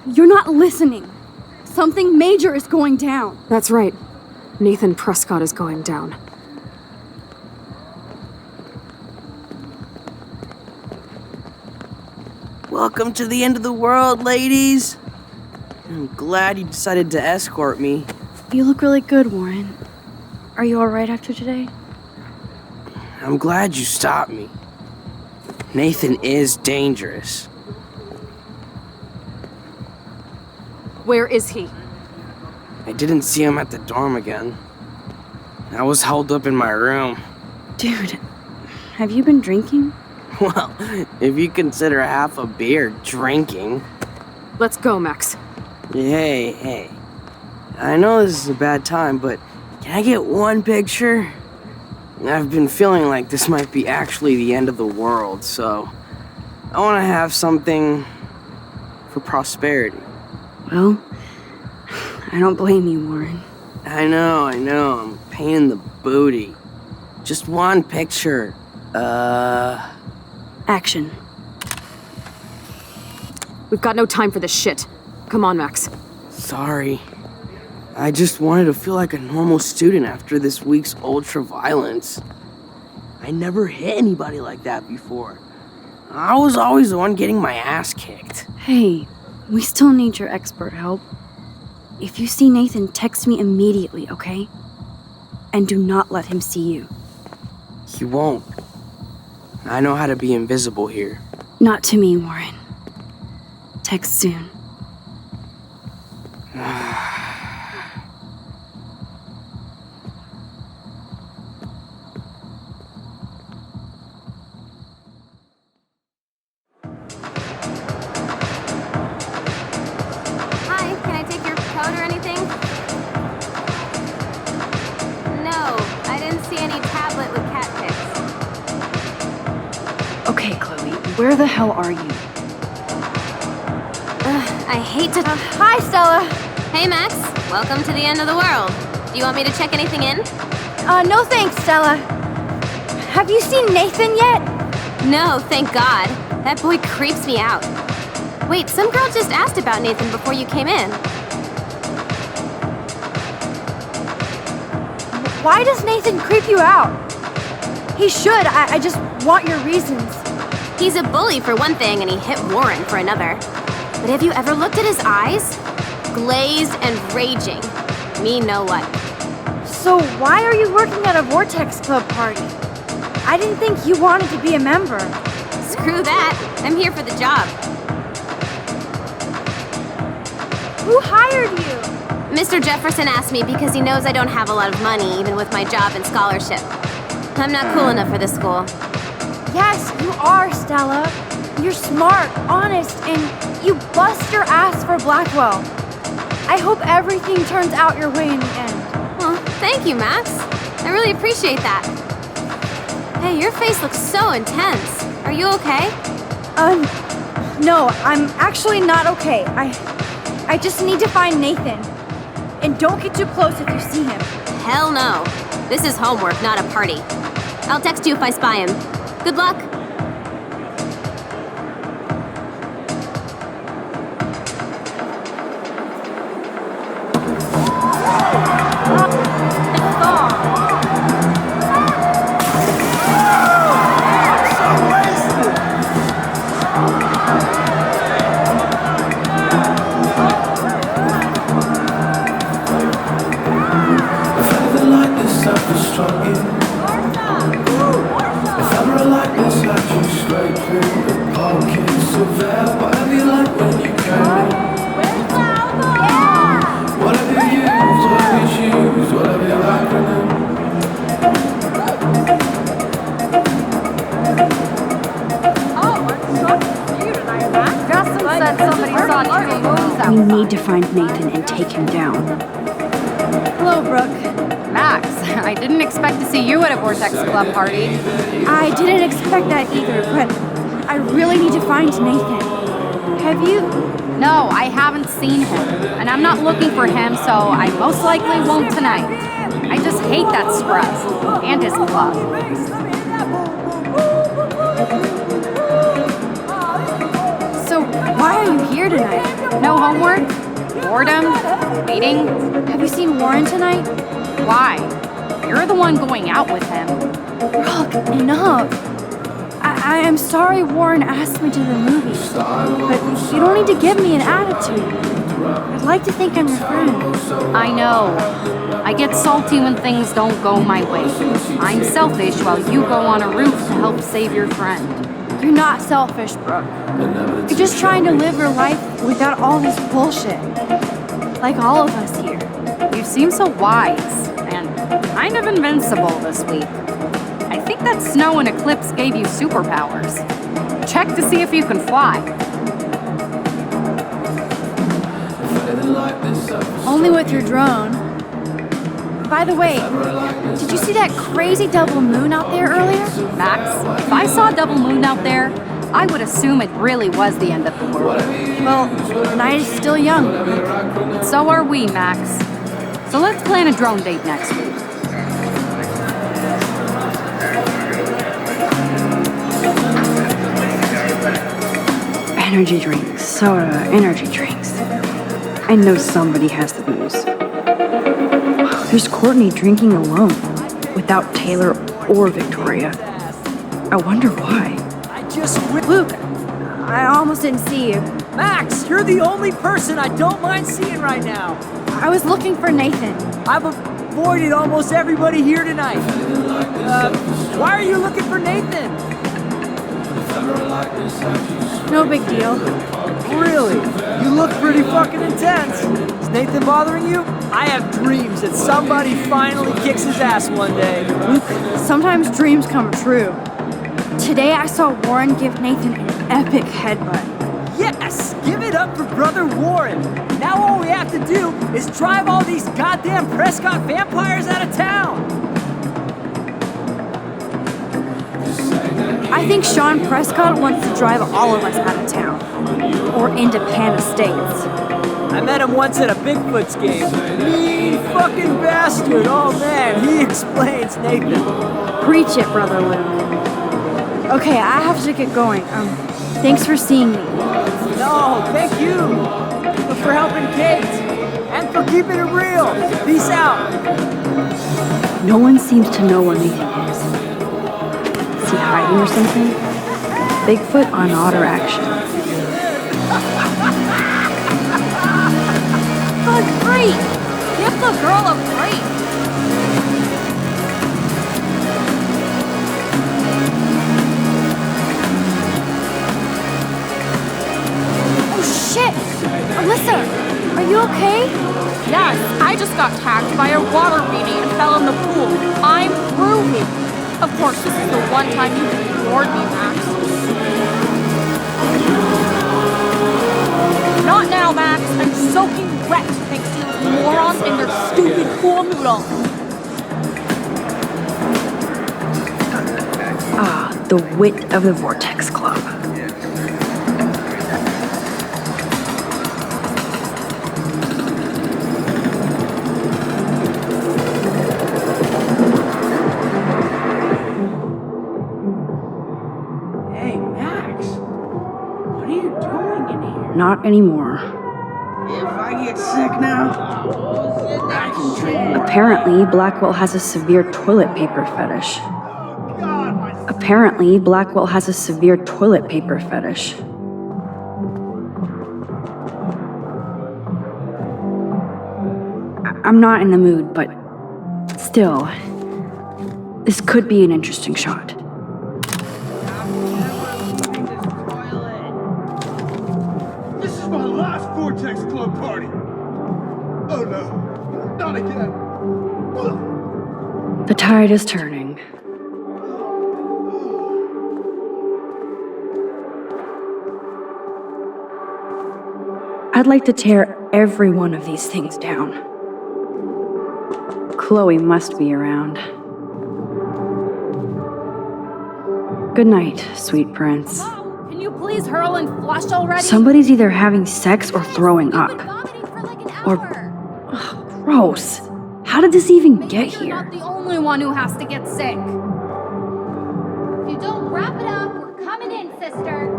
You're not listening. Something major is going down. That's right. Nathan Prescott is going down. Welcome to the end of the world, ladies. I'm glad you decided to escort me. You look really good, Warren. Are you alright after today? I'm glad you stopped me. Nathan is dangerous. Where is he? I didn't see him at the dorm again. I was held up in my room. Dude, have you been drinking? Well, if you consider half a beer drinking. Let's go, Max. Hey. I know this is a bad time, but can I get one picture? I've been feeling like this might be actually the end of the world, so I want to have something for prosperity. Well, I don't blame you, Warren. I know, I'm a pain in the booty. Just one picture. Action. We've got no time for this shit. Come on, Max. Sorry. I just wanted to feel like a normal student after this week's ultra-violence. I never hit anybody like that before. I was always the one getting my ass kicked. Hey, we still need your expert help. If you see Nathan, text me immediately, okay? And do not let him see you. He won't. I know how to be invisible here. Not to me, Warren. Text soon. Hi, can I take your code or anything? No, I didn't see any tablet with cat pics. Okay, Chloe, where the hell are you? I hate to... Hi, Stella. Hey, Max. Welcome to the end of the world. Do you want me to check anything in? No thanks, Stella. Have you seen Nathan yet? No, thank God. That boy creeps me out. Wait, some girl just asked about Nathan before you came in. Why does Nathan creep you out? He should. I just want your reasons. He's a bully for one thing, and he hit Warren for another. But have you ever looked at his eyes? Glazed and raging. Me no like. So why are you working at a Vortex Club party? I didn't think you wanted to be a member. Screw that. I'm here for the job. Who hired you? Mr. Jefferson asked me because he knows I don't have a lot of money, even with my job and scholarship. I'm not cool enough for this school. Yes, you are, Stella. You're smart, honest, and you bust your ass for Blackwell. I hope everything turns out your way in the end. Well, thank you, Max. I really appreciate that. Hey, your face looks so intense. Are you okay? No, I'm actually not okay. I just need to find Nathan. And don't get too close if you see him. Hell no. This is homework, not a party. I'll text you if I spy him. Good luck. need to find Nathan and take him down. Hello, Brooke. Max, I didn't expect to see you at a Vortex Club party. I didn't expect that either, but I really need to find Nathan. Have you? No, I haven't seen him, and I'm not looking for him, so I most likely won't tonight. I just hate that scrub and his club. So, why are you here tonight? No homework? Boredom? Waiting? Have you seen Warren tonight? Why? You're the one going out with him. Brooke, enough. I am sorry Warren asked me to the movies, but you don't need to give me an attitude. I'd like to think I'm your friend. I know. I get salty when things don't go my way. I'm selfish while you go on a roof to help save your friend. You're not selfish, Brooke. You're just trying to live your life without all this bullshit. Like all of us here. You seem so wise and kind of invincible this week. I think that snow and eclipse gave you superpowers. Check to see if you can fly. Only with your drone. By the way, did you see that crazy double moon out there earlier? Max, if I saw a double moon out there, I would assume it really was the end of the world. Well, the night is still young. So are we, Max. So let's plan a drone date next week. Energy drinks, soda, energy drinks. I know somebody has the booze. There's Courtney drinking alone, without Taylor or Victoria. I wonder why. Luke, I almost didn't see you. Max, you're the only person I don't mind seeing right now. I was looking for Nathan. I've avoided almost everybody here tonight. Why are you looking for Nathan? No big deal. Really? You look pretty fucking intense. Is Nathan bothering you? I have dreams that somebody finally kicks his ass one day. Luke, sometimes dreams come true. Today I saw Warren give Nathan an epic headbutt. Yes! Give it up for Brother Warren. Now all we have to do is drive all these goddamn Prescott vampires out of town. I think Sean Prescott wants to drive all of us out of town. Or into Pan Estates. I met him once at a Bigfoot's game. Mean fucking bastard. Oh man, he explains Nathan. Preach it, Brother Luke. Okay, I have to get going. Thanks for seeing me. No, thank you. For helping Kate. And for keeping it real. Peace out. No one seems to know where Nathan is. Is he hiding or something? Bigfoot on otter action. Good grief! Give the girl a break! Oh shit! Alyssa, are you okay? Yes, I just got tagged by a water weenie and fell in the pool. I'm groovy. Of course, this is the one time you ignored me, Max. Not now, Max. I'm soaking wet thanks to those morons and their stupid pool noodle. Ah, the wit of the Vortex Club. Hey, Max. What are you doing in here? Not anymore. If I get sick now, I can drink. Apparently, Blackwell has a severe toilet paper fetish. Apparently, Blackwell has a severe toilet paper fetish. I'm not in the mood, but still, this could be an interesting shot. This is my last Vortex Club party. Oh no, not again. The tide is turning. I'd like to tear every one of these things down. Chloe must be around. Good night, sweet prince. Can you please hurl and flush already? Somebody's either having sex or throwing up. Or... Ugh, gross. How did this even get You're here? not the only one who has to get sick. If you don't wrap it up, we're coming in, sister.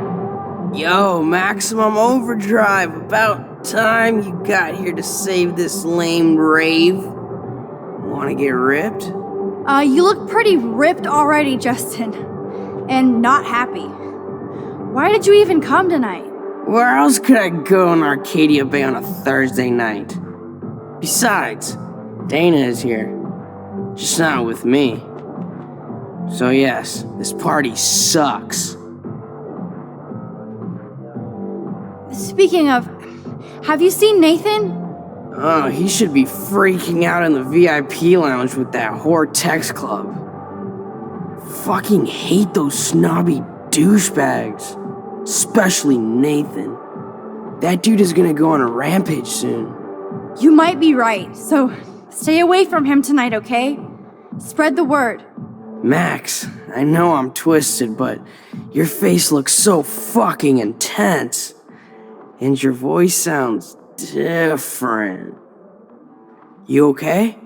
Yo, Maximum Overdrive, about time you got here to save this lame rave. Wanna get ripped? You look pretty ripped already, Justin. And not happy. Why did you even come tonight? Where else could I go in Arcadia Bay on a Thursday night? Besides, Dana is here. Just not with me. So yes, this party sucks. Speaking of, have you seen Nathan? Oh, he should be freaking out in the VIP lounge with that whore text club. Fucking hate those snobby douchebags. Especially Nathan. That dude is gonna go on a rampage soon. You might be right, so stay away from him tonight, okay? Spread the word. Max, I know I'm twisted, but your face looks so fucking intense. And your voice sounds different. You okay?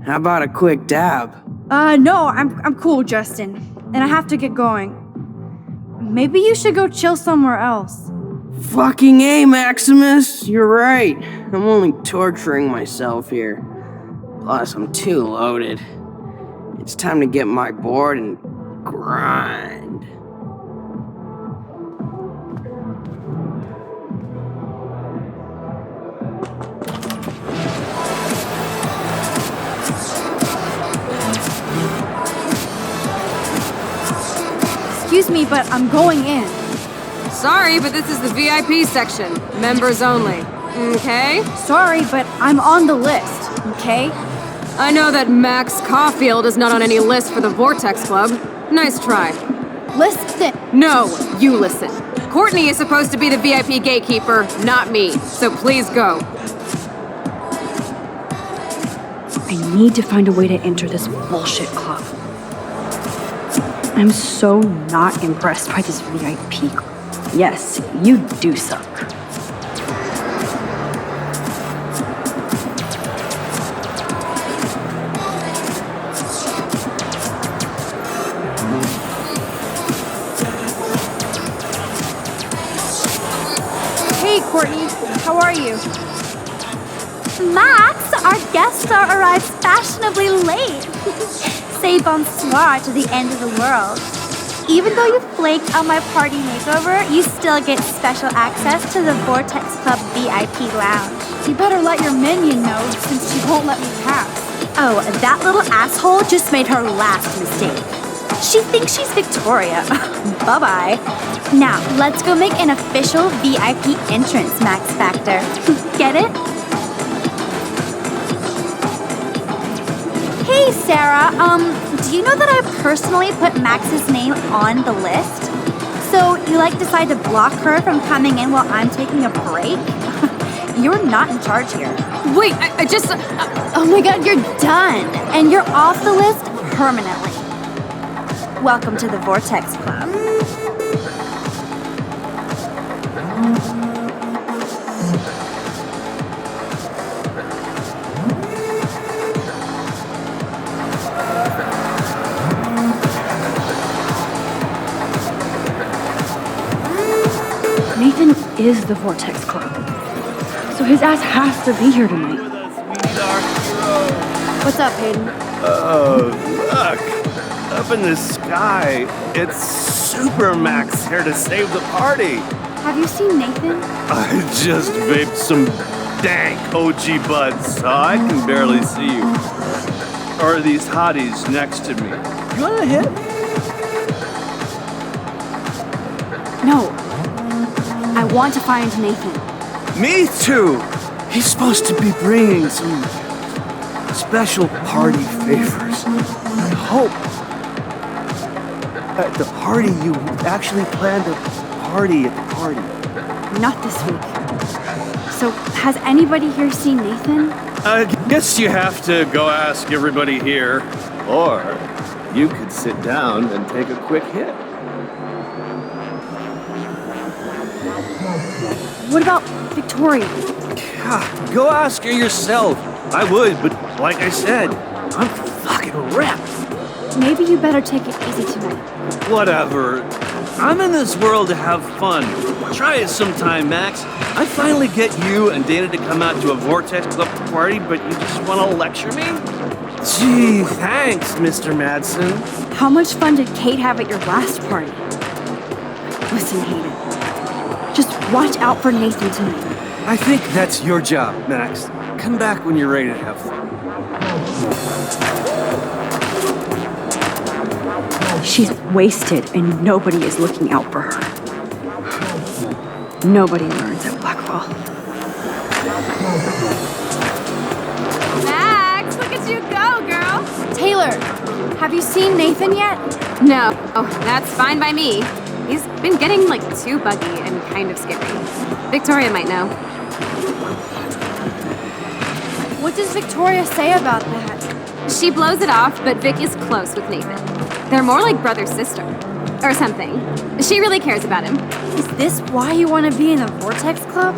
How about a quick dab? No, I'm cool, Justin. And I have to get going. Maybe you should go chill somewhere else. Fucking A, Maximus! You're right. I'm only torturing myself here. Plus, I'm too loaded. It's time to get my board and grind. Excuse me, but I'm going in. Sorry, but this is the VIP section. Members only. Okay? Sorry, but I'm on the list, okay? I know that Max Caulfield is not on any list for the Vortex Club. Nice try. Listen. No, you listen. Courtney is supposed to be the VIP gatekeeper, not me. So please go. I need to find a way to enter this bullshit club. I'm so not impressed by this VIP club. Yes, you do suck. Hey, Courtney. How are you? Max, our guest star arrives fashionably late. Say bonsoir to the end of the world. Even though you flaked on my party makeover, you still get special access to the Vortex Club VIP lounge. You better let your minion know since she won't let me pass. Oh, that little asshole just made her last mistake. She thinks she's Victoria. Bye-bye. Now, let's go make an official VIP entrance, Max Factor. Get it? Hey, Sarah, do you know that I personally put Max's name on the list? So you decide to block her from coming in while I'm taking a break? You're not in charge here. Wait, I just... Oh my god, you're done! And you're off the list permanently. Welcome to the Vortex Club. Nathan is the Vortex Club. So his ass has to be here tonight. What's up, Hayden? Look! Up in the sky, it's Super Max here to save the party! Have you seen Nathan? I just vaped some dank OG buds, so I can barely see you. Or are these hotties next to me? You want a hit? No. I want to find Nathan. Me too! He's supposed to be bringing some special party favors. I hope at the party you actually planned a party at the party. Not this week. So, has anybody here seen Nathan? I guess you have to go ask everybody here, or you could sit down and take a quick hit. What about Victoria? Go ask her yourself. I would, but like I said, I'm fucking wrecked. Maybe you better take it easy tonight. Whatever. I'm in this world to have fun. Try it sometime, Max. I finally get you and Dana to come out to a Vortex Club party, but you just want to lecture me? Gee, thanks, Mr. Madsen. How much fun did Kate have at your last party? Listen, Hayden. Just watch out for Nathan tonight. I think that's your job, Max. Come back when you're ready to have fun. She's wasted and nobody is looking out for her. Nobody learns at Blackwell. Max, look at you go, girl. Taylor, have you seen Nathan yet? No. Oh, that's fine by me. He's been getting, like, too buggy and kind of scary. Victoria might know. What does Victoria say about that? She blows it off, but Vic is close with Nathan. They're more like brother-sister. Or something. She really cares about him. Is this why you want to be in the Vortex Club?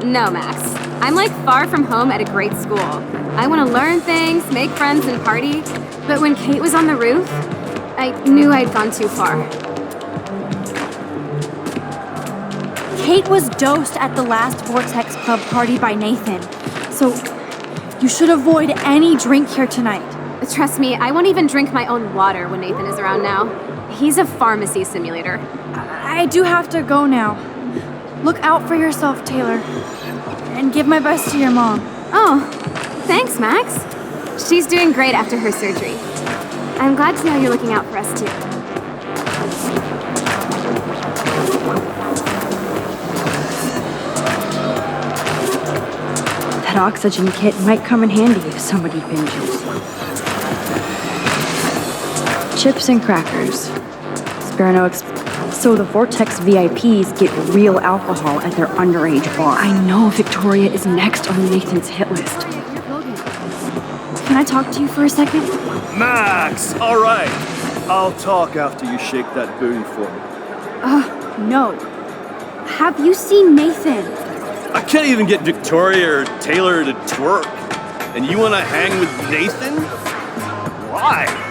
No, Max. I'm like far from home at a great school. I want to learn things, make friends, and party. But when Kate was on the roof, I knew I'd gone too far. Kate was dosed at the last Vortex Club party by Nathan. So you should avoid any drink here tonight. Trust me, I won't even drink my own water when Nathan is around now. He's a pharmacy simulator. I do have to go now. Look out for yourself, Taylor. And give my best to your mom. Oh, thanks, Max. She's doing great after her surgery. I'm glad to know you're looking out for us, too. That oxygen kit might come in handy if somebody binges. Chips and crackers. Spare no so the Vortex VIPs get real alcohol at their underage bar. I know Victoria is next on Nathan's hit list. Can I talk to you for a second? Max, all right. I'll talk after you shake that booty for me. No. Have you seen Nathan? I can't even get Victoria or Taylor to twerk. And you want to hang with Nathan? Why?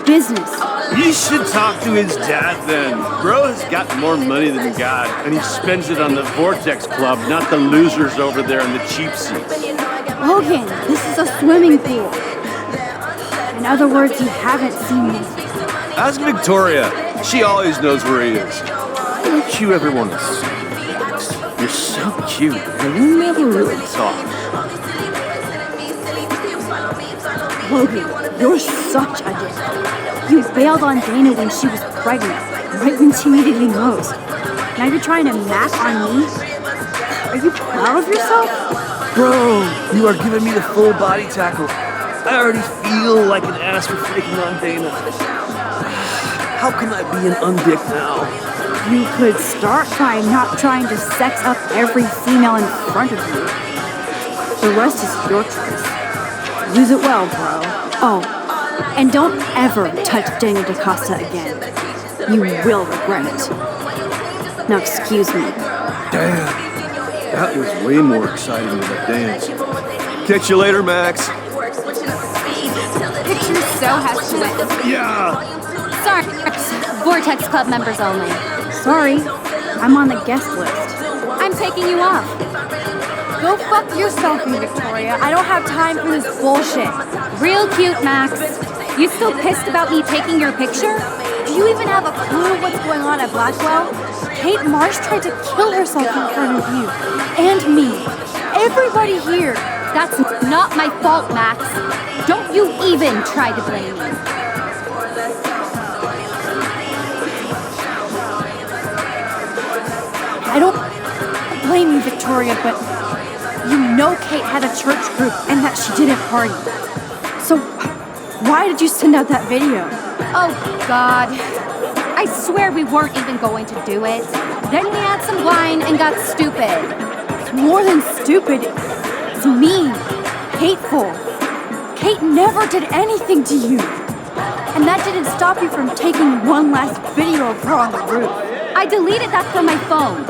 Business. You should talk to his dad then. Bro has got more money than God, and he spends it on the Vortex Club, not the losers over there in the cheap seats. Logan, this is a swimming pool. In other words, you haven't seen Nathan. Ask Victoria. She always knows where he is. Don't you ever want to see Max? You're so cute, and you never really talk. Logan, you're such a dick. You bailed on Dana when she was pregnant, right when she needed you most. Now you're trying to mac on me? Are you proud of yourself? Bro, you are giving me the full body tackle. I already feel like an ass for freaking on Dana. How can I be an undick now? You could start by not trying to sex up every female in front of you. The rest is your choice. Use it well, bro. Oh, and don't ever touch Daniel DaCosta again. You will regret it. Now excuse me. Damn, that was way more exciting than the dance. Catch you later, Max. Picture so has to win. Yeah! Sorry, Vortex Club members only. Sorry, I'm on the guest list. I'm taking you off. Go fuck yourself, Victoria. I don't have time for this bullshit. Real cute, Max. You still pissed about me taking your picture? Do you even have a clue what's going on at Blackwell? Kate Marsh tried to kill herself in front of you. And me. Everybody here. That's not my fault, Max. Don't you even try to blame me. I don't blame you, Victoria, but you know Kate had a church group and that she didn't party. So why did you send out that video? Oh, God. I I swear we weren't even going to do it. Then we had some wine and got stupid. It's more than stupid. It's mean. Hateful. Kate never did anything to you. And that didn't stop you from taking one last video of her on the roof. I deleted that from my phone.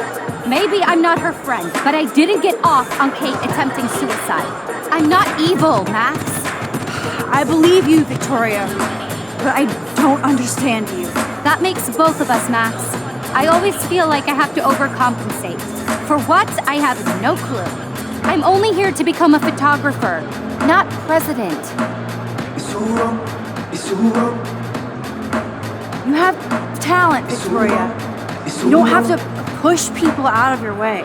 Maybe I'm not her friend, but I didn't get off on Kate attempting suicide. I'm not evil, Max. I believe you, Victoria, but I don't understand you. That makes both of us, Max. I always feel like I have to overcompensate. For what? I have no clue. I'm only here to become a photographer, not president. You have talent, Victoria. You don't have to push people out of your way.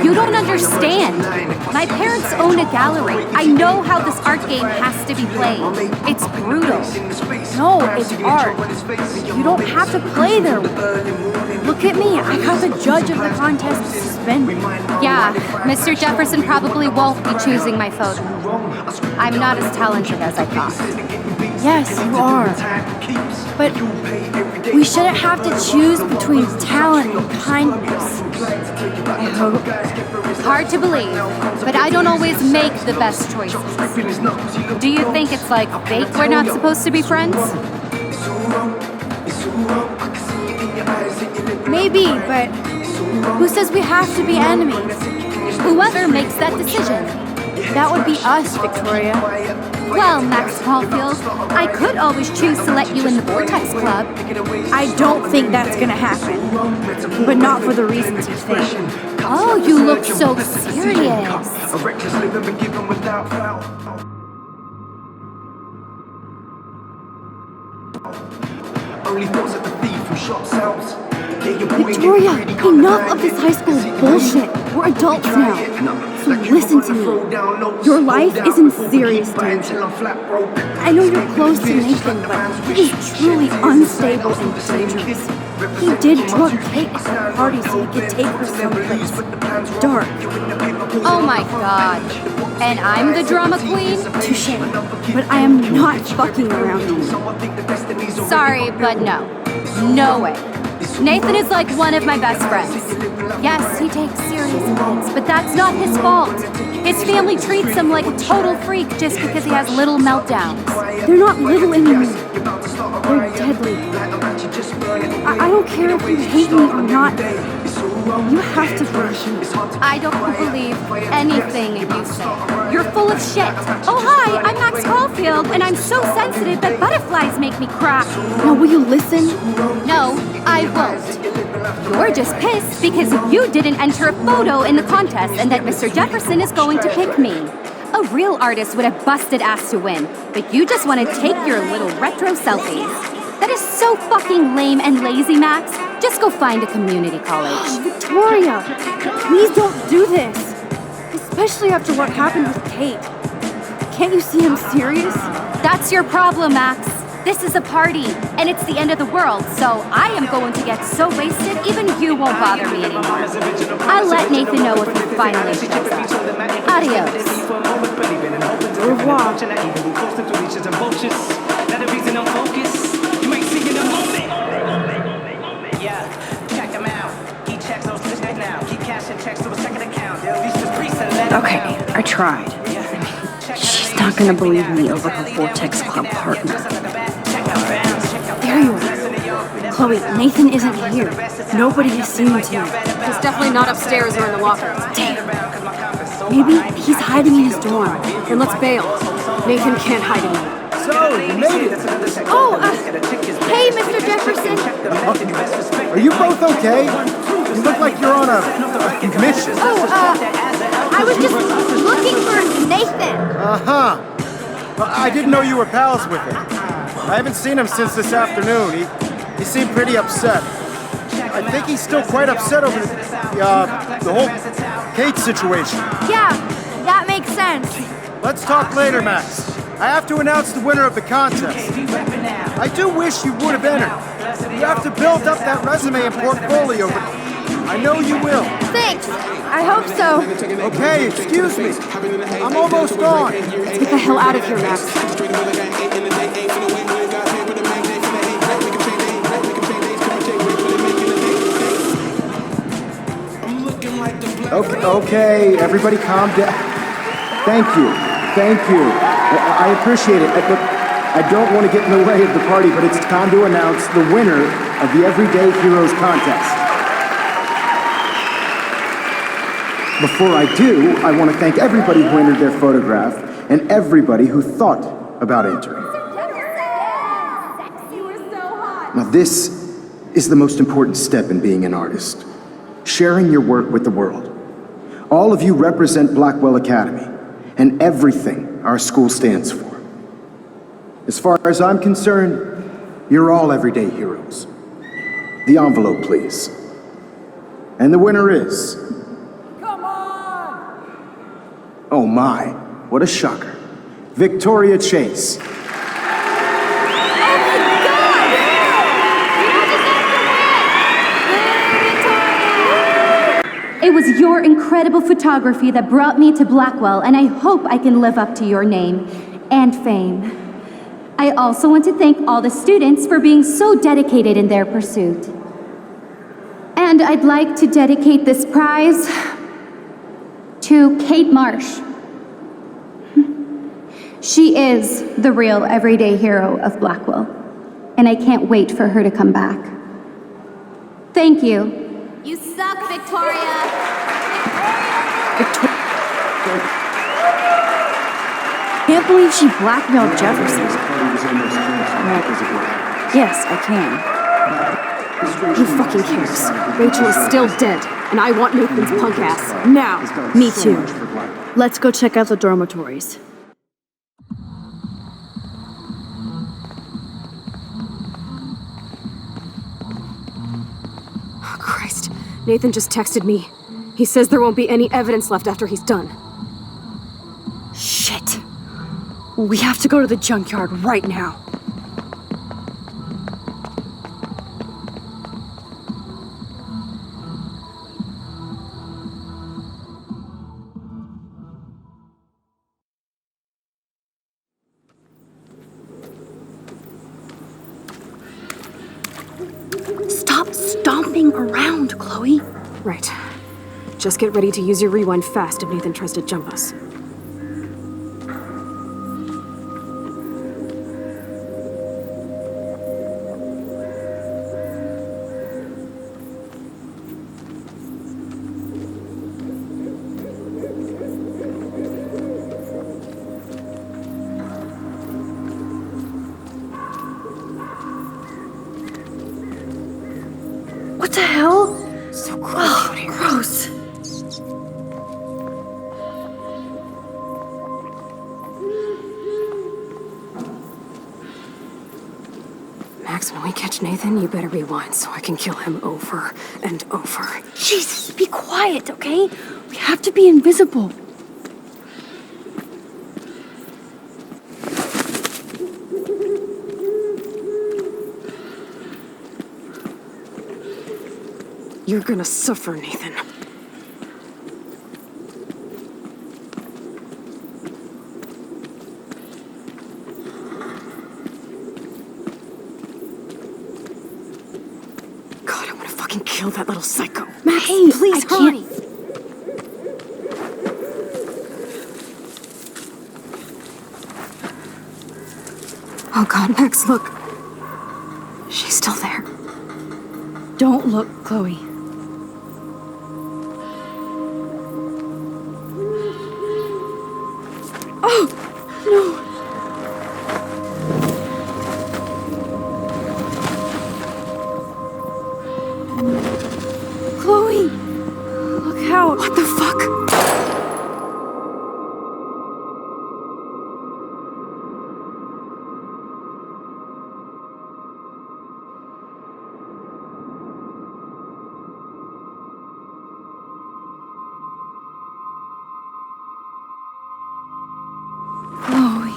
You don't understand. My parents own a gallery. I know how this art game has to be played. It's brutal. No, it's art. You don't have to play their way. Look at me. I got the judge of the contest suspended. Yeah, Mr. Jefferson probably won't be choosing my photo. I'm not as talented as I thought. Yes, you are. But we shouldn't have to choose between talent and kindness. I hope. Hard to believe, but I don't always make the best choices. Do you think it's like fate we're not supposed to be friends? Maybe, but who says we have to be enemies? Whoever makes that decision. That would be us, Victoria. Well, Max Caulfield, I could always choose to let you in the Vortex Club. I don't think that's gonna happen. But not for the reasons you think. Oh, you look so serious. Victoria, enough of this high school bullshit. We're adults now. So listen to me. Your life is in serious danger. I know you're close to Nathan, but he is truly unstable and dangerous. He did drug Kate at the party so he could take her someplace dark. Oh my god. And I'm the drama queen? Touché. But I am not fucking around you. Sorry, but no. No way. Nathan is like one of my best friends. Yes, he takes serious meds, but that's not his fault. His family treats him like a total freak just because he has little meltdowns. They're not little anymore. They're deadly. I don't care if you hate me or not. You have to believe. I don't believe anything you say. You're full of shit. Oh, hi, I'm Max Caulfield, and I'm so sensitive that butterflies make me cry. Now, will you listen? No, I won't. You're just pissed because you didn't enter a photo in the contest and that Mr. Jefferson is going to pick me. A real artist would have busted ass to win, but you just want to take your little retro selfies. That is so fucking lame and lazy, Max. Just go find a community college. Victoria, please don't do this. Especially after what happened with Kate. Can't you see I'm serious? That's your problem, Max. This is a party, and it's the end of the world, so I am going to get so wasted even you won't bother me anymore. I'll let Nathan know if he finally shows up. Adios. Au revoir. Okay, I tried. She's not gonna believe me over her Vortex Club partner. There you are. Chloe, Nathan isn't here. Nobody has seen him too. He's definitely not upstairs or in the locker. Damn. Maybe he's hiding in his dorm. Then let's bail. Nathan can't hide anymore. So, you made it. Oh, hey, Mr. Jefferson. Are you both okay? You look like you're on a mission. Oh, I was just looking for Nathan. Uh-huh. Well, I didn't know you were pals with him. I haven't seen him since this afternoon. He seemed pretty upset. I think he's still quite upset over the whole Kate situation. Yeah, that makes sense. Let's talk later, Max. I have to announce the winner of the contest. I do wish you would have entered. You have to build up that resume and portfolio, but I know you will. Thanks. I hope so. Okay, excuse me. I'm almost gone. Let's get the hell out of here, Max. Okay, everybody calm down. Thank you. I appreciate it. Look, I don't want to get in the way of the party, but it's time to announce the winner of the Everyday Heroes contest. Before I do, I want to thank everybody who entered their photograph and everybody who thought about entering. Now this is the most important step in being an artist. Sharing your work with the world. All of you represent Blackwell Academy and everything our school stands for. As far as I'm concerned, you're all everyday heroes. The envelope, please. And the winner is... Come on! Oh my, what a shocker. Victoria Chase. It was your incredible photography that brought me to Blackwell, and I hope I can live up to your name and fame. I also want to thank all the students for being so dedicated in their pursuit. And I'd like to dedicate this prize to Kate Marsh. She is the real everyday hero of Blackwell, and I can't wait for her to come back. Thank you. You suck, Victoria! Can't believe she blackmailed Jefferson. Yes, I can. Who fucking cares? Rachel is still dead, and I want Nathan's punk ass now. Me too. Let's go check out the dormitories. Oh, Christ. Nathan just texted me. He says there won't be any evidence left after he's done. Shit. We have to go to the junkyard right now. Stop stomping around, Chloe. Right. Just get ready to use your rewind fast if Nathan tries to jump us. What the hell? So gross. Oh, gross. Max, when we catch Nathan, you better rewind so I can kill him over and over. Jesus, be quiet, okay? We have to be invisible. You're gonna suffer, Nathan. God, I wanna fucking kill that little psycho. Max, Hey, please I hurry. Oh God, Max, look. She's still there. Don't look, Chloe. Oh, no. Chloe! Look out! What the fuck? Chloe.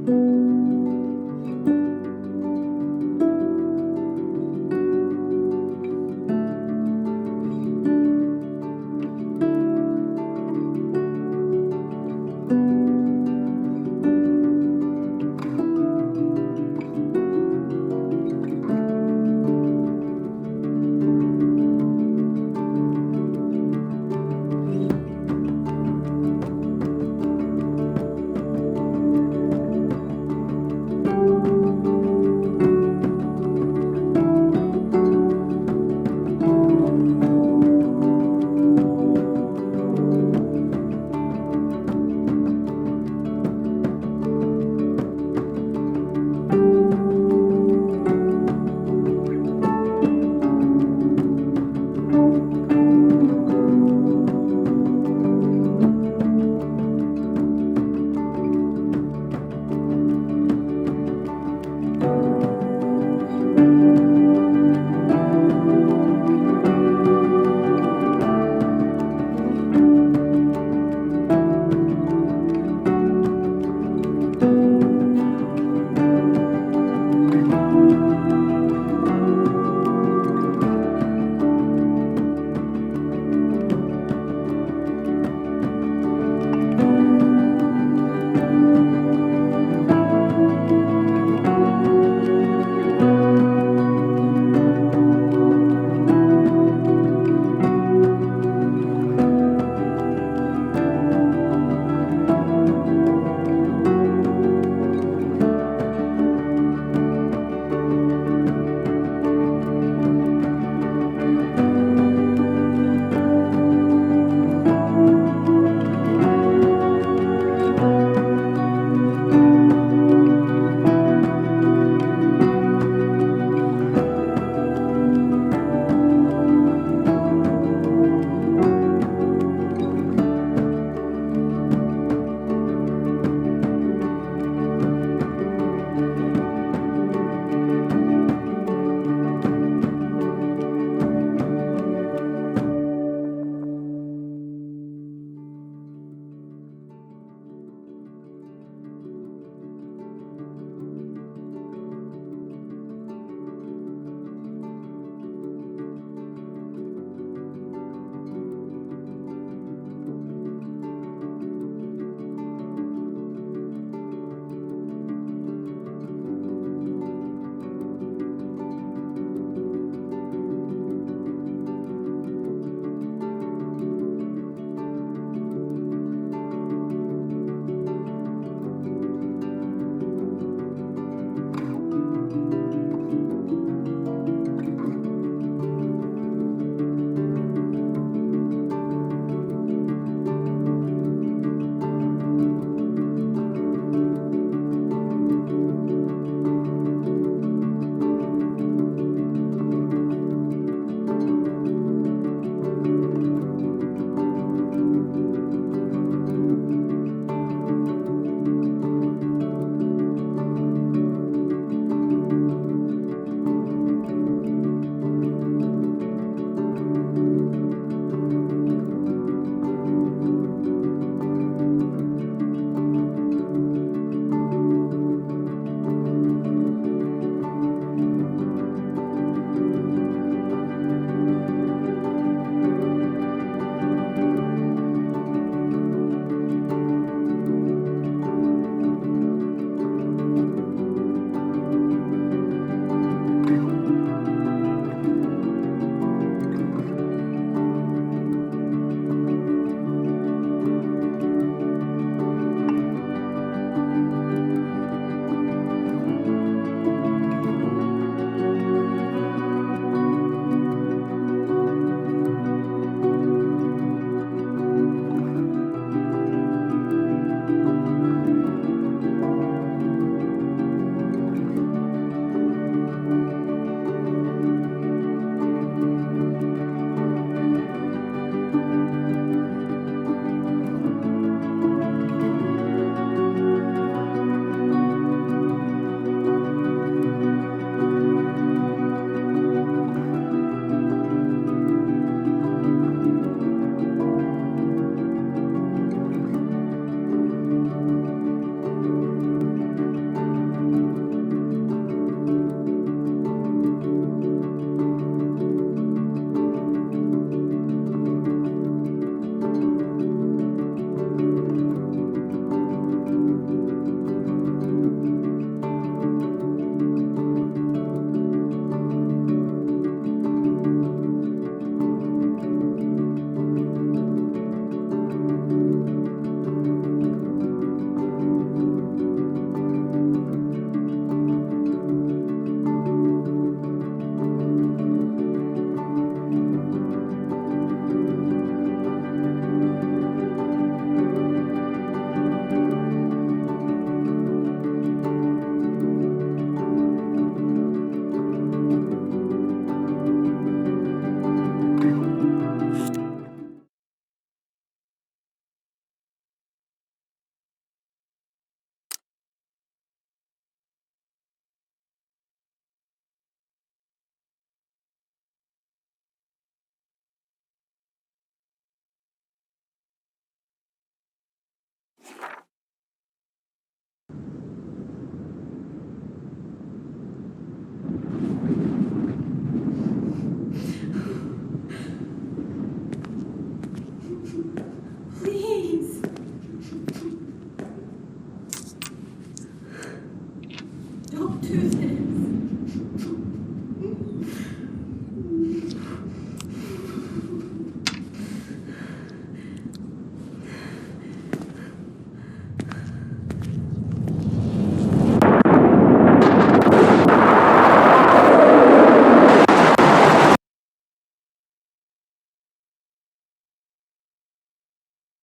you.